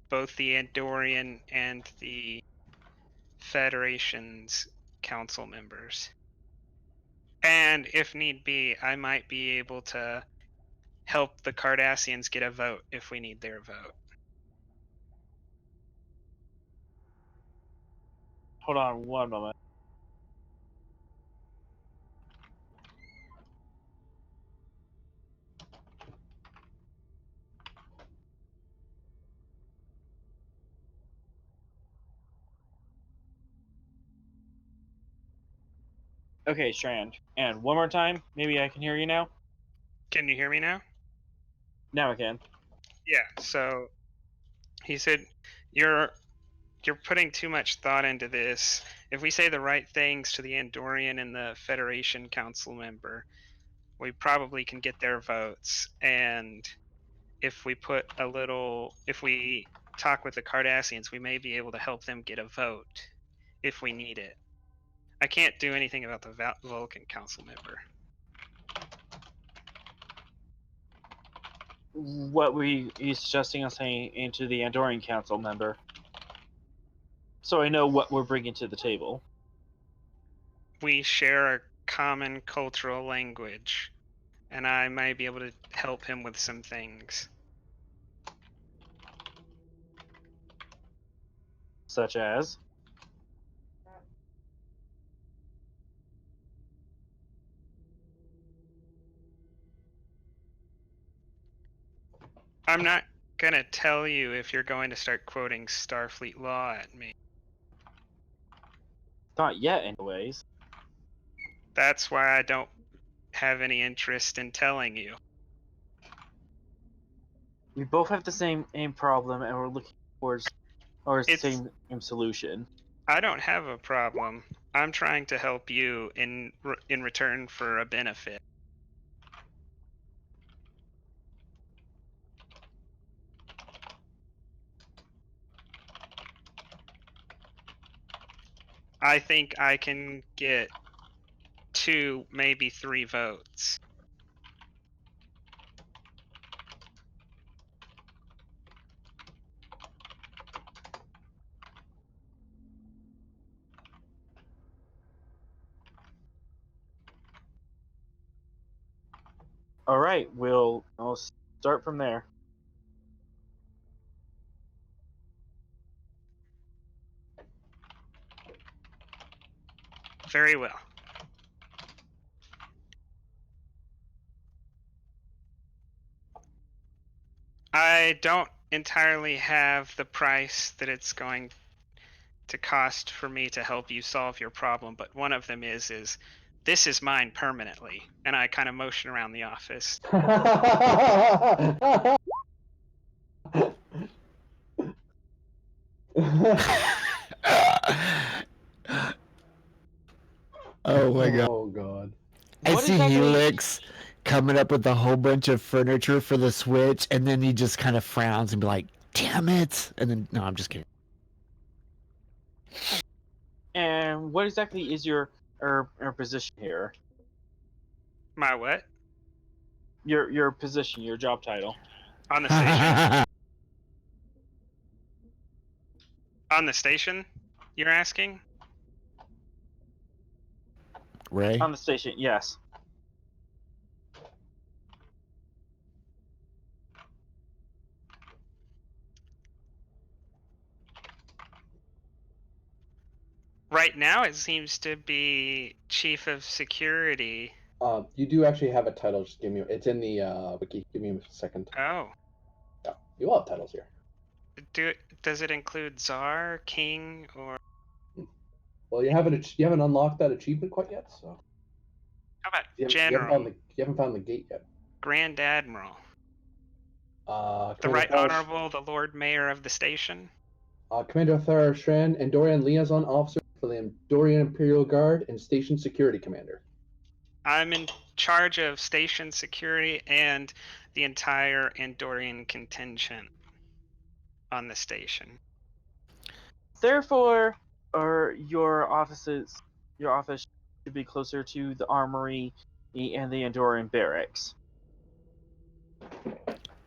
both the Andorian and the Federation's council members. And if need be, I might be able to help the Cardassians get a vote if we need their vote. Hold on one moment. Okay, Shran. And one more time. Maybe I can hear you now. Can you hear me now? Now I can. Yeah, so he said you're putting too much thought into this. If we say the right things to the Andorian and the Federation council member, we probably can get their votes. And if we talk with the Cardassians, we may be able to help them get a vote. if we need it. I can't do anything about the Vulcan council member. What were you suggesting us saying into the Andorian Council member? So I know what we're bringing to the table. We share a common cultural language, and I might be able to help him with some things. Such as? I'm not gonna tell you if you're going to start quoting Starfleet law at me. Not yet, anyways. That's why I don't have any interest in telling you. We both have the same aim problem, and we're looking towards our It's- same solution. I don't have a problem. I'm trying to help you in return for a benefit. I think I can get 2, maybe 3 votes. All right, I'll start from there. Very well. I don't entirely have the price that it's going to cost for me to help you solve your problem, but one of them is this is mine permanently, and I kind of motion around the office. Oh my god. Oh god. I What see exactly- Helix coming up with a whole bunch of furniture for the Switch, and then he just kind of frowns and be like, damn it. And then, no, I'm just kidding. And what exactly is your position here? My what? Your position, your job title. On the station? On the station, you're asking? Ray? On the station, yes. Right now, it seems to be Chief of Security. You do actually have a title. Just give me. It's in the wiki. Give me a second. Oh. Yeah, you all have titles here. Does it include Czar, King, or... Well, you haven't unlocked that achievement quite yet, so How about you General? you haven't found the gate yet. Grand Admiral? The Commander Right Thar, Honorable, the Lord Mayor of the station? Commander Thar Shran, Andorian liaison officer for the Andorian Imperial Guard and Station Security Commander. I'm in charge of station security and the entire Andorian contingent on the station. Therefore, your office should be closer to the armory and the Andorian barracks.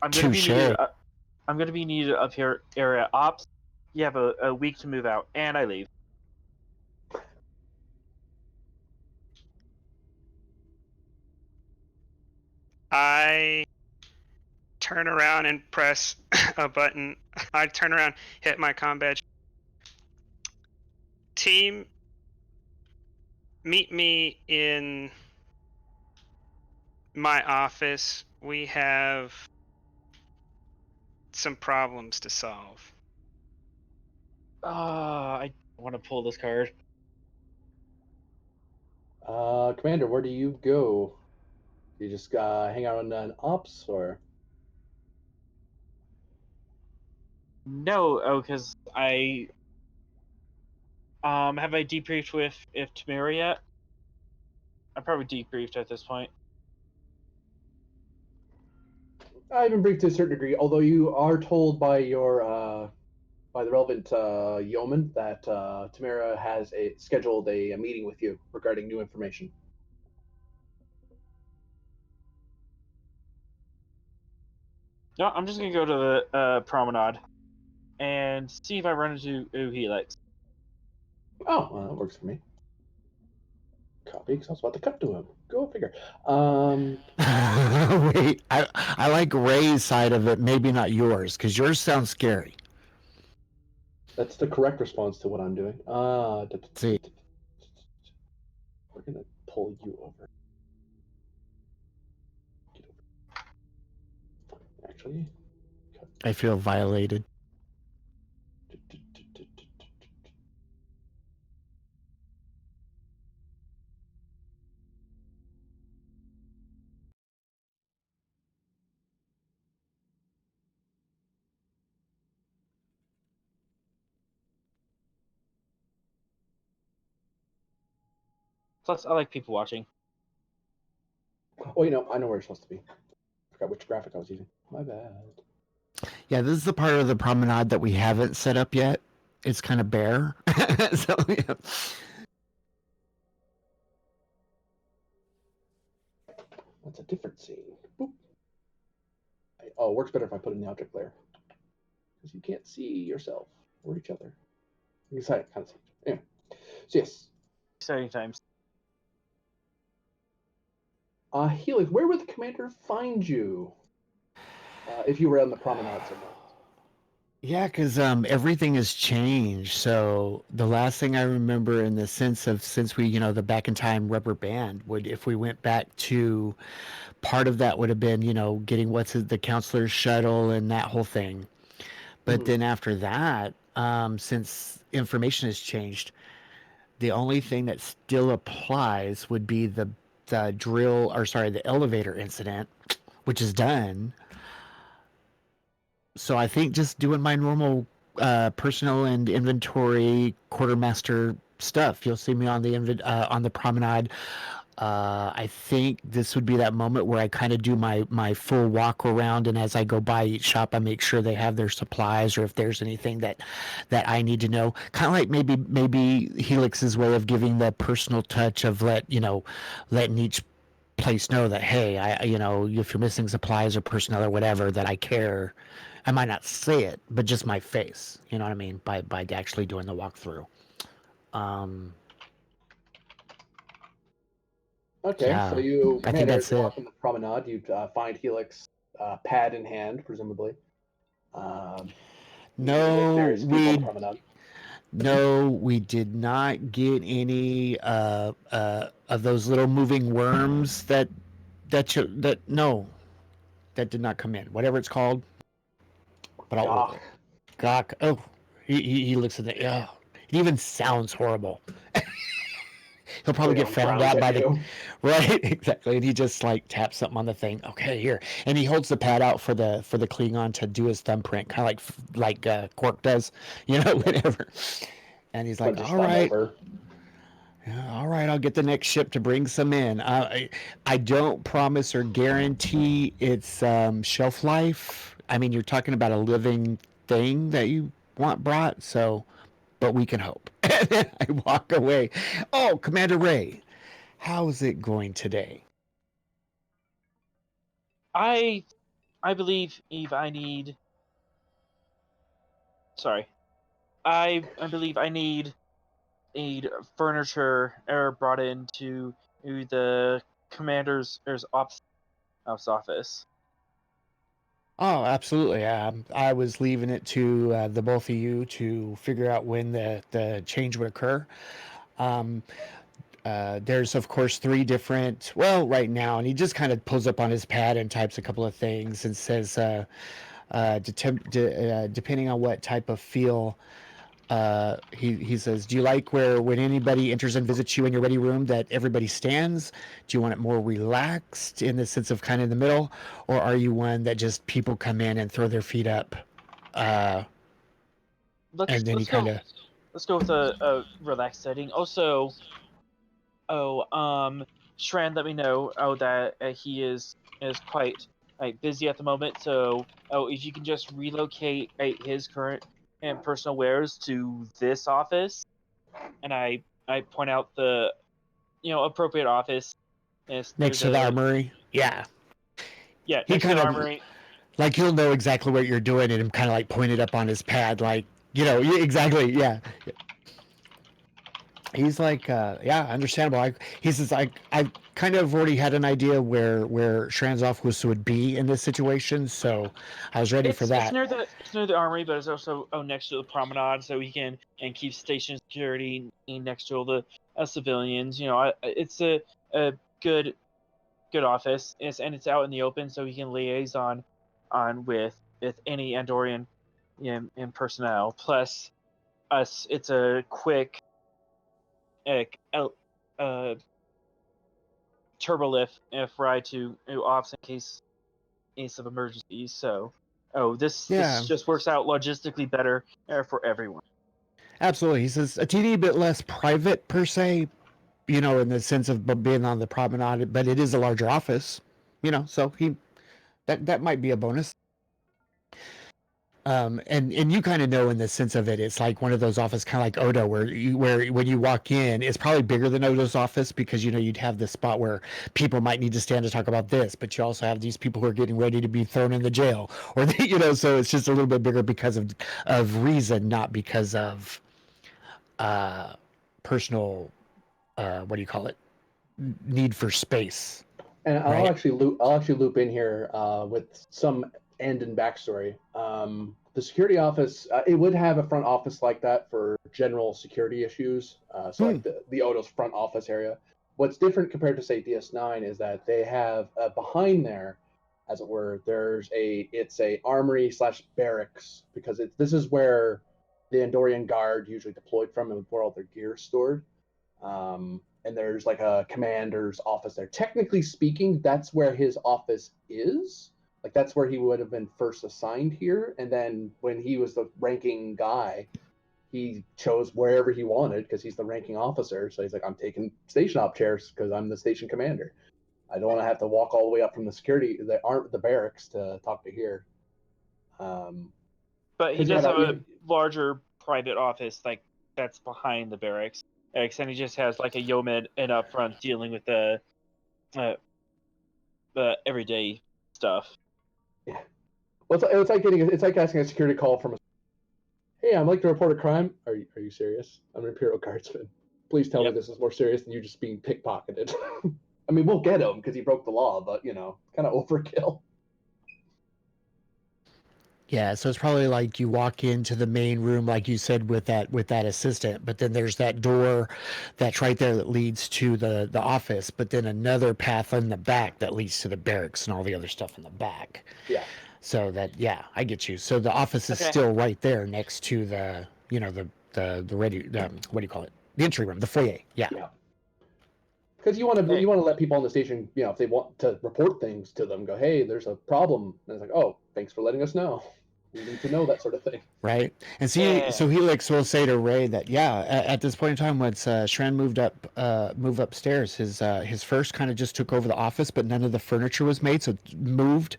I'm going to be Touche. needed. I'm going to be needed up here. Area ops. You have a week to move out, and I leave. I turn around and press a button. I turn around, hit my comm badge. Team, meet me in my office. We have some problems to solve. I want to pull this card. Commander, where do you go? Do you just hang out on an ops, or? No, because I have I debriefed with Tamara yet? I'm probably debriefed at this point. I've been briefed to a certain degree, although you are told by your by the relevant yeoman that Tamara has scheduled a meeting with you regarding new information. No, I'm just gonna go to the promenade and see if I run into Helix. Oh, well, that works for me. Copy, because I was about to cut to him. Go figure. Wait, I like Ray's side of it, maybe not yours, because yours sounds scary. That's the correct response to what I'm doing. See. We're gonna pull you over. Get over. Actually, I feel violated. Plus, I like people watching. oh, I know where it's supposed to be. I forgot which graphic I was using. My bad. Yeah, this is the part of the promenade that we haven't set up yet. It's kind of bare. So, yeah. That's a different scene. Boop. Oh, it works better if I put it in the object layer. Because you can't see yourself or each other. You can kind of see. Anyway. So, yes. Exciting times. Helix, where would the commander find you if you were on the promenade somewhere? Yeah, because everything has changed. So the last thing I remember in the sense of since we, the back in time rubber band would, if we went back to part of that would have been, getting the counselor's shuttle and that whole thing. But then after that, since information has changed, the only thing that still applies would be the the elevator incident, which is done. So I think just doing my normal personnel and inventory quartermaster stuff. You'll see me on the promenade. I think this would be that moment where I kind of do my full walk around, and as I go by each shop, I make sure they have their supplies, or if there's anything that I need to know. Kind of like maybe Helix's way of giving the personal touch of letting each place know that, hey, if you're missing supplies or personnel or whatever, that I care. I might not say it, but just my face. You know what I mean? By actually doing the walkthrough. Okay, so Yeah, you, I think Commander, as that's you it. walk in the promenade, you find Helix, pad in hand, presumably, meeting with No, various people on the we promenade. no, we did not get any of those little moving worms that no, that did not come in. Whatever it's called, but Gah. Gawk. Oh, he looks at it. Yeah, it even sounds horrible. He'll probably get found Frowns out at by the you. right, exactly. And he just like taps something on the thing. Okay, here, and he holds the pad out for the Klingon to do his thumbprint, kind of like Quark does, whatever. And he's like, Runs his "All thumb right, over. yeah, all right, I'll get the next ship to bring some in. I don't promise or guarantee its shelf life. I mean, you're talking about a living thing that you want brought, so, but we can hope." And then I walk away. Oh, Commander Ray, how's it going today? I believe Eve, I need. Sorry, I believe I need furniture brought into the commander's office. Oh, absolutely. I was leaving it to the both of you to figure out when the change would occur. Um, there's, of course, three different, well, right now, and he just kind of pulls up on his pad and types a couple of things and says, depending on what type of feel, he says, do you like where when anybody enters and visits you in your ready room that everybody stands? Do you want it more relaxed in the sense of kind of in the middle? Or are you one that just people come in and throw their feet up? Uh, Let's and then he let's kind go of, let's go with a relaxed setting. Also, Shran let me know that he is quite busy at the moment. So if you can just relocate his current and personal wares to this office, and I point out the appropriate office. It's near Next to the armory. Yeah. He next to kind the of armory. like he'll know exactly what you're doing and kind of like point it up on his pad, like exactly. Yeah. He's like, yeah, understandable. He says, I kind of already had an idea where Shran's office would be in this situation, so I was ready for It's that. near the armory, but it's also next to the promenade, so he can keep station security next to all the civilians. It's a good office. It's out in the open, so he can liaison on with any Andorian in personnel. Plus, us, it's a quick uh, turbolift ride to ops in case of emergencies. So, this Yeah, just works out logistically better for everyone. absolutely. He says a teeny bit less private per se, in the sense of being on the promenade, but it is a larger office, so that might be a bonus. And you kind of know in the sense of it, it's like one of those offices, kind of like Odo, where when you walk in, it's probably bigger than Odo's office because you'd have this spot where people might need to stand to talk about this, but you also have these people who are getting ready to be thrown in the jail, or so it's just a little bit bigger because of reason, not because of personal what do you call it, need for space, And right? I'll actually loop in here with some end and backstory. The security office, it would have a front office like that for general security issues. So Hmm. like the Odo's front office area. What's different compared to say DS9 is that they have behind there, as it were, it's a armory slash barracks because this is where the Andorian guard usually deployed from and where all their gear is stored. And there's like a commander's office there. Technically speaking, that's where his office is. Like that's where he would have been first assigned here. And then when he was the ranking guy, he chose wherever he wanted because he's the ranking officer. So he's like, I'm taking station op chairs because I'm the station commander. I don't want to have to walk all the way up from the security that aren't the barracks to talk to here. But he Because yeah, does have a that, larger private office that's behind the barracks. And he just has like a Yomed and up front dealing with uh, the everyday stuff. yeah. Well, it's like asking a security call from a. Hey, I'd like to report a crime. Are you serious? I'm an Imperial Guardsman. Please tell me Yep. this is more serious than you just being pickpocketed. I mean, we'll get him because he broke the law, but kind of overkill. Yeah, so it's probably like you walk into the main room, like you said, with that assistant, but then there's that door that's right there that leads to the office, but then another path in the back that leads to the barracks and all the other stuff in the back. Yeah. So that, yeah, I get you. So the office is Okay. still right there next to the ready, what do you call it? The entry room, the foyer. Yeah. Yeah. Because you want Hey, to let people on the station, if they want to report things to them, go, hey, there's a problem, and it's like, oh, thanks for letting us know. We need to know that sort of thing. Right. And see, yeah. so Helix will say to Ray that, yeah, at this point in time, once Shran move upstairs, his first kind of just took over the office, but none of the furniture was made, so it moved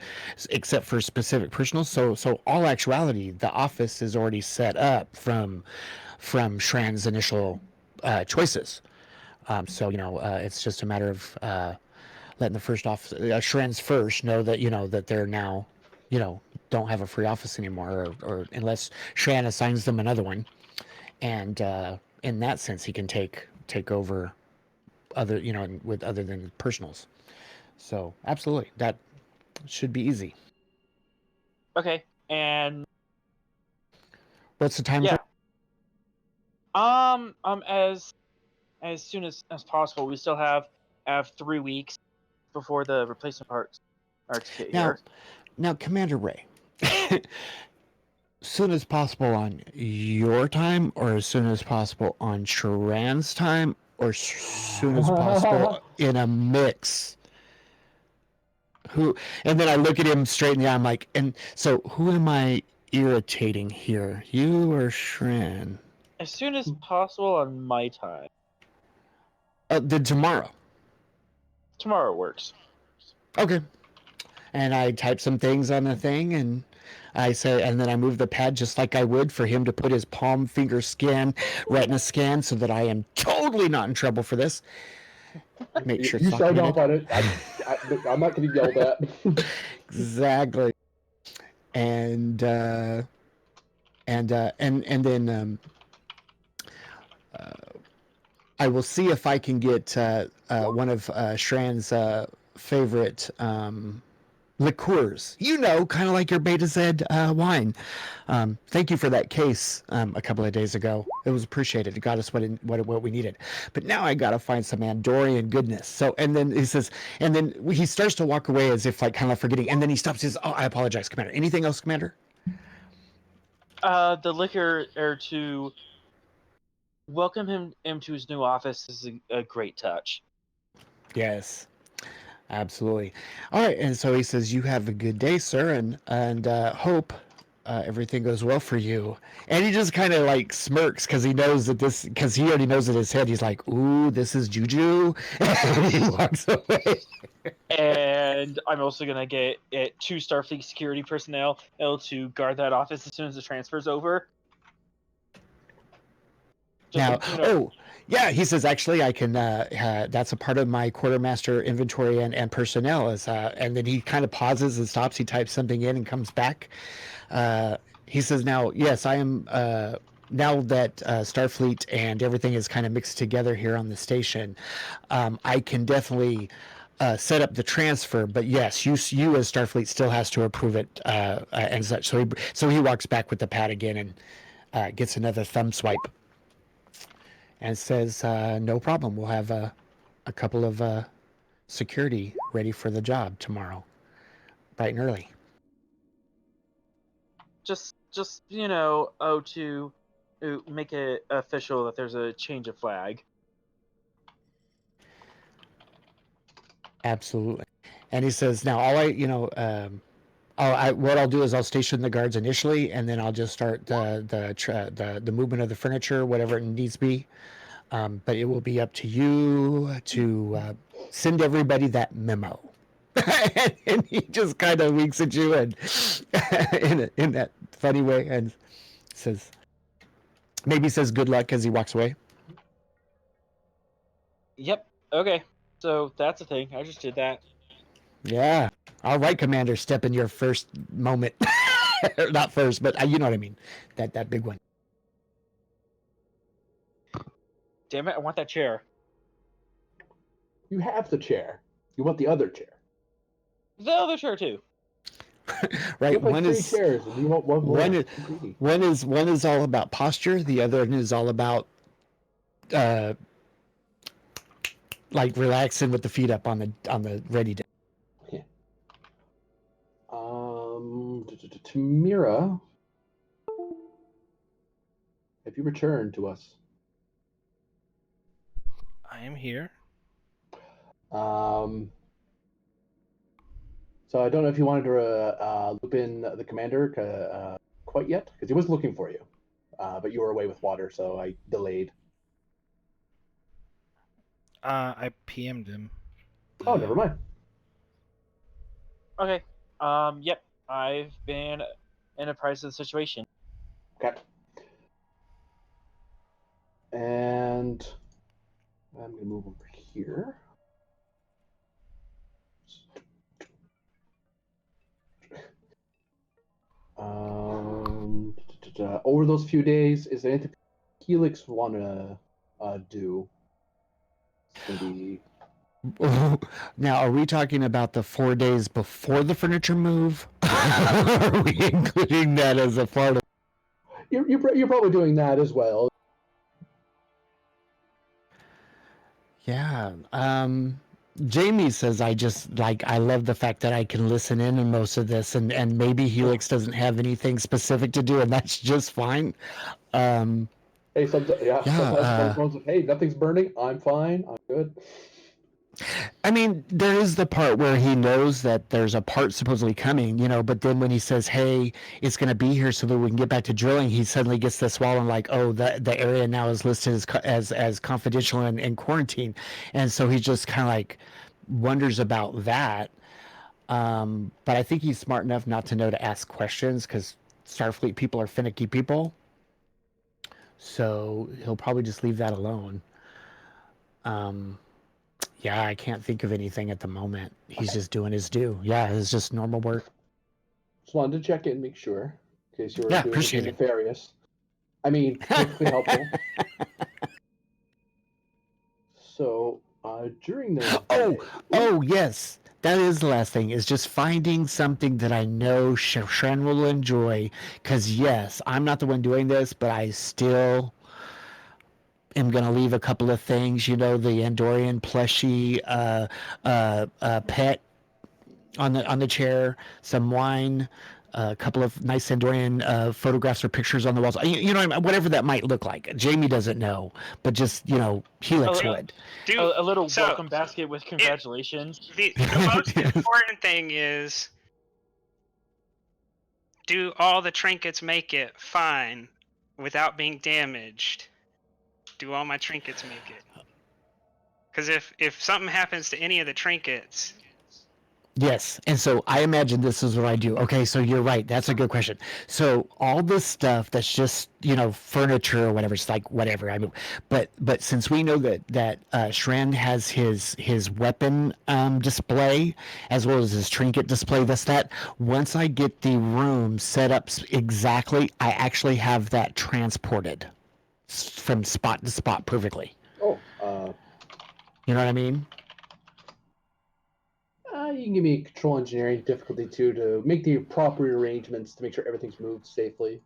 except for specific personals. So all actuality, the office is already set up from Shran's initial choices. So it's just a matter of letting the first office, Shran's first, know that that they're now, don't have a free office anymore, or unless Shran assigns them another one, and in that sense, he can take over other, with other than personals. So absolutely, that should be easy. Okay. And What's the time frame? yeah. As soon as possible. We still have 3 weeks before the replacement parts get Now, here. now, Commander Ray, soon as possible on your time, or as soon as possible on Shran's time, or soon as possible in a mix? Who? And then I look at him straight in the eye. I'm like, and so who am I irritating here? You or Shran? As soon as possible on my time. Then tomorrow. Tomorrow works. Okay. And I type some things on the thing, and I say, and then I move the pad just like I would for him to put his palm finger scan, retina scan, so that I am totally not in trouble for this. Make sure it's You signed off documented. on it. I'm not getting yelled at. Exactly. And then I will see if I can get one of Shran's favorite liqueurs. You know, kind of like your Beta Z wine. Thank you for that case a couple of days ago. It was appreciated. It got us what we needed. But now I got to find some Andorian goodness. So, and then he says, and then he starts to walk away as if like kind of forgetting. And then he stops. Says, "Oh, I apologize, Commander. Anything else, Commander?" The liquor or to welcome him into his new office is a great touch. Yes. Absolutely. All right, and so he says, "You have a good day, sir, and hope everything goes well for you." And he just kind of like smirks because he knows that because he already knows in his head. He's like, "Ooh, this is juju," and he walks away. And I'm also gonna get 2 Starfleet security personnel to guard that office as soon as the transfer's over. Now, oh, yeah, he says, actually, I can, that's a part of my quartermaster inventory and personnel. And then he kind of pauses and stops. He types something in and comes back. He says, now, yes, I am, now that Starfleet and everything is kind of mixed together here on the station, I can definitely set up the transfer. But yes, you as Starfleet still has to approve it and such. So he walks back with the pad again and gets another thumb swipe. And says, no problem. We'll have a couple of security ready for the job tomorrow, bright and early. Just to make it official that there's a change of flag. Absolutely. And he says, now what I'll do is I'll station the guards initially, and then I'll just start the movement of the furniture, whatever it needs to be. But it will be up to you to send everybody that memo. And he just kind of winks at you and in that funny way and says, maybe says good luck as he walks away. Yep. Okay. So that's the thing. I just did that. Yeah. All right, Commander. Step in your first moment. Not first, but you know what I mean. That big one. Damn it! I want that chair. You have the chair. You want the other chair. The other chair too. Right. You have like 3 chairs, and you want one more. One is all about posture. The other one is all about like relaxing with the feet up on the ready day. Yeah. Tamira, have you returned to us? I am here. So I don't know if you wanted to loop in the commander quite yet, because he was looking for you, but you were away with water, so I delayed. I PM'd him. Oh, never mind. Okay. Yep. I've been in a crisis situation. Okay. And I'm going to move over here. Over those few days, is there anything Helix want to do? Maybe. Now, are we talking about the 4 days before the furniture move? Are we including that as a part of? You're probably doing that as well. Yeah. Jamie says, I love the fact that I can listen in most of this, and maybe Helix doesn't have anything specific to do, and that's just fine. Hey, sometimes phone's like, hey, nothing's burning. I'm fine. I'm good. I mean, there is the part where he knows that there's a part supposedly coming, but then when he says, hey, it's going to be here so that we can get back to drilling, he suddenly gets the swallow like, oh, the area now is listed as confidential and quarantine. And so he just kind of like wonders about that. But I think he's smart enough not to know to ask questions because Starfleet people are finicky people. So he'll probably just leave that alone. Um, yeah, I can't think of anything at the moment. He's Okay. just doing his due. Yeah, it's just normal work. Just wanted to check in, make sure, in case you were Yeah, doing anything appreciate it. nefarious. I mean, perfectly helpful. So, during the Oh, day, oh yes. That is the last thing, is just finding something that I know Shran will enjoy. Because, yes, I'm not the one doing this, but I still am going to leave a couple of things. You know, the Andorian plushie pet on the chair, some wine, a couple of nice Andorian photographs or pictures on the walls. You know, whatever that might look like. Jamie doesn't know, but just, you know, Helix would. Do A little so. welcome basket with congratulations. The most important thing is, do all the trinkets make it fine without being damaged? Do all my trinkets make it? Because if something happens to any of the trinkets, Yes. And so I imagine this is what I do. Okay, so you're right. That's a good question. So all this stuff that's just, you know, furniture or whatever, it's like whatever. I mean, but since we know that Shran has his weapon display as well as his trinket display, that's that. Once I get the room set up exactly, I actually have that transported from spot to spot perfectly. oh, You know what I mean? you can give me control engineering difficulty too to make the proper arrangements to make sure everything's moved safely.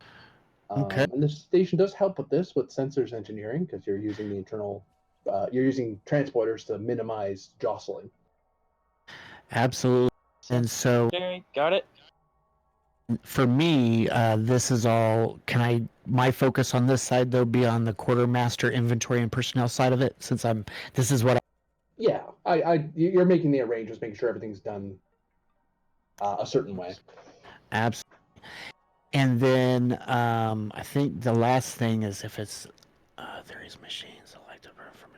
Okay. And the station does help with this with sensors engineering because you're using the internal, you're using transporters to minimize jostling. Absolutely. And so Okay, got it. for me, this is all. Can I? My focus on this side though be on the quartermaster inventory and personnel side of it, since I'm. This is what. Yeah, you're making the arrangements, making sure everything's done a certain way. Absolutely. And then I think the last thing is if it's there is machines selected from.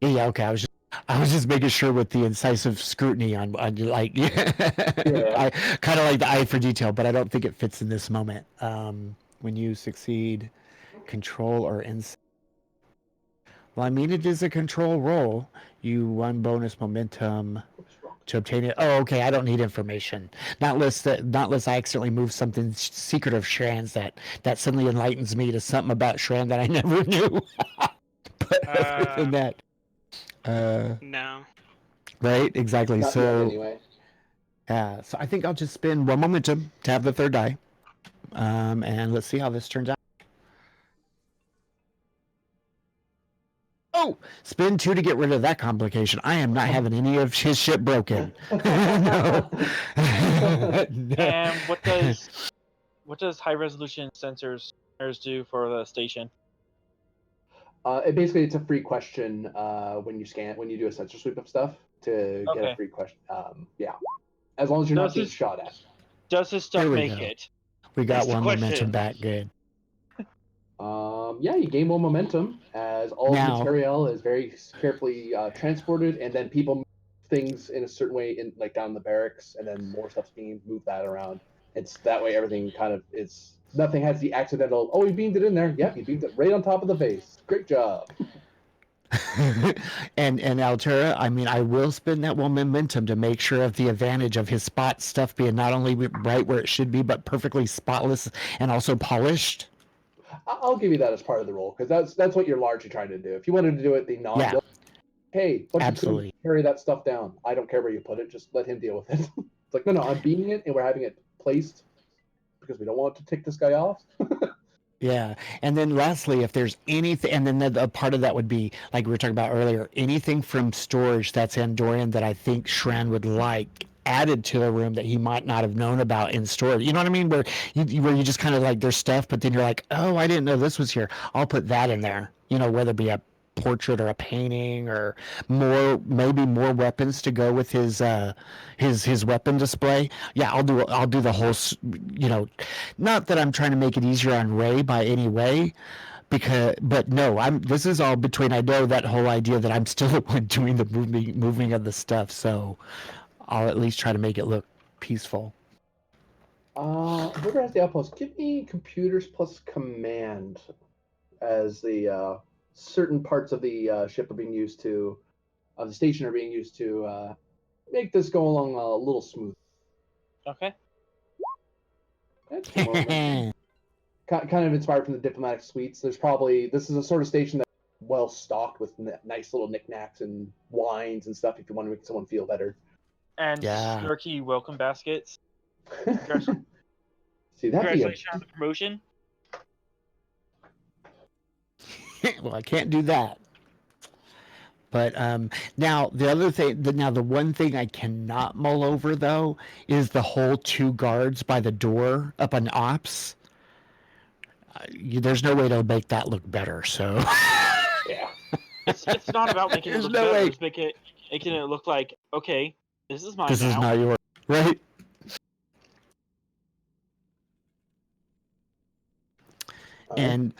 Yeah. Okay. I was just making sure with the incisive scrutiny on like I kind of like the eye for detail, but I don't think it fits in this moment. When you succeed, control or insight. Well, I mean, it is a control roll. You won bonus momentum to obtain it. Oh, okay. I don't need information. Not unless I accidentally move something secret of Shran's that suddenly enlightens me to something about Shran that I never knew. But other than that, no. right? Exactly. Not yet, So, anyway. so I think I'll just spend one momentum to have the third die, and let's see how this turns out. Oh, spend 2 to get rid of that complication. I am not having any of his shit broken. No. And what does high resolution sensors do for the station? Basically, it's a free question when you do a sensor sweep of stuff to get a Okay. free question. Yeah, as long as you're not Does being this- shot at. Does his stuff There we make go. it? We got That's the one momentum question. back. Good. Yeah, you gain more momentum as all the Now- material is very carefully transported, and then people move things in a certain way, in like down the barracks, and then more stuff's being moved that around. It's that way everything kind of is. Nothing has the accidental. Oh, you beamed it in there. Yep, you beamed it right on top of the base. Great job. and Altura, I mean, I will spend that one momentum to make sure of the advantage of his spot stuff being not only right where it should be, but perfectly spotless and also polished. I'll give you that as part of the role because that's what you're largely trying to do. If you wanted to do it the non, Yeah. hey, bunch of Absolutely. crew, carry that stuff down. I don't care where you put it. Just let him deal with it. It's like, no, I'm beaming it and we're having it placed because we don't want to take this guy off. Yeah. And then lastly, if there's anything, and then a part of that would be, like we were talking about earlier, anything from storage that's Andorian that I think Shran would like added to the room that he might not have known about in storage. You know what I mean? Where you just kind of like, there's stuff, but then you're like, oh, I didn't know this was here. I'll put that in there, you know, whether it be a portrait or a painting or maybe more weapons to go with his weapon display. Yeah, I'll do the whole, you know, not that I'm trying to make it easier on Ray by any way, but no, this is all between. I know that whole idea that I'm still the one doing the moving of the stuff, so I'll at least try to make it look peaceful. Whoever has the outpost, give me computers plus command, as the certain parts of the ship are being used to, the station are being used to make this go along a little smooth. Okay. That's kind of inspired from the diplomatic suites. This is a sort of station that's well stocked with nice little knickknacks and wines and stuff if you want to make someone feel better. And Yeah. snarky welcome baskets. See, that'd be Congratulations on the promotion. Well, I can't do that. But now the other thing, the one thing I cannot mull over though is the whole 2 guards by the door up on ops. There's no way to make that look better. So yeah. It's not about making it There's look no better. way. It's making it look like, okay, this is mine This is now. not yours, right? And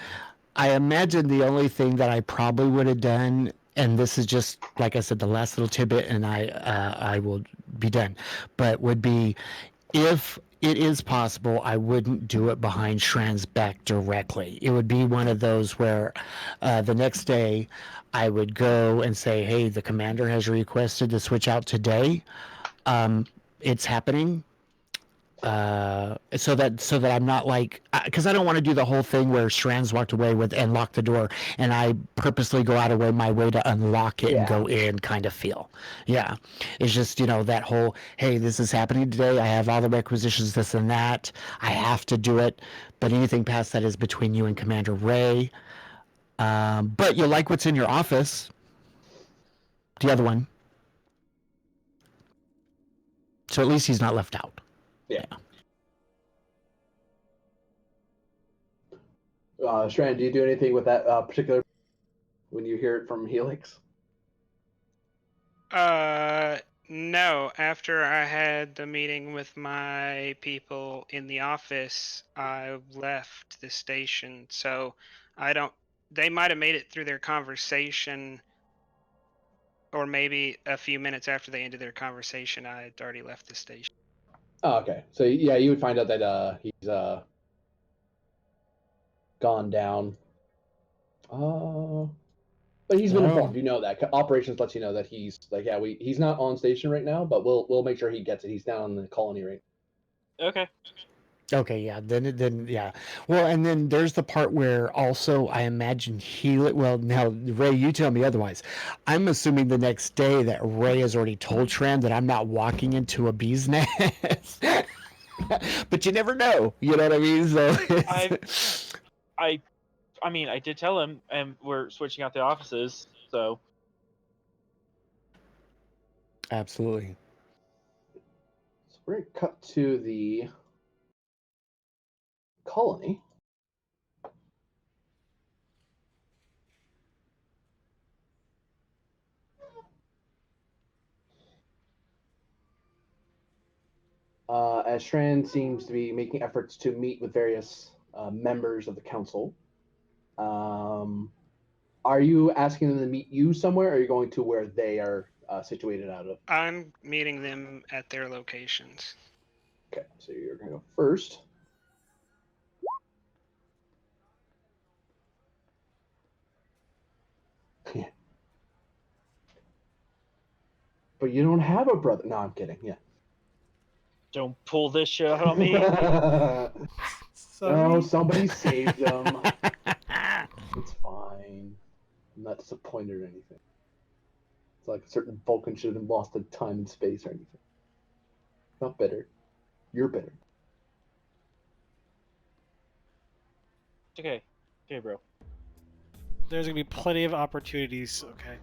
I imagine the only thing that I probably would have done, and this is just like I said, the last little tidbit, and I will be done, but would be if it is possible, I wouldn't do it behind Shran's back directly. It would be one of those where the next day I would go and say, hey, the commander has requested to switch out today. It's happening. So that I'm not like, because I don't want to do the whole thing where Shran's walked away with and locked the door, and I purposely go out of my way to unlock it and go in kind of feel. Yeah, it's just that whole, hey, this is happening today. I have all the requisitions, this and that. I have to do it, but anything past that is between you and Commander Ray. But you like what's in your office, the other one, so at least he's not left out. Yeah. Shran, do you do anything with that particular when you hear it from Helix? No. After I had the meeting with my people in the office, I left the station. So I don't. They might have made it through their conversation, or maybe a few minutes after they ended their conversation, I had already left the station. Oh, okay. So yeah, you would find out that he's gone down. But he's been informed. You know that operations lets you know that he's like, yeah, he's not on station right now, but we'll make sure he gets it. He's down in the colony right. Okay. Okay, yeah. Then yeah. Well, and then there's the part where also I imagine well, now Ray, you tell me otherwise. I'm assuming the next day that Ray has already told Shran that I'm not walking into a bee's nest. But you never know. You know what I mean? So I mean, I did tell him, and we're switching out the offices, so. Absolutely. So we're gonna cut to the colony. As Shran seems to be making efforts to meet with various members of the council. Are you asking them to meet you somewhere, or are you going to where they are situated out of? I'm meeting them at their locations. Okay, so you're going to go first. But you don't have a brother. No, I'm kidding. Yeah. Don't pull this shit out on me. No, somebody saved them. It's fine. I'm not disappointed or anything. It's like a certain Vulcan should have been lost in time and space or anything. Not bitter. You're bitter. Okay, bro. There's gonna be plenty of opportunities. Okay.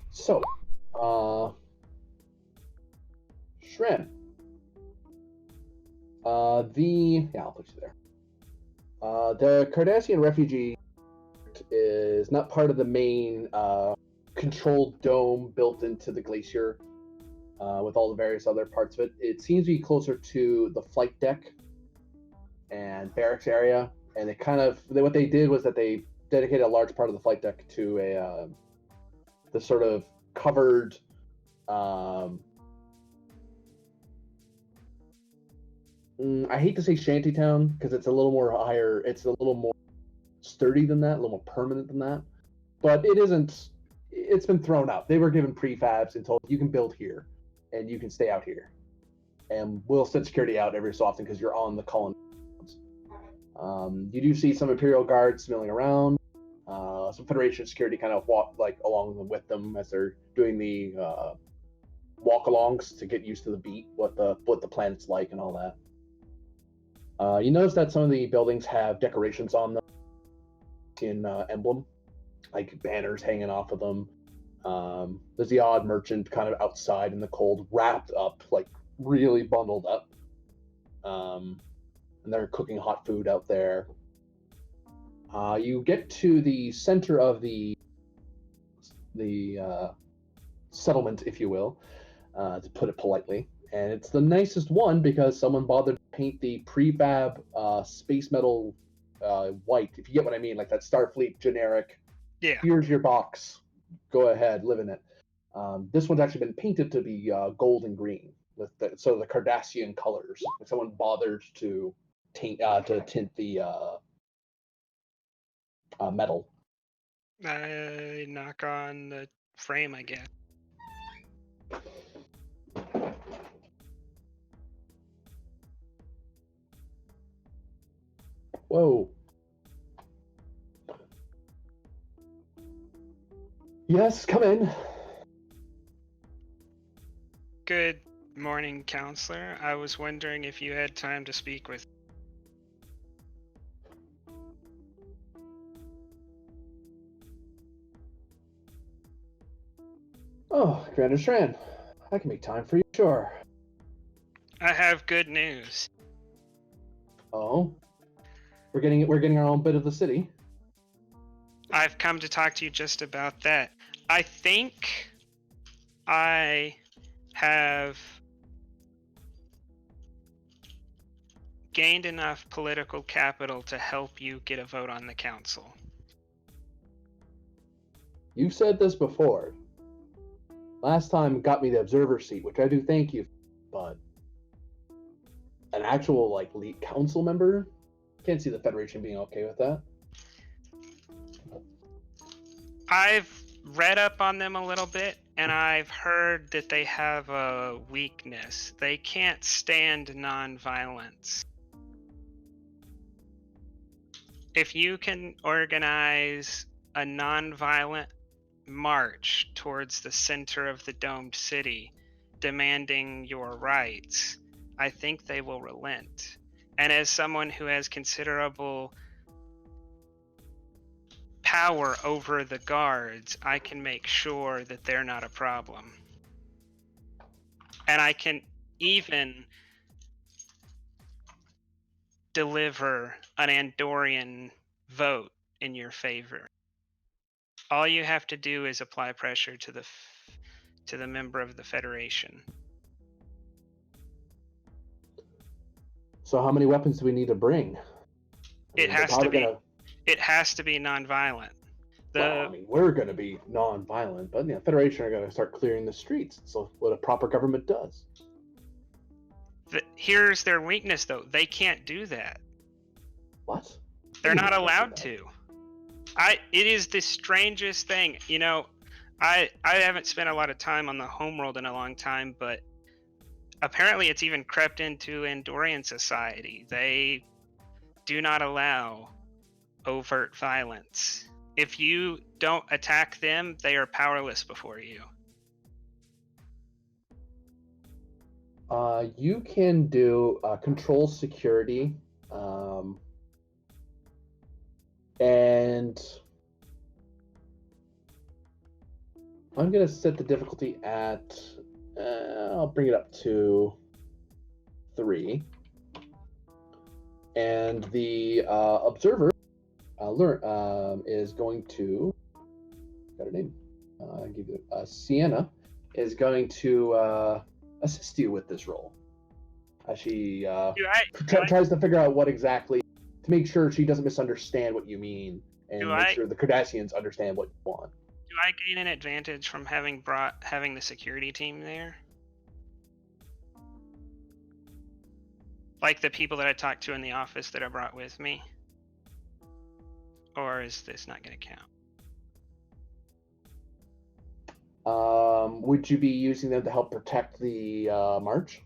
So, Shran. I'll put you there. The Cardassian refugee is not part of the main controlled dome built into the glacier with all the various other parts of it. It seems to be closer to the flight deck and barracks area, and what they did was that they dedicated a large part of the flight deck to the sort of covered. I hate to say shantytown because it's a little more higher. It's a little more sturdy than that, a little more permanent than that. But it isn't. It's been thrown out. They were given prefabs and told you can build here, and you can stay out here, and we'll send security out every so often because you're on the colony. You do see some Imperial guards milling around. Some Federation security kind of walk along with them as they're doing the walk-alongs to get used to the beat, what the planet's like, and all that. You notice that some of the buildings have decorations on them in emblem, like banners hanging off of them. There's the odd merchant kind of outside in the cold, wrapped up, like really bundled up. And they're cooking hot food out there. You get to the center of the settlement, if you will, to put it politely. And it's the nicest one because someone bothered to paint the prefab space metal white, if you get what I mean, like that Starfleet generic. Yeah. Here's your box. Go ahead, live in it. This one's actually been painted to be gold and green with the Cardassian colors. Like someone bothered to tint the metal. Knock on the frame, I guess. Whoa. Yes, come in. Good morning, counselor. I was wondering if you had time to speak with. Oh, Commander Shran. I can make time for you, sure. I have good news. Oh? We're getting our own bit of the city. I've come to talk to you just about that. I think I have gained enough political capital to help you get a vote on the council. You've said this before. Last time got me the observer seat, which I do thank you for, but an actual lead council member? Can't see the Federation being okay with that. I've read up on them a little bit, and I've heard that they have a weakness. They can't stand nonviolence. If you can organize a nonviolent march towards the center of the domed city, demanding your rights, I think they will relent. And as someone who has considerable power over the guards, I can make sure that they're not a problem. And I can even deliver an Andorian vote in your favor. All you have to do is apply pressure to the member of the Federation. So how many weapons do we need to bring? It has to be. It has to be nonviolent. Well, I mean, we're going to be non-violent, but the Federation are going to start clearing the streets. So what a proper government does. Here's their weakness, though. They can't do that. What? They're not allowed to. It is the strangest thing. You know, I haven't spent a lot of time on the homeworld in a long time, but apparently it's even crept into Andorian society. They do not allow overt violence. If you don't attack them, they are powerless before you. You can do control security, and I'm going to set the difficulty at, I'll bring it up to 3. And the observer is going to, got her name, I'll give you Sienna, is going to assist you with this role. as she do I tries to figure out what exactly, to make sure she doesn't misunderstand what you mean, and Do make I- sure the Cardassians understand what you want. do I gain an advantage from having the security team there? Like the people that I talked to in the office that I brought with me? Or is this not going to count? Would you be using them to help protect the march?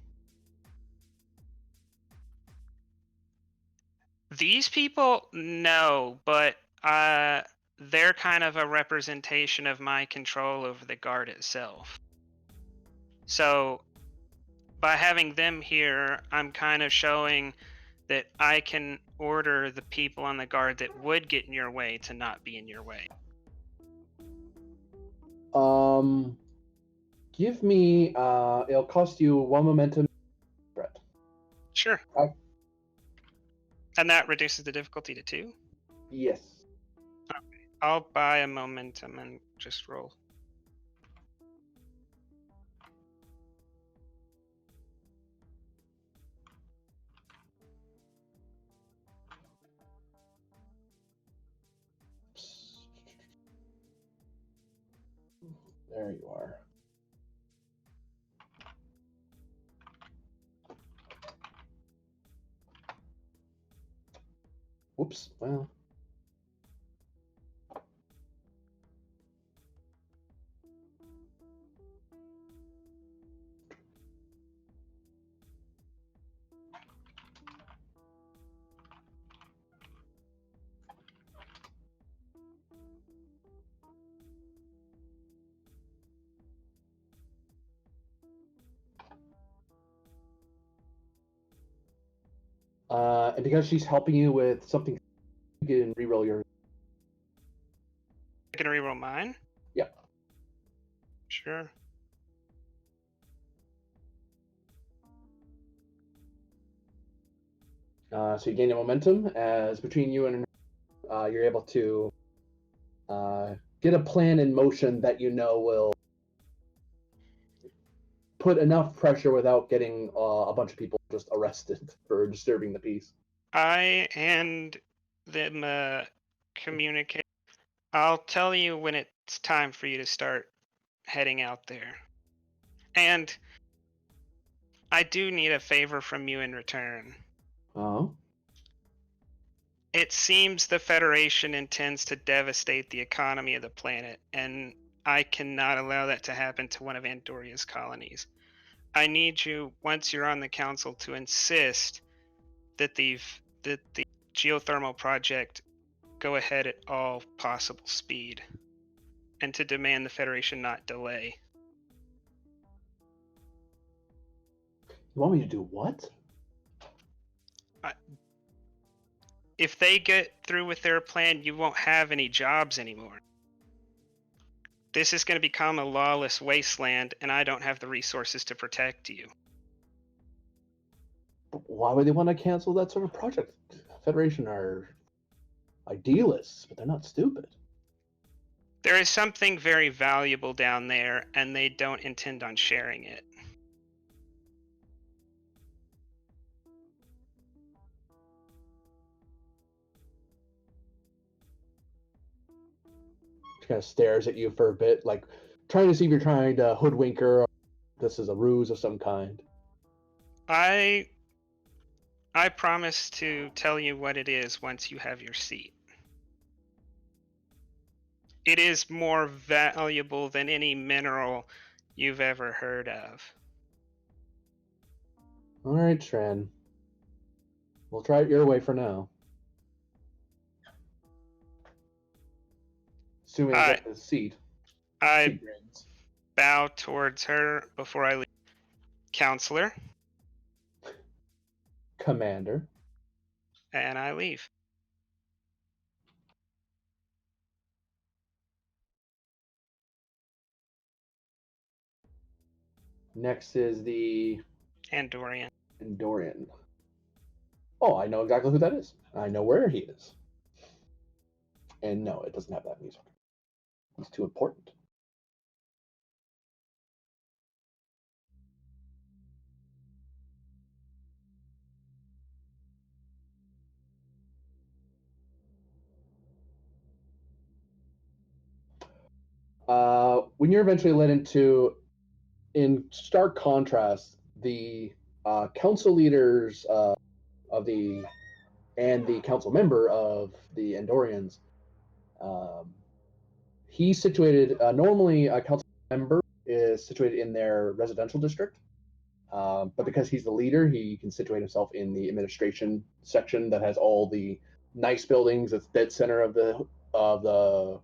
These people, no, but they're kind of a representation of my control over the guard itself. So by having them here, I'm kind of showing that I can order the people on the guard that would get in your way to not be in your way. Give me. It'll cost you 1 momentum. Threat. Sure. Okay. And that reduces the difficulty to 2? Yes. I'll buy a momentum and just roll. There you are. Whoops. Well. And because she's helping you with something, you can reroll your. I can reroll mine? Yep. Sure. So you gain a momentum as between you and you're able to get a plan in motion that you know will put enough pressure without getting a bunch of people just arrested for disturbing the peace. I and them communicate. I'll tell you when it's time for you to start heading out there. And I do need a favor from you in return. Oh. It seems the Federation intends to devastate the economy of the planet, and I cannot allow that to happen to one of Andoria's colonies. I need you, once you're on the council, to insist that the geothermal project go ahead at all possible speed, and to demand the Federation not delay. You want me to do what? If they get through with their plan, you won't have any jobs anymore. This is going to become a lawless wasteland, and I don't have the resources to protect you. Why would they want to cancel that sort of project? Federation are idealists, but they're not stupid. There is something very valuable down there, and they don't intend on sharing it. She kind of stares at you for a bit, like trying to see if you're trying to hoodwink her, or this is a ruse of some kind. I promise to tell you what it is once you have your seat. It is more valuable than any mineral you've ever heard of. All right, Shran. We'll try it your way for now. Assuming I get the seat. I She grins. bow towards her before I leave. Counselor. Commander. And I leave. Next is the Andorian. Andorian. Oh, I know exactly who that is. I know where he is. And no, it doesn't have that music. He's too important. when you're eventually led into, in stark contrast, the council leaders of the and the council member of the Andorians. Um, he's situated. Normally, a council member is situated in their residential district, but because he's the leader, he can situate himself in the administration section that has all the nice buildings. It's dead center of the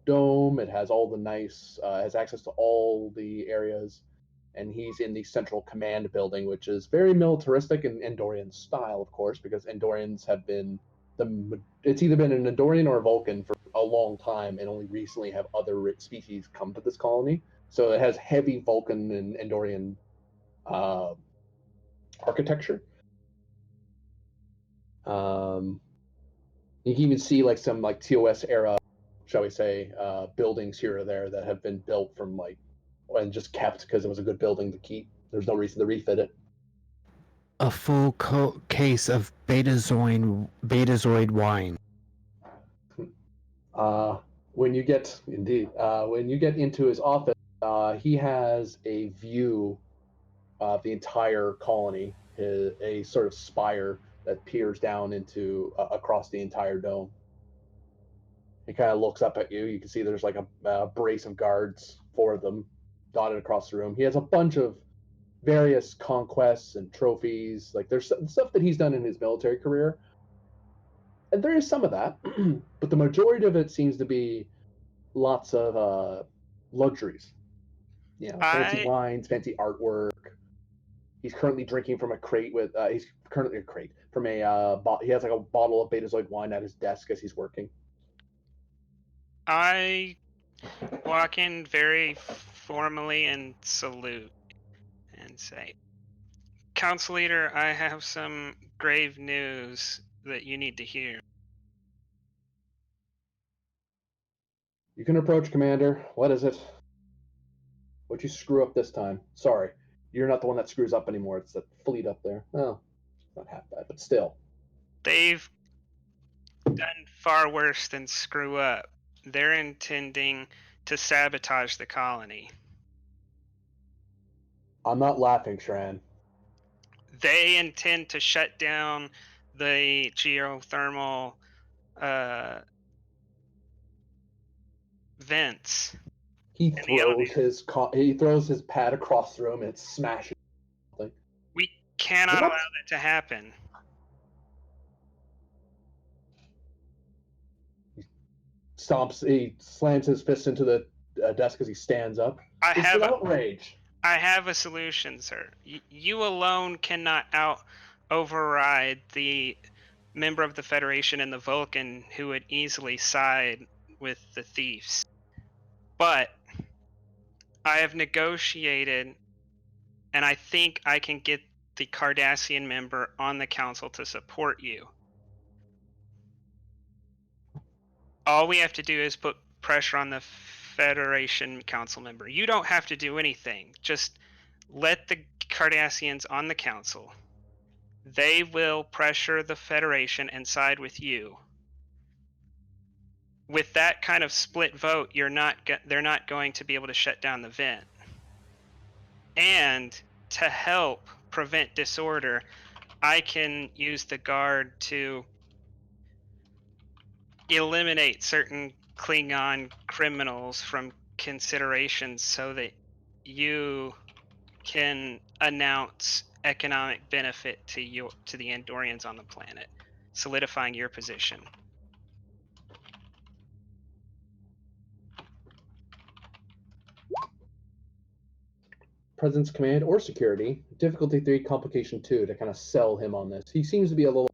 dome. It has all the nice, has access to all the areas, and he's in the central command building, which is very militaristic in Andorian style, of course, because Andorians have been it's either been an Andorian or a Vulcan for a long time, and only recently have other species come to this colony. So it has heavy Vulcan and Andorian uh, architecture. Um, you can even see like some like TOS era, shall we say, buildings here or there that have been built from like and just kept because it was a good building to keep. There's no reason to refit it. A full case of betazoid wine. When you get into his office, he has a view of the entire colony, a sort of spire that peers down into across the entire dome. He kind of looks up at you. You can see there's like a brace of guards, 4 of them, dotted across the room. He has a bunch of various conquests and trophies. Like there's stuff that he's done in his military career, and there is some of that, but the majority of it seems to be lots of luxuries. You know, fancy wines, fancy artwork. He's currently drinking from a crate with. He's currently a crate from a. He has like a bottle of Betazoid wine at his desk as he's working. I walk in very formally and salute and say, Council Leader, I have some grave news that you need to hear. You can approach, Commander. What is it? What'd you screw up this time? Sorry, you're not the one that screws up anymore. It's the fleet up there. Oh, it's not half bad, but still. They've done far worse than screw up. They're intending to sabotage the colony. I'm not laughing, Shran. They intend to shut down the geothermal vents. He throws his pad across the room and it smashes something. We cannot allow that to happen. He slams his fist into the desk as he stands up. It's an outrage. I have a solution, sir. You alone cannot override the member of the Federation and the Vulcan who would easily side with the thieves. But I have negotiated, and I think I can get the Cardassian member on the council to support you. All we have to do is put pressure on the Federation council member. You don't have to do anything. Just let the Cardassians on the council. They will pressure the Federation and side with you. With that kind of split vote, they're not going to be able to shut down the vent. And to help prevent disorder, I can use the guard to eliminate certain Klingon criminals from consideration so that you can announce economic benefit to the Andorians on the planet, solidifying your position. Presence, command, or security. Difficulty 3, complication 2 to kind of sell him on this. He seems to be a little.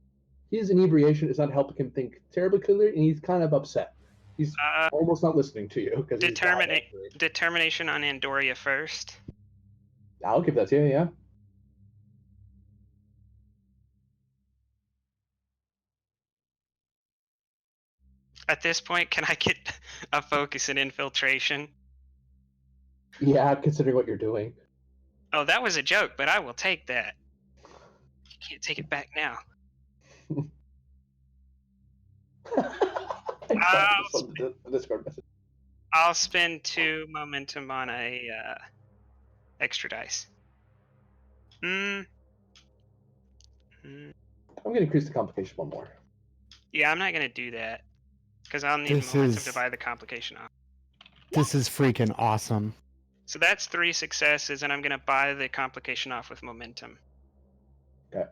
His inebriation is not helping him think terribly clearly, and he's kind of upset. He's almost not listening to you because determination on Andoria first. I'll give that to you. Yeah. At this point, can I get a focus in infiltration? Yeah, considering what you're doing. Oh, that was a joke, but I will take that. You can't take it back now. I the Discord message. I'll spend 2 momentum on a extra dice. Mm. Mm. I'm going to increase the complication one more. Yeah, I'm not gonna do that because I'll need This momentum to is buy the complication off. this is freaking awesome. So that's 3 successes, and I'm gonna buy the complication off with momentum. Okay.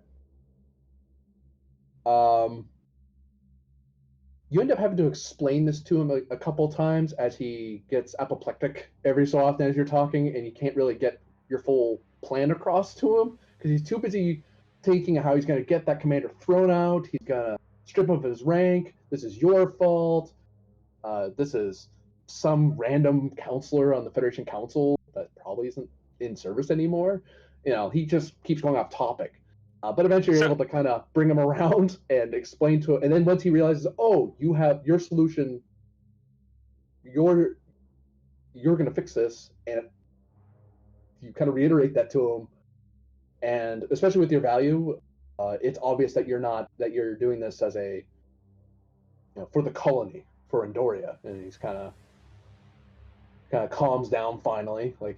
You end up having to explain this to him a couple times as he gets apoplectic every so often as you're talking, and you can't really get your full plan across to him because he's too busy thinking how he's going to get that commander thrown out. He's going to strip him of his rank. This is your fault. This is some random counselor on the Federation Council that probably isn't in service anymore. He just keeps going off topic. But eventually you're So able to kind of bring him around and explain to him. And then once he realizes, oh, you have your solution, you're going to fix this, and you kind of reiterate that to him. And especially with your value, it's obvious that you're doing this as for the colony, for Andoria. And he's kind of calms down finally, like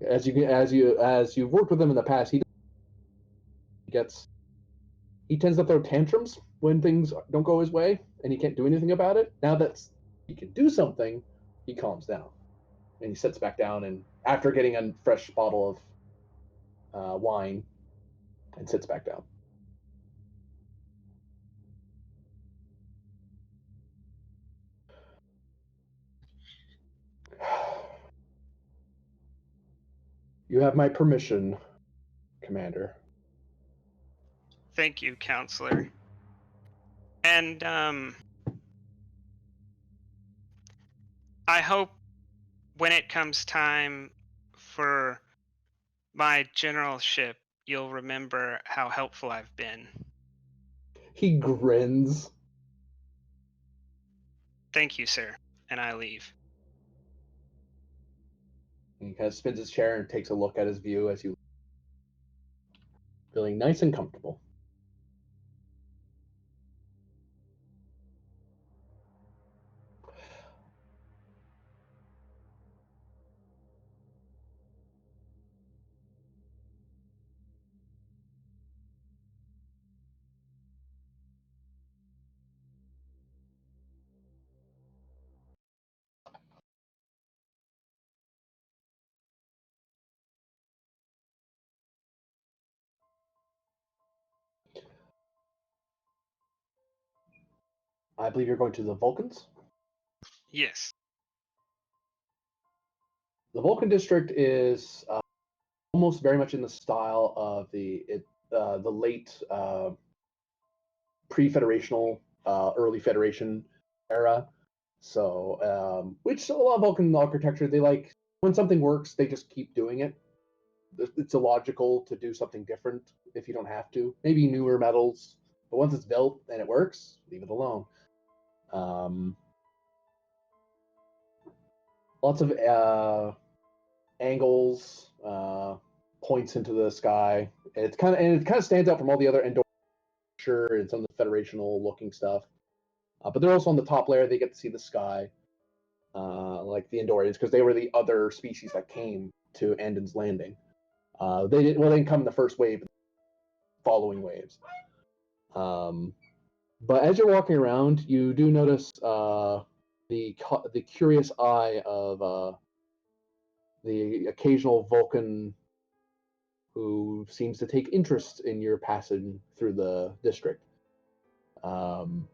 as you've worked with him in the past, he tends to throw tantrums when things don't go his way and he can't do anything about it. Now that he can do something, he calms down and he sits back down, and after getting a fresh bottle of wine, and sits back down. You have my permission, Commander. thank you, counselor. And I hope when it comes time for my generalship, you'll remember how helpful I've been. He grins. Thank you, sir. And I leave. He kind of spins his chair and takes a look at his view as you feeling nice and comfortable. I believe you're going to the Vulcans. Yes. The Vulcan district is almost very much in the style of the late pre-federational, early Federation era. So, which a lot of Vulcan architecture, they like when something works, they just keep doing it. It's illogical to do something different if you don't have to. Maybe newer metals, but once it's built and it works, leave it alone. Lots of angles, points into the sky. It kind of stands out from all the other Endor and some of the federational looking stuff. But they're also on the top layer. They get to see the sky, like the Endorians, because they were the other species that came to Andon's Landing. They didn't come in the first wave, following waves. But as you're walking around, you do notice the curious eye of the occasional Vulcan who seems to take interest in your passage through the district. And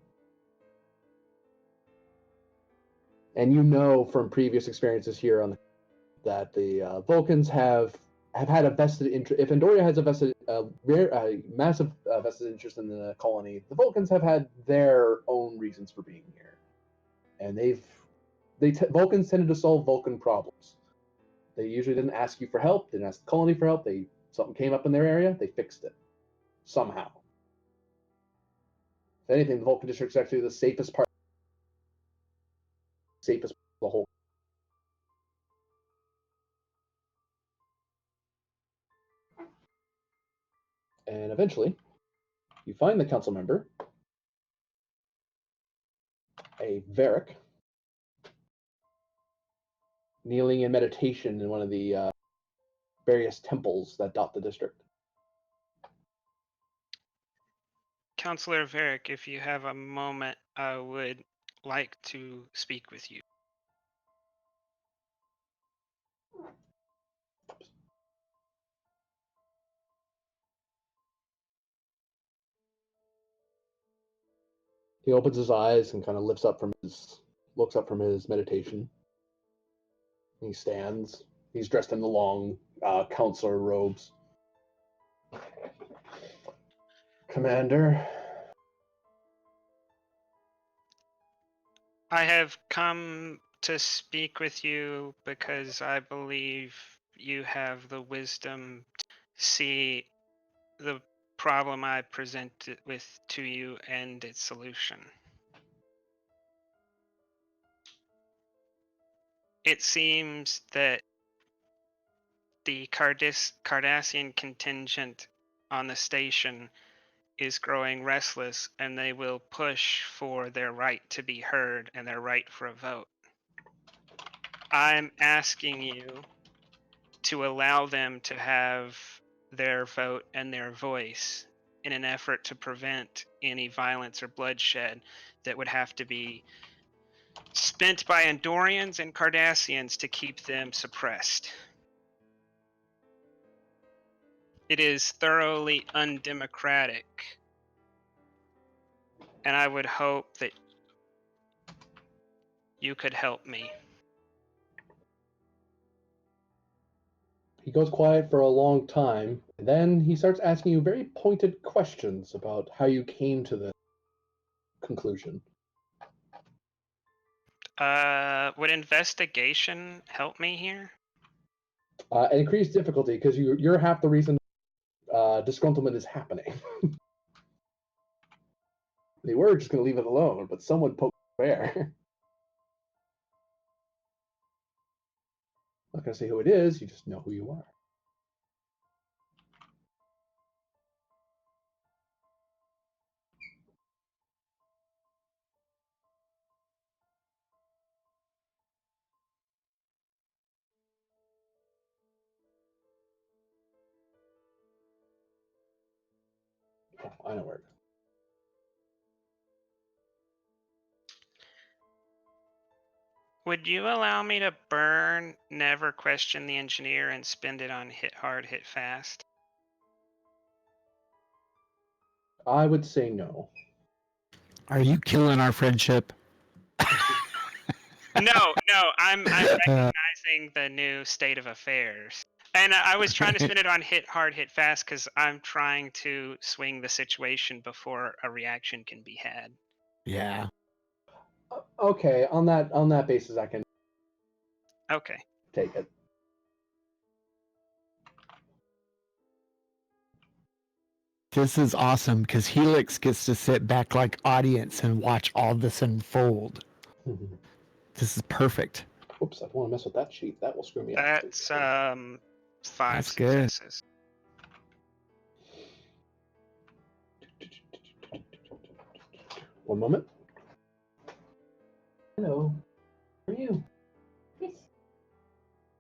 you know from previous experiences here that the Vulcans have had a vested interest. If Andoria has a massive vested interest in the colony, the Vulcans have had their own reasons for being here, and Vulcans tended to solve Vulcan problems. They usually didn't ask you for help, didn't ask the colony for help. Something came up in their area, they fixed it somehow. If anything, the Vulcan district is actually the safest part of the whole. And eventually, you find the council member, a Varric, kneeling in meditation in one of the various temples that dot the district. Counselor Varick, if you have a moment, I would like to speak with you. He opens his eyes and kind of looks up from his meditation. He stands. He's dressed in the long counselor robes. Commander, I have come to speak with you because I believe you have the wisdom to see the problem I present with to you and its solution. It seems that the Cardassian contingent on the station is growing restless, and they will push for their right to be heard and their right for a vote. I'm asking you to allow them to have their vote and their voice in an effort to prevent any violence or bloodshed that would have to be spent by Andorians and Cardassians to keep them suppressed. It is thoroughly undemocratic, and I would hope that you could help me. he goes quiet for a long time, and then he starts asking you very pointed questions about how you came to the conclusion. Would investigation help me here? Increased difficulty because you're half the reason disgruntlement is happening. They were just going to leave it alone, but someone poked the bear. Not going to say who it is, you just know who you are. Oh, I know where it is. Would you allow me to burn Never Question the Engineer and spend it on Hit Hard, Hit Fast? I would say no. Are you killing our friendship? No, I'm recognizing the new state of affairs. And I was trying to spin it on Hit Hard, Hit Fast because I'm trying to swing the situation before a reaction can be had. Yeah. Okay, on that basis, I can Okay. take it. This is awesome because Helix gets to sit back like audience and watch all this unfold. This is perfect. Oops, I don't want to mess with that sheet. That will screw me up. That's 5 That's good. successes. One moment. Hello. How are you? Yes.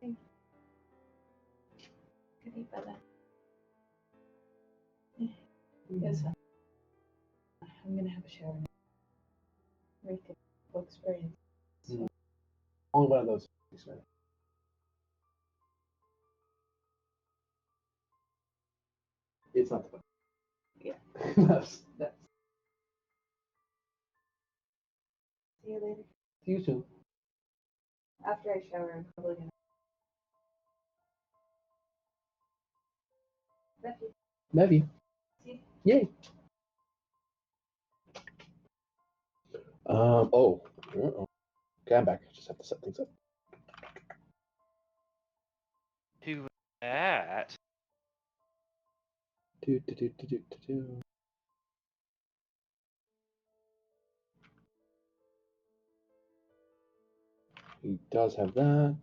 Thank you. Could be better. Yes. I'm gonna have a shower now. Very good experience. So, Only one of those. It's not the fun. yeah. That's See you later. see you soon. After I shower, I'm probably gonna. Love you. Love you. See Yay. Oh. Uh-oh. Okay, I'm back. I just have to set things up. Who was that? Do. He does have that.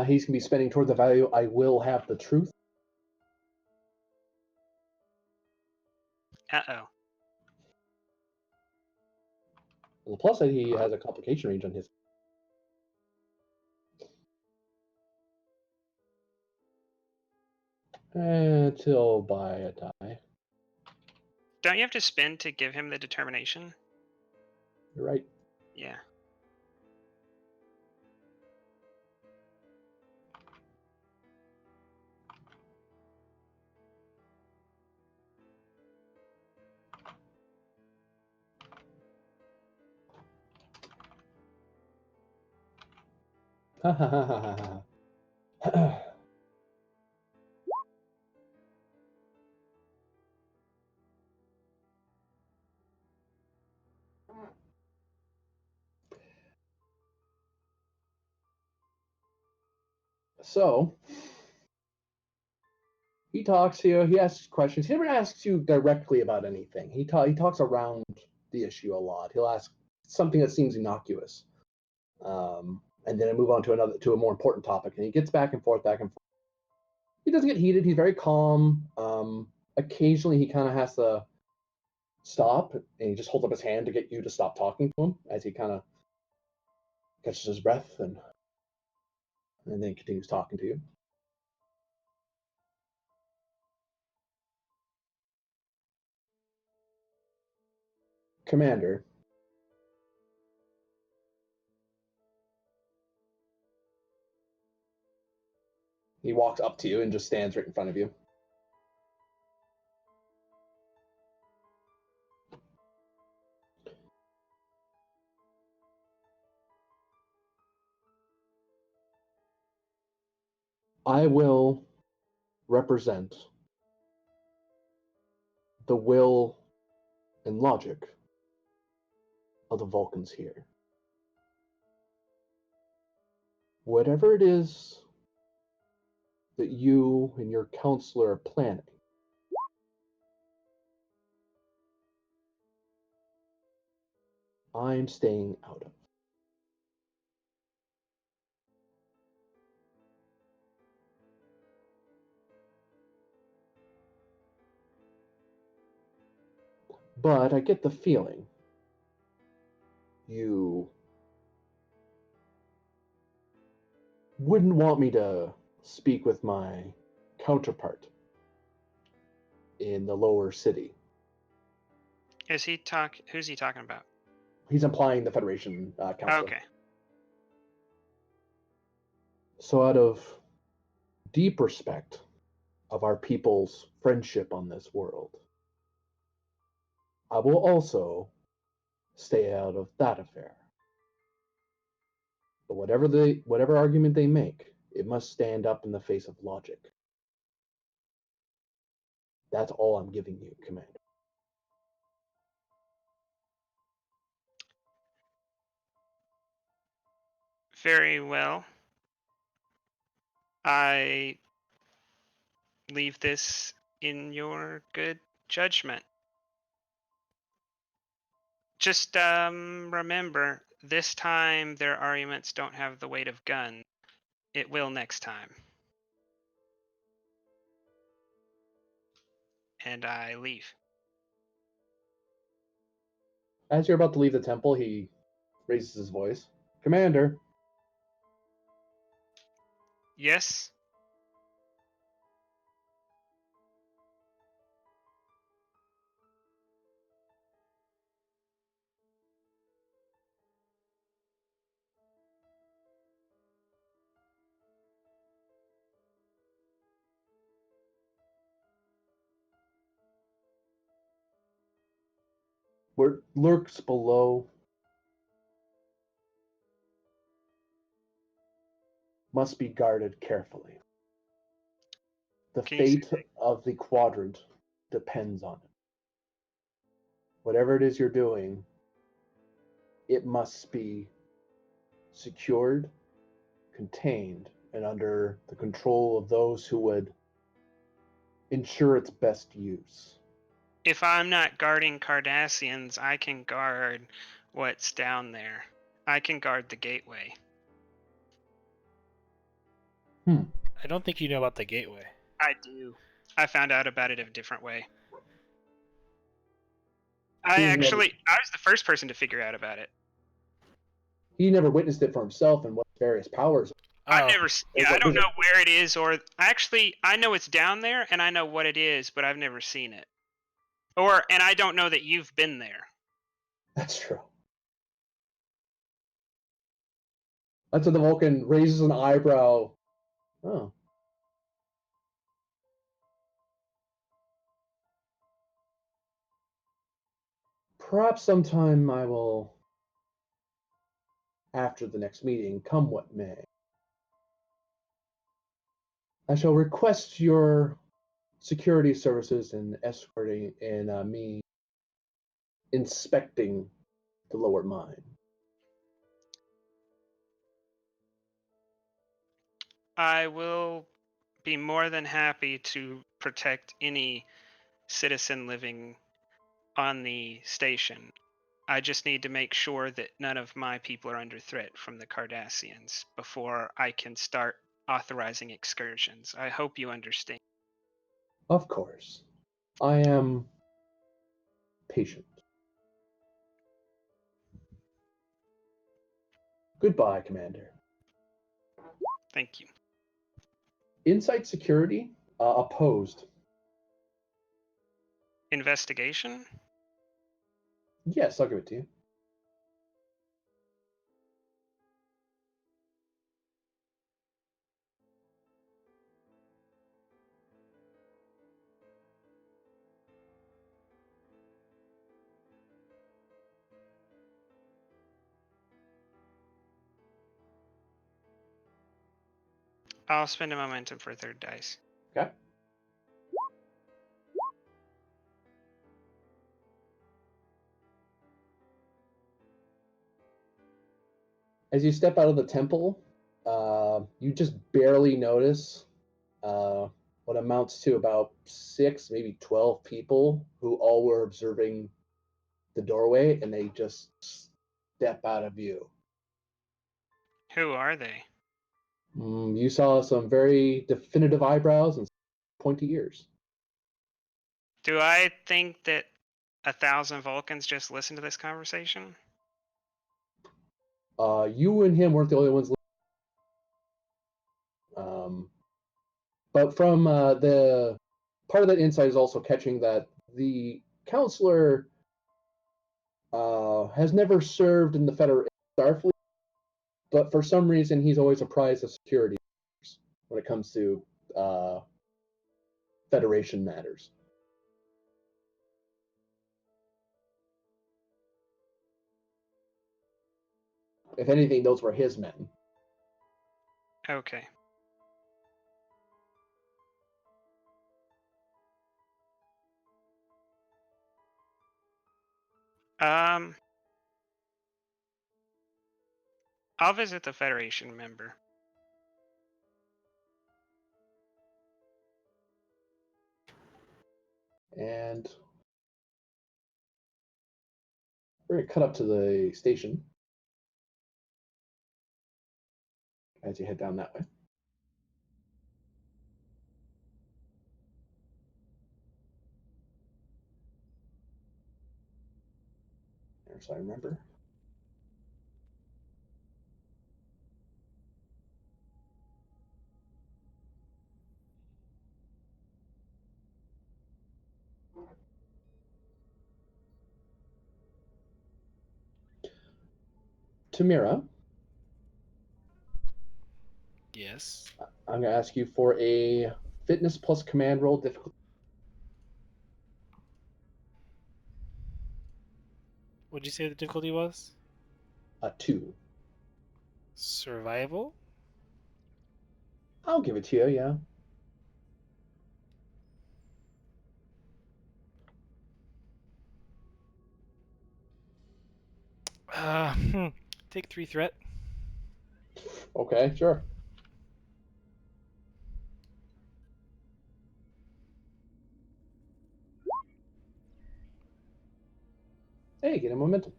He's going to be spending toward the value, I will have the truth. Uh-oh. On the plus side, he has a complication range on his. Till by a tie. Don't you have to spend to give him the determination? You're right. Yeah. So, he talks to you, he asks questions. He never asks you directly about anything. He talks around the issue a lot. He'll ask something that seems innocuous. And then I move on to a more important topic, and he gets back and forth, back and forth. He doesn't get heated. He's very calm. Occasionally, he kind of has to stop, and he just holds up his hand to get you to stop talking to him as he kind of catches his breath, and then continues talking to you. Commander, he walks up to you and just stands right in front of you. I will represent the will and logic of the Vulcans here. Whatever it is that you and your counselor are planning, I'm staying out of. But I get the feeling you wouldn't want me to speak with my counterpart in the lower city. Who's he talking about? He's implying the Federation counselor. Okay. So out of deep respect of our people's friendship on this world, I will also stay out of that affair. But whatever argument they make, it must stand up in the face of logic. That's all I'm giving you, Commander. Very well. I leave this in your good judgment. Just remember, this time their arguments don't have the weight of guns. It will next time. And I leave. As you're about to leave the temple, he raises his voice. Commander, Yes? what lurks below must be guarded carefully. The Can you fate of the quadrant depends on it. Whatever it is you're doing, it must be secured, contained, and under the control of those who would ensure its best use. If I'm not guarding Cardassians, I can guard what's down there. I can guard the gateway. I don't think you know about the gateway. I do. I found out about it a different way. He I never, was the first person to figure out about it. he never witnessed it for himself and what various powers. I Oh, never, yeah, I don't know where it is, or actually, I know it's down there and I know what it is, but I've never seen it. And I don't know that you've been there. That's true. That's when the Vulcan raises an eyebrow. Oh. Perhaps sometime I will, after the next meeting, come what may. I shall request your security services in escorting and me inspecting the lower mine. I will be more than happy to protect any citizen living on the station. I just need to make sure that none of my people are under threat from the Cardassians before I can start authorizing excursions. I hope you understand. Of course. I am patient. Goodbye, Commander. Thank you. Insight security opposed. Investigation? Yes, I'll give it to you. I'll spend a momentum for a third dice. Okay. As you step out of the temple, you just barely notice what amounts to about 6, maybe 12 people who all were observing the doorway, and they just step out of view. Who are they? You saw some very definitive eyebrows and pointy ears. Do I think that 1,000 Vulcans just listened to this conversation? You and him weren't the only ones. Um, but from the part of that insight is also catching that the counselor has never served in the Federation Starfleet, but for some reason he's always apprised of security when it comes to uh, Federation matters. If anything, those were his men. Okay. I'll visit the Federation member. And we're going to cut up to the station as you head down that way. So I remember. Tamira, yes. I'm going to ask you for a fitness plus command roll difficulty. What'd you say the difficulty was? 2. Survival? I'll give it to you, yeah. Uh, take 3 threat. Okay, sure. Hey, get a momentum.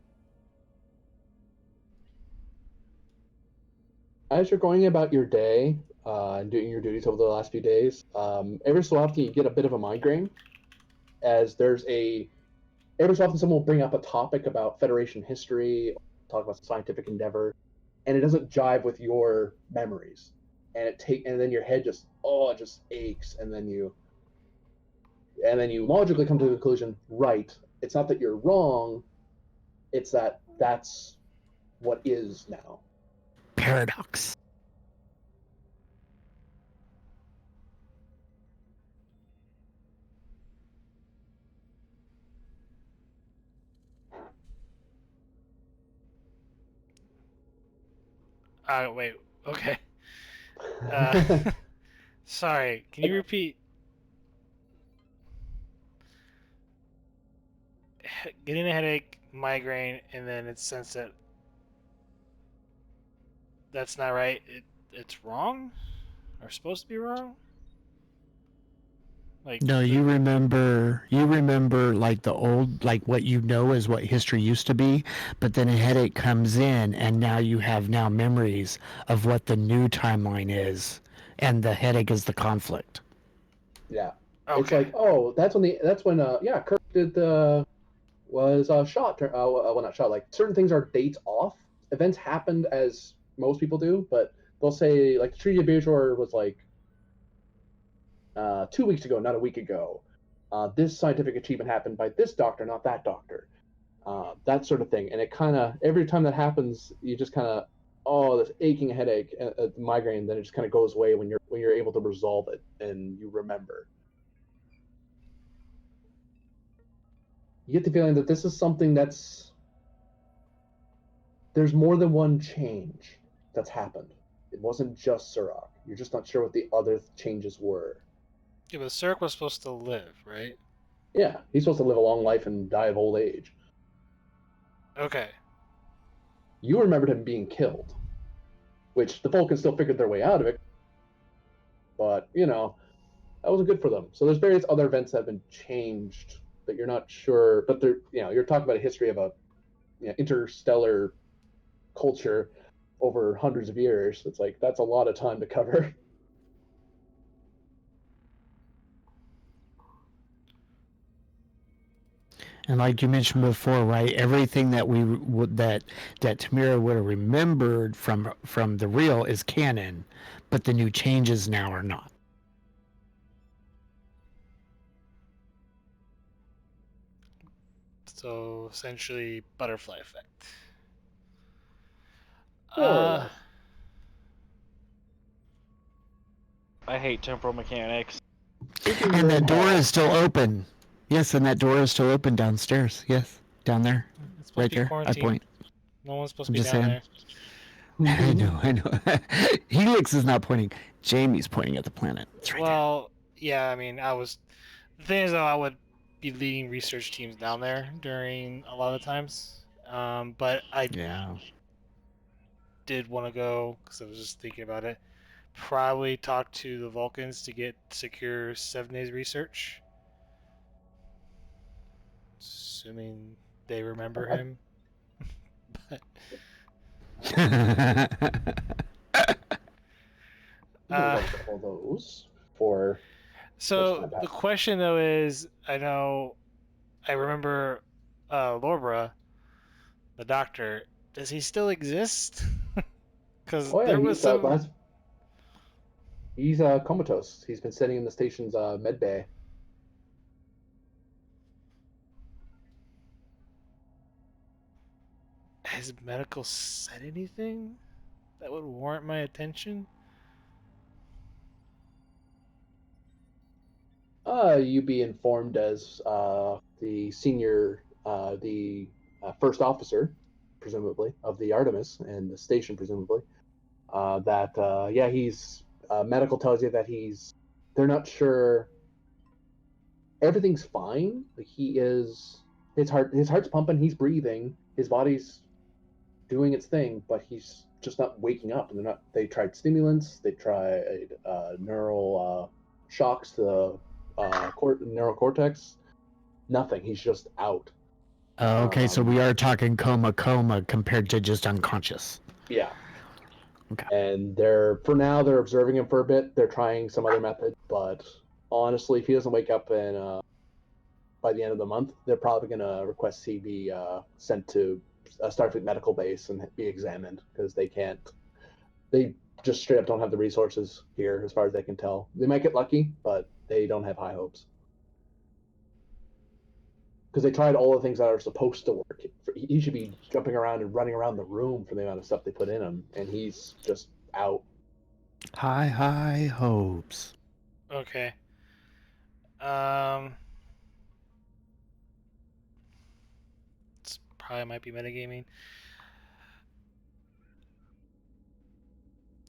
as you're going about your day and doing your duties over the last few days, every so often you get a bit of a migraine, as every so often someone will bring up a topic about Federation history, talk about scientific endeavor, and it doesn't jive with your memories, and then your head just it just aches, and then you logically come to the conclusion, right? It's not that you're wrong, it's that that's what is now. Paradox. Wait. Okay. Sorry. Can you repeat? Getting a headache, migraine, and then it's sense that that's not right. It's wrong, or supposed to be wrong. Like No, you remember like the old, like what you know is what history used to be, but then a headache comes in and now you have now memories of what the new timeline is, and the headache is the conflict. Yeah. Okay. It's like, oh, that's when Kirk did the was shot. Well, not shot. Like certain things are dates off. Events happened as most people do, but they'll say like the Treaty of Bajor was like 2 weeks ago, not a week ago. This scientific achievement happened by this doctor, not that doctor. That sort of thing. And it kind of every time that happens, you just kind of this aching headache, migraine. Then it just kind of goes away when you're able to resolve it and you remember. You get the feeling that this is something there's more than one change that's happened. It wasn't just Surak. You're just not sure what the other changes were. Yeah, but Cirque was supposed to live, right? Yeah, he's supposed to live a long life and die of old age. Okay. You remembered him being killed, which the Vulcans still figured their way out of it. But, that wasn't good for them. So there's various other events that have been changed that you're not sure. But you're talking about a history of a interstellar culture over hundreds of years. It's like that's a lot of time to cover. And like you mentioned before, right? Everything that that Tamira would have remembered from the real is canon, but the new changes now are not. So essentially, butterfly effect. More or less. I hate temporal mechanics. And that door is still open. Yes, and that door is still open downstairs. Yes, down there, It's supposed right to be there. I quarantined. point. No one's supposed I'm to be just down saying. there. I know. Helix is not pointing. Jamie's pointing at the planet. It's right Well, yeah, I mean, the thing is, though, I would be leading research teams down there during a lot of the times. But I there. Yeah. did want to go because I was just thinking about it. Probably talk to the Vulcans to get secure 7 days research. Assuming they remember him. But All those for. so the question though is, I remember Lorbra, the doctor. Does he still exist? Because there was some. He's comatose. He's been sitting in the station's med bay. Has medical said anything that would warrant my attention? You be informed as the senior, the first officer, presumably, of the Artemis and the station, presumably, that he's medical tells you that they're not sure. Everything's fine. Like his heart's pumping, he's breathing, his body's doing its thing, but he's just not waking up. And they tried stimulants, they tried neural shocks to the neural cortex. Nothing. He's just out. Okay, so we are talking coma compared to just unconscious. Yeah. Okay. And for now they're observing him for a bit. They're trying some other method, but honestly, if he doesn't wake up by the end of the month, they're probably going to request he be sent to a Starfleet medical base and be examined because they just straight up don't have the resources here as far as they can tell. They might get lucky, but they don't have high hopes. Because they tried all the things that are supposed to work. He should be jumping around and running around the room for the amount of stuff they put in him, and he's just out. High hopes. Okay. It's probably might be metagaming.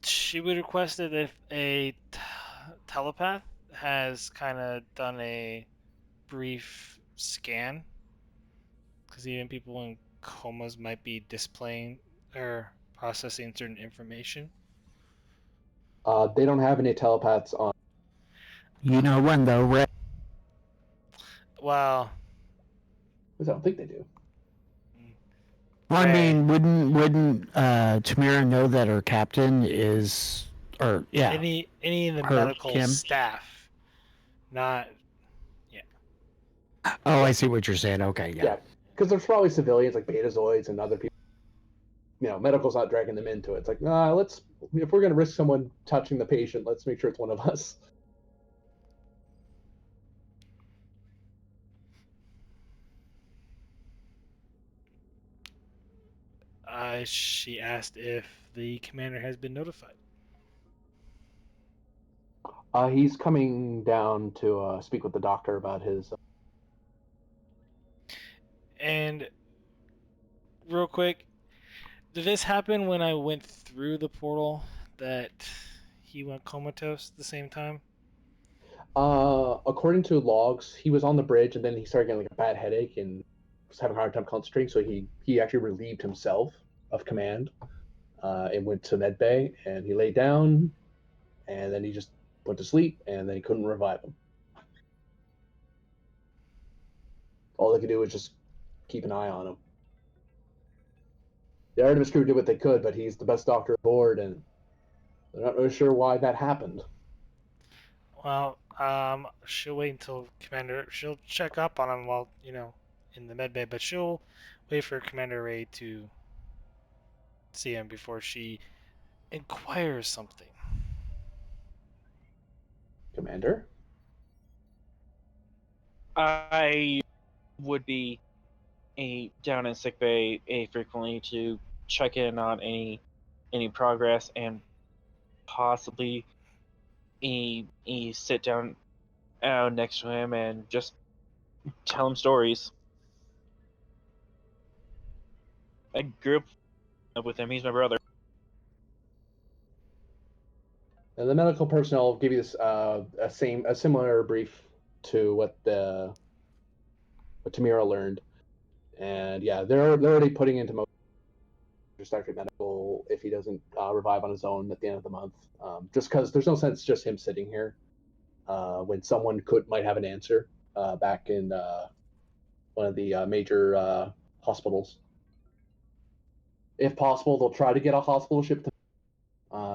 She would request that if a telepath has kind of done a brief scan, because even people in comas might be displaying or processing certain information. They don't have any telepaths on. You know when though, Ray? Well, I don't think they do. Well, I Ray. mean, wouldn't Tamira know that her captain is, or yeah, any in the her, medical Kim? staff, not Oh, I see what you're saying. Okay, yeah. Yeah, because there's probably civilians like Betazoids and other people. Medical's not dragging them into it. It's like, nah, if we're going to risk someone touching the patient, let's make sure it's one of us. She asked if the commander has been notified. He's coming down to speak with the doctor about his. And real quick, did this happen when I went through the portal that he went comatose at the same time? According to logs, he was on the bridge and then he started getting like a bad headache and was having a hard time concentrating. So he actually relieved himself of command and went to med bay and he lay down and then he just went to sleep and then he couldn't revive him. All they could do was just keep an eye on him. The Artemis crew did what they could, but he's the best doctor aboard, and they're not really sure why that happened. Well, she'll wait until Commander. She'll check up on him while in the med bay, but she'll wait for Commander Ray to see him before she inquires something. Commander? I would be down in sick bay frequently to check in on any progress and possibly sit down next to him and just tell him stories. I grew up with him. He's my brother. And the medical personnel will give you this a similar brief to what Tamira learned, and yeah, they're already putting into motion Starfleet Medical if he doesn't revive on his own at the end of the month. Just because there's no sense just him sitting here when someone might have an answer back in one of the major hospitals. If possible, they'll try to get a hospital ship to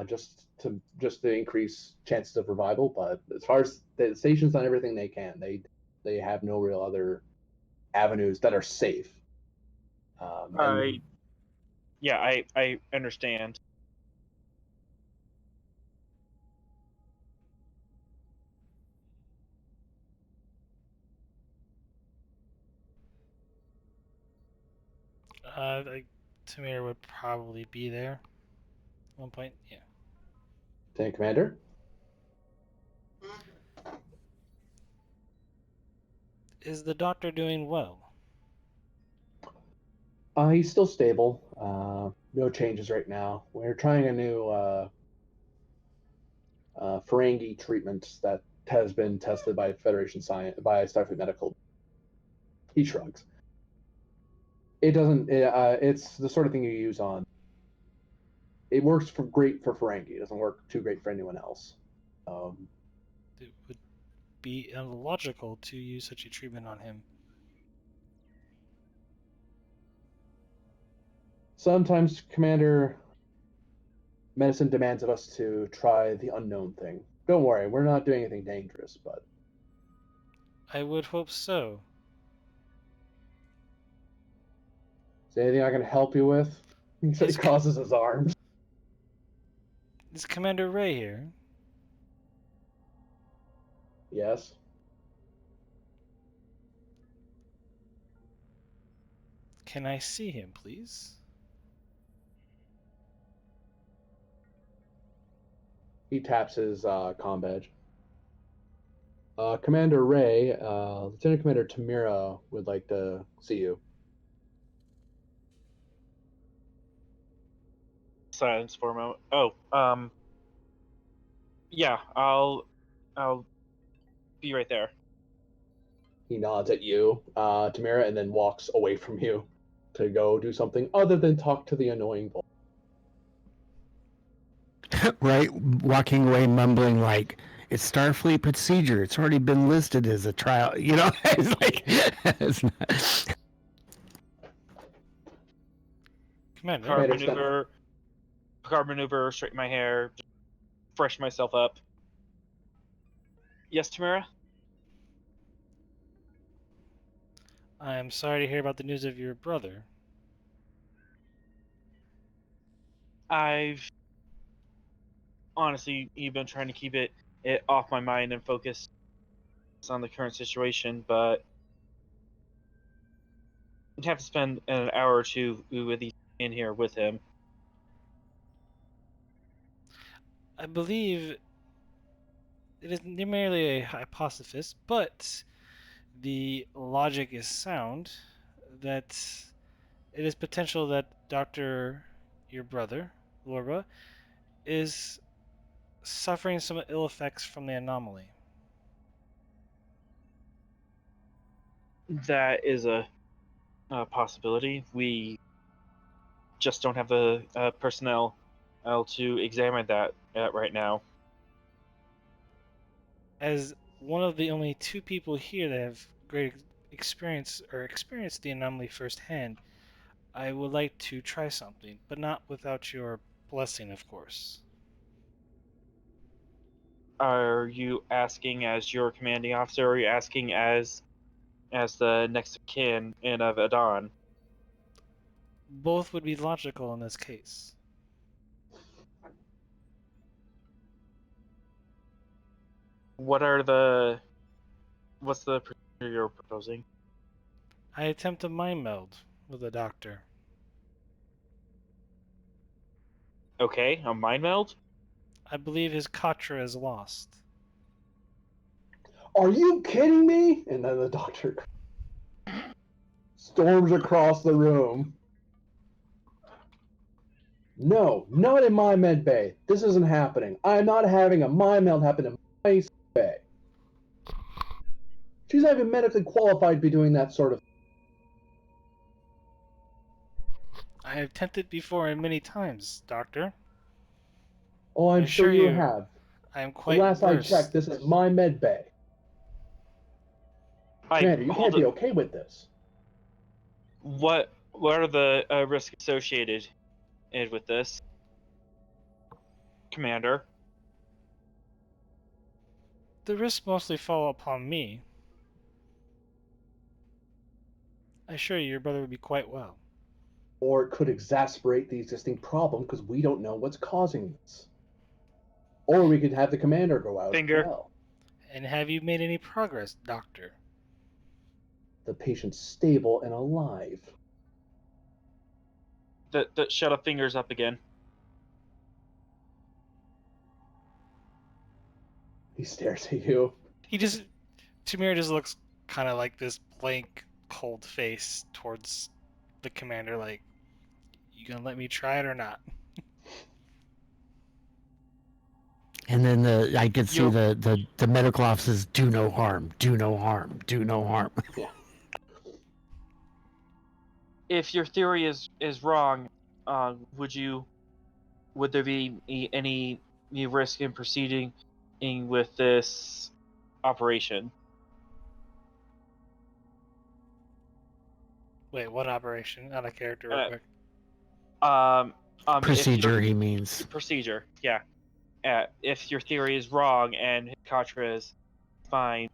just to increase chances of revival. But as far as the station's done everything they can, they have no real other avenues that are safe. I understand. Like Tamir would probably be there at one point. Yeah. Lieutenant Commander. Is the doctor doing well? He's still stable. No changes right now. We're trying a new Ferengi treatment that has been tested by Federation Science by Starfleet Medical. He shrugs. It doesn't. It's the sort of thing you use on. It works great for Ferengi. It doesn't work too great for anyone else. It would be illogical to use such a treatment on him. Sometimes, Commander, medicine demands of us to try the unknown thing. Don't worry, we're not doing anything dangerous, but I would hope so. is there anything I can help you with? He Is crosses his arms. Is Commander Ray here? Yes. Can I see him, please? He taps his comm badge. Commander Ray, Lieutenant Commander Tamira would like to see you. Silence for a moment. Yeah, I'll be right there. He nods at you, Tamira, and then walks away from you to go do something other than talk to the annoying voice. Right, walking away mumbling like, it's Starfleet procedure. It's already been listed as a trial. You know, it's like, it's not. Commander, Picard maneuver, straighten my hair, freshen myself up. Yes, Tamara? I am sorry to hear about the news of your brother. I've honestly even trying to keep it off my mind and focus on the current situation, but I'd have to spend an hour or two with in here with him. I believe it is merely a hypothesis, but the logic is sound that it is potential that Dr. your brother, Lorba, is suffering some ill effects from the anomaly. That is a possibility. We just don't have the personnel to examine that right now. As one of the only two people here that have great experience or experienced the anomaly firsthand, I would like to try something, but not without your blessing, of course. Are you asking as your commanding officer, or are you asking as the next of kin and of Adon? Both would be logical in this case. What's the procedure you're proposing? I attempt a mind meld with the doctor. Okay, a mind meld? I believe his Katra is lost. Are you kidding me? And then the doctor storms across the room. No, not in my med bay. This isn't happening. I'm not having a mind meld happen in my bay. She's not even medically qualified to be doing that sort of. I have attempted before and many times, Doctor. Oh, I'm I sure assure you you, have. I am The quite last I versed. checked, this is my med bay. Commander, you can't be okay with this. What are the risks associated with this, Commander? The risks mostly fall upon me. I assure you, your brother would be quite well. Or it could exacerbate the existing problem because we don't know what's causing this. Or we could have the commander go out as Finger. well. And have you made any progress, Doctor? The patient's stable and alive. The shut up fingers up again. He stares at you. Tamir just looks kind of like this blank, cold face towards the commander, like, you gonna let me try it or not? And then I could see the medical officers, do no harm, do no harm, do no harm. Yeah. If your theory is wrong, would there be any risk in proceeding with this operation? Wait, what operation? Out of character, real quick. Procedure, he means. Procedure, yeah. If your theory is wrong and Hikatra is fine,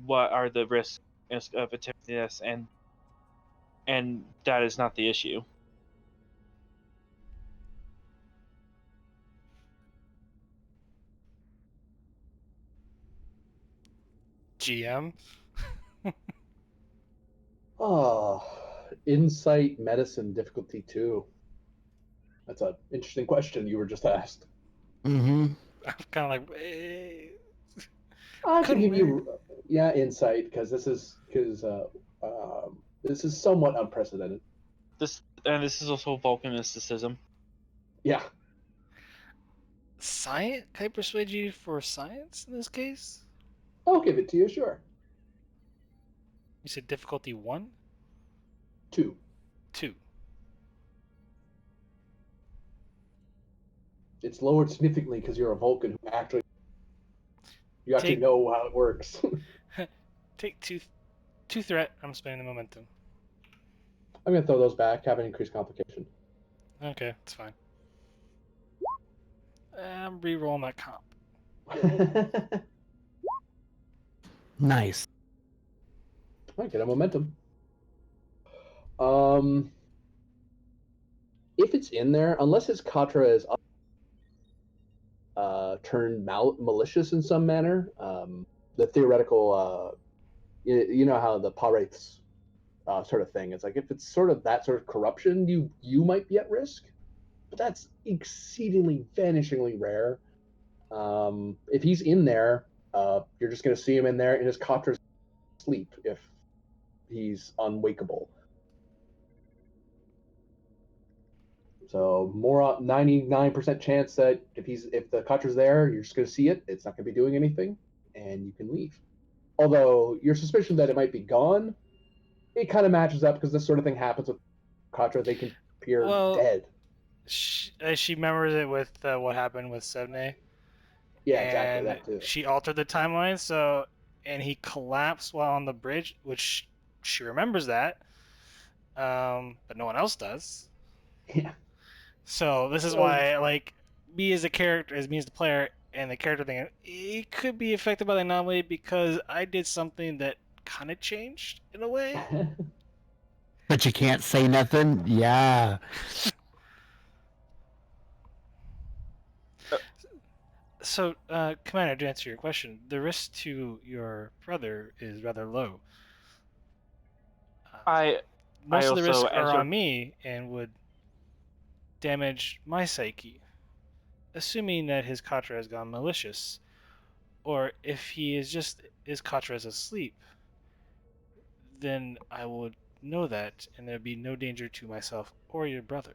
what are the risks of attempting this? And that is not the issue. GM. Oh, insight, medicine, difficulty 2. That's an interesting question you were just asked. Mm-hmm. I'm kind of like, eh. I can Couldn't give you, work. insight because this is somewhat unprecedented. This is also Vulcan mysticism. Yeah. Science? Can I persuade you for science in this case? I'll give it to you, sure. You said difficulty 1? 2. 2. It's lowered significantly because you're a Vulcan who actually Take- know how it works. Take 2 threat. I'm spending the momentum. I'm gonna throw those back. Have an increased complication. Okay, it's fine. I'm re-rolling that comp. Nice. I get a momentum. If it's in there, unless his Katra is turned malicious in some manner, the theoretical, you know how the Pawraiths sort of thing. It's like if it's sort of that sort of corruption, you might be at risk, but that's exceedingly, vanishingly rare. If he's in there, you're just going to see him in there in his Katra's sleep if he's unwakeable. So more 99% chance that if the Katra's there, you're just going to see it. It's not going to be doing anything, and you can leave. Although your suspicion that it might be gone, it kind of matches up because this sort of thing happens with Katra. They can appear dead. She remembers it with what happened with Sevne. Yeah, and exactly that too. She altered the timeline, and he collapsed while on the bridge, which she remembers that, but no one else does. Yeah. So this is why, like, me as a character, as me as the player, and the character thing, it could be affected by the anomaly because I did something that kind of changed in a way. But you can't say nothing? Yeah. So, Commander, to answer your question, the risk to your brother is rather low. Most of the risks are on me and would damage my psyche, assuming that his Katra has gone malicious, or if his Katra is asleep, then I would know that, and there'd be no danger to myself or your brother.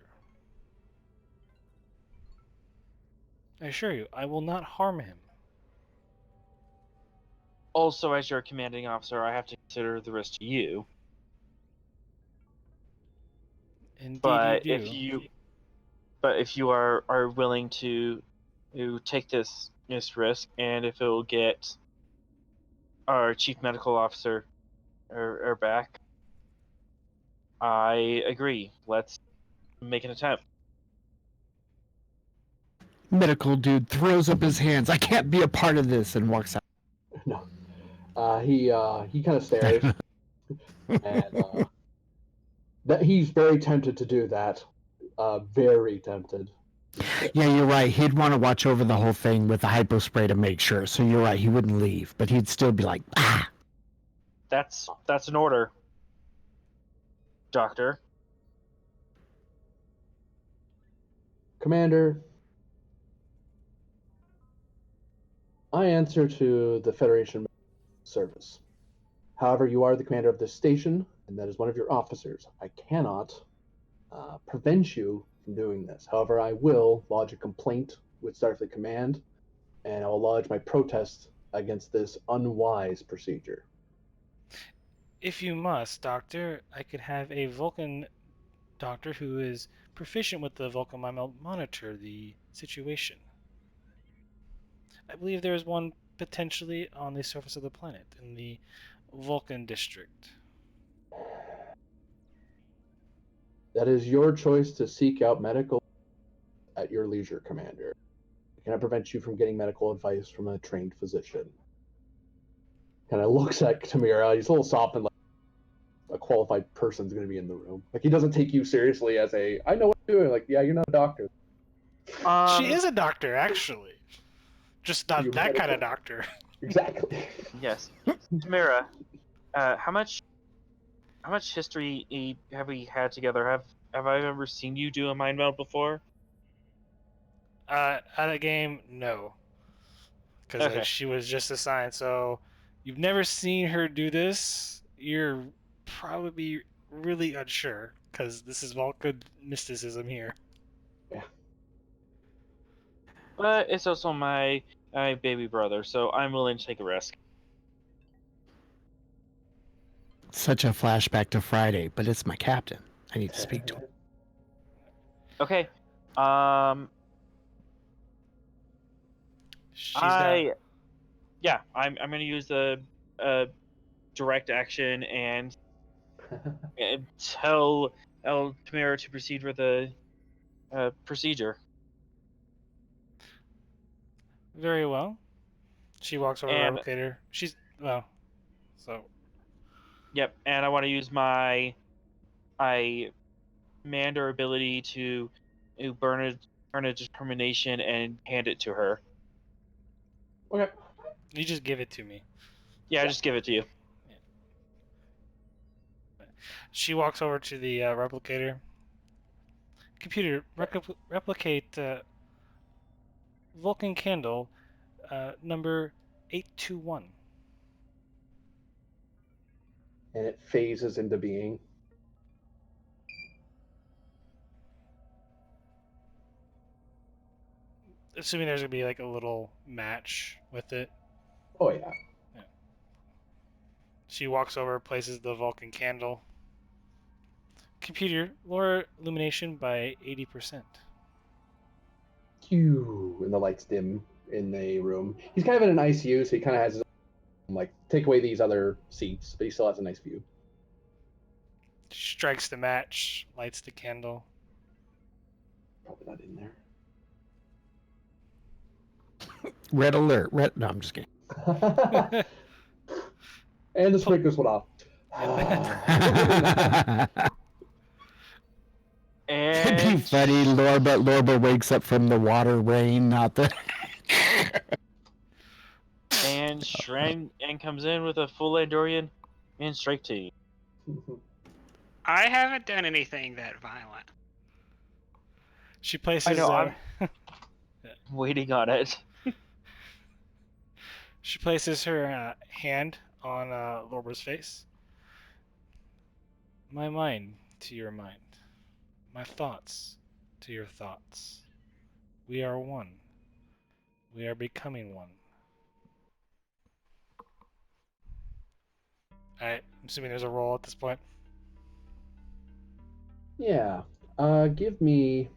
I assure you, I will not harm him. Also, as your commanding officer, I have to consider the risk to you. Indeed, But you do. if you are willing to take this risk, and if it will get our chief medical officer or back, I agree. Let's make an attempt. Medical dude throws up his hands. I can't be a part of this, and walks out. No. He kind of stares, and that he's very tempted to do that. Very tempted. Yeah, you're right. He'd want to watch over the whole thing with the hypo spray to make sure. So you're right. He wouldn't leave, but he'd still be like, ah. That's an order, Doctor. Commander, I answer to the Federation service. However, you are the commander of this station, and that is one of your officers. I cannot prevent you from doing this. However, I will lodge a complaint with Starfleet Command, and I will lodge my protest against this unwise procedure. If you must, Doctor, I could have a Vulcan doctor who is proficient with the Vulcan mind monitor the situation. I believe there is one potentially on the surface of the planet in the Vulcan district. That is your choice to seek out medical at your leisure, Commander. I cannot prevent you from getting medical advice from a trained physician. Kind of looks at Tamira. He's a little soft and like a qualified person's going to be in the room. Like he doesn't take you seriously as a I know what I'm doing. Like yeah, you're not a doctor. She is a doctor, actually. Just not You that kind of medical- doctor. Exactly. Yes. Tamara, how much history have we had together? Have I ever seen you do a mind meld before? At a game, no. Because Okay. she was just assigned, so you've never seen her do this. You're probably really unsure, because this is all good mysticism here. But it's also my baby brother, so I'm willing to take a risk. Such a flashback to Friday, but it's my captain. I need to speak to him. Okay. She's down. I'm gonna use a direct action and tell Tamara to proceed with the procedure. Very well. She walks over to And the replicator. She's well, so yep, and I want to use my Mander ability to burn a determination and hand it to her. Okay. you just give it to me. Yeah, just give it to you. She walks over to the replicator. Computer, replicate Vulcan candle number 821. And it phases into being. Assuming there's gonna be like a little match with it. Oh yeah. She walks over, places the Vulcan candle. Computer, lower illumination by 80%. And the lights dim in the room. He's kind of in an ICU, so he kind of has his own, like take away these other seats, but he still has a nice view. Strikes the match, lights the candle. Probably not in there. Red alert. Red. No, I'm just kidding. And the sprinklers went off. It'd be And funny. Lorba wakes up from the water rain, not the. and Shran and comes in with a full Andorian and strike to you. I haven't done anything that violent. She places. I know. I'm waiting on it. She places her hand on Lorba's face. My mind to your mind. My thoughts to your thoughts. We are one. We are becoming one. Alright, I'm assuming there's a roll at this point. Yeah. Give me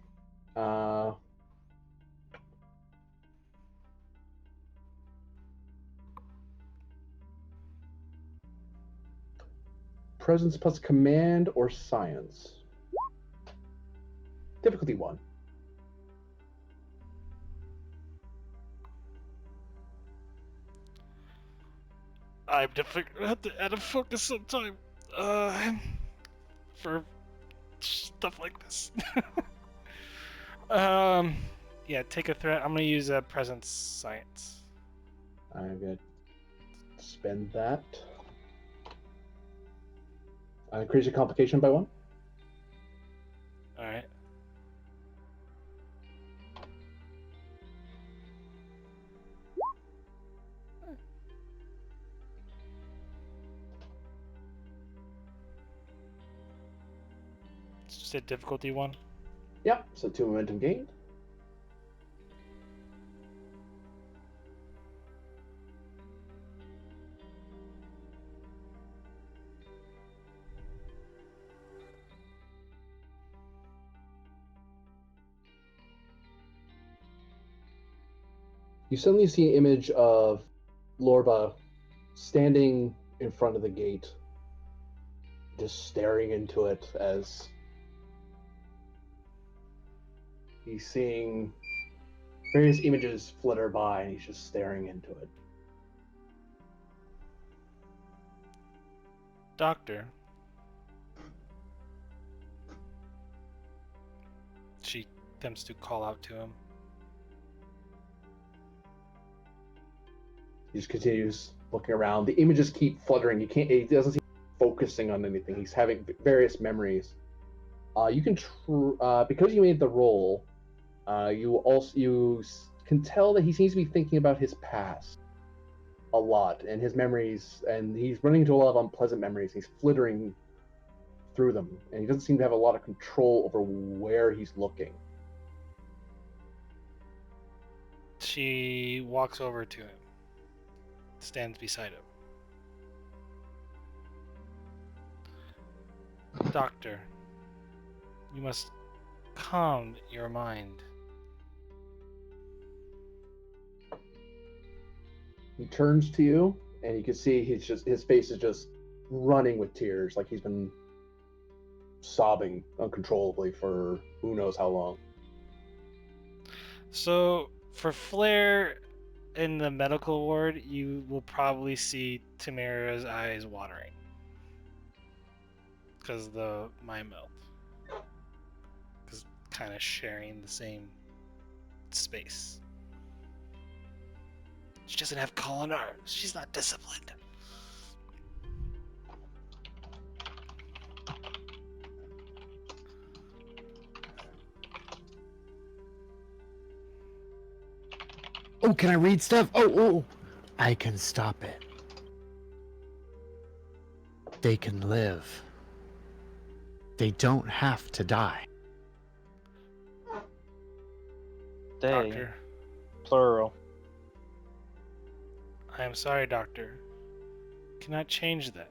presence plus command or science. Difficulty 1. I'm definitely gonna have to add a focus sometime. For stuff like this. Yeah, take a threat. I'm gonna use a presence science. I'm gonna spend that. Increase your complication by 1. Alright. It's just a difficulty 1. Yep, so 2 momentum gained. You suddenly see an image of Lorba standing in front of the gate, just staring into it as He's seeing various images flitter by, and he's just staring into it. Doctor. She attempts to call out to him. He just continues looking around. The images keep fluttering. He doesn't seem focusing on anything. He's having various memories. You can because you made the roll. You can tell that he seems to be thinking about his past a lot and his memories, and he's running into a lot of unpleasant memories. He's flittering through them, and he doesn't seem to have a lot of control over where he's looking. She walks over to him, stands beside him. Doctor, you must calm your mind. He turns to you, and you can see his face is just running with tears, like he's been sobbing uncontrollably for who knows how long. So, for Flair in the medical ward, you will probably see Tamara's eyes watering. Because of the mind melt. Because kind of sharing the same space. She doesn't have collar arms. She's not disciplined. Oh, can I read stuff? Oh, I can stop it. They can live. They don't have to die. They, Doctor, plural. I am sorry, Doctor. Cannot change that.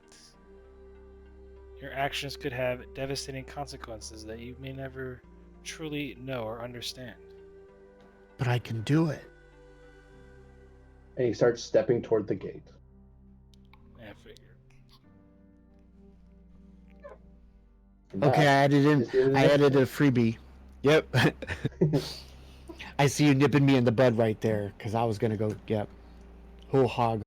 Your actions could have devastating consequences that you may never truly know or understand. But I can do it. And he starts stepping toward the gate. I figured. And Okay, I that is the end of the added a episode. freebie. Yep. I see you nipping me in the bud right there, because I was gonna go, yep. Whole hog.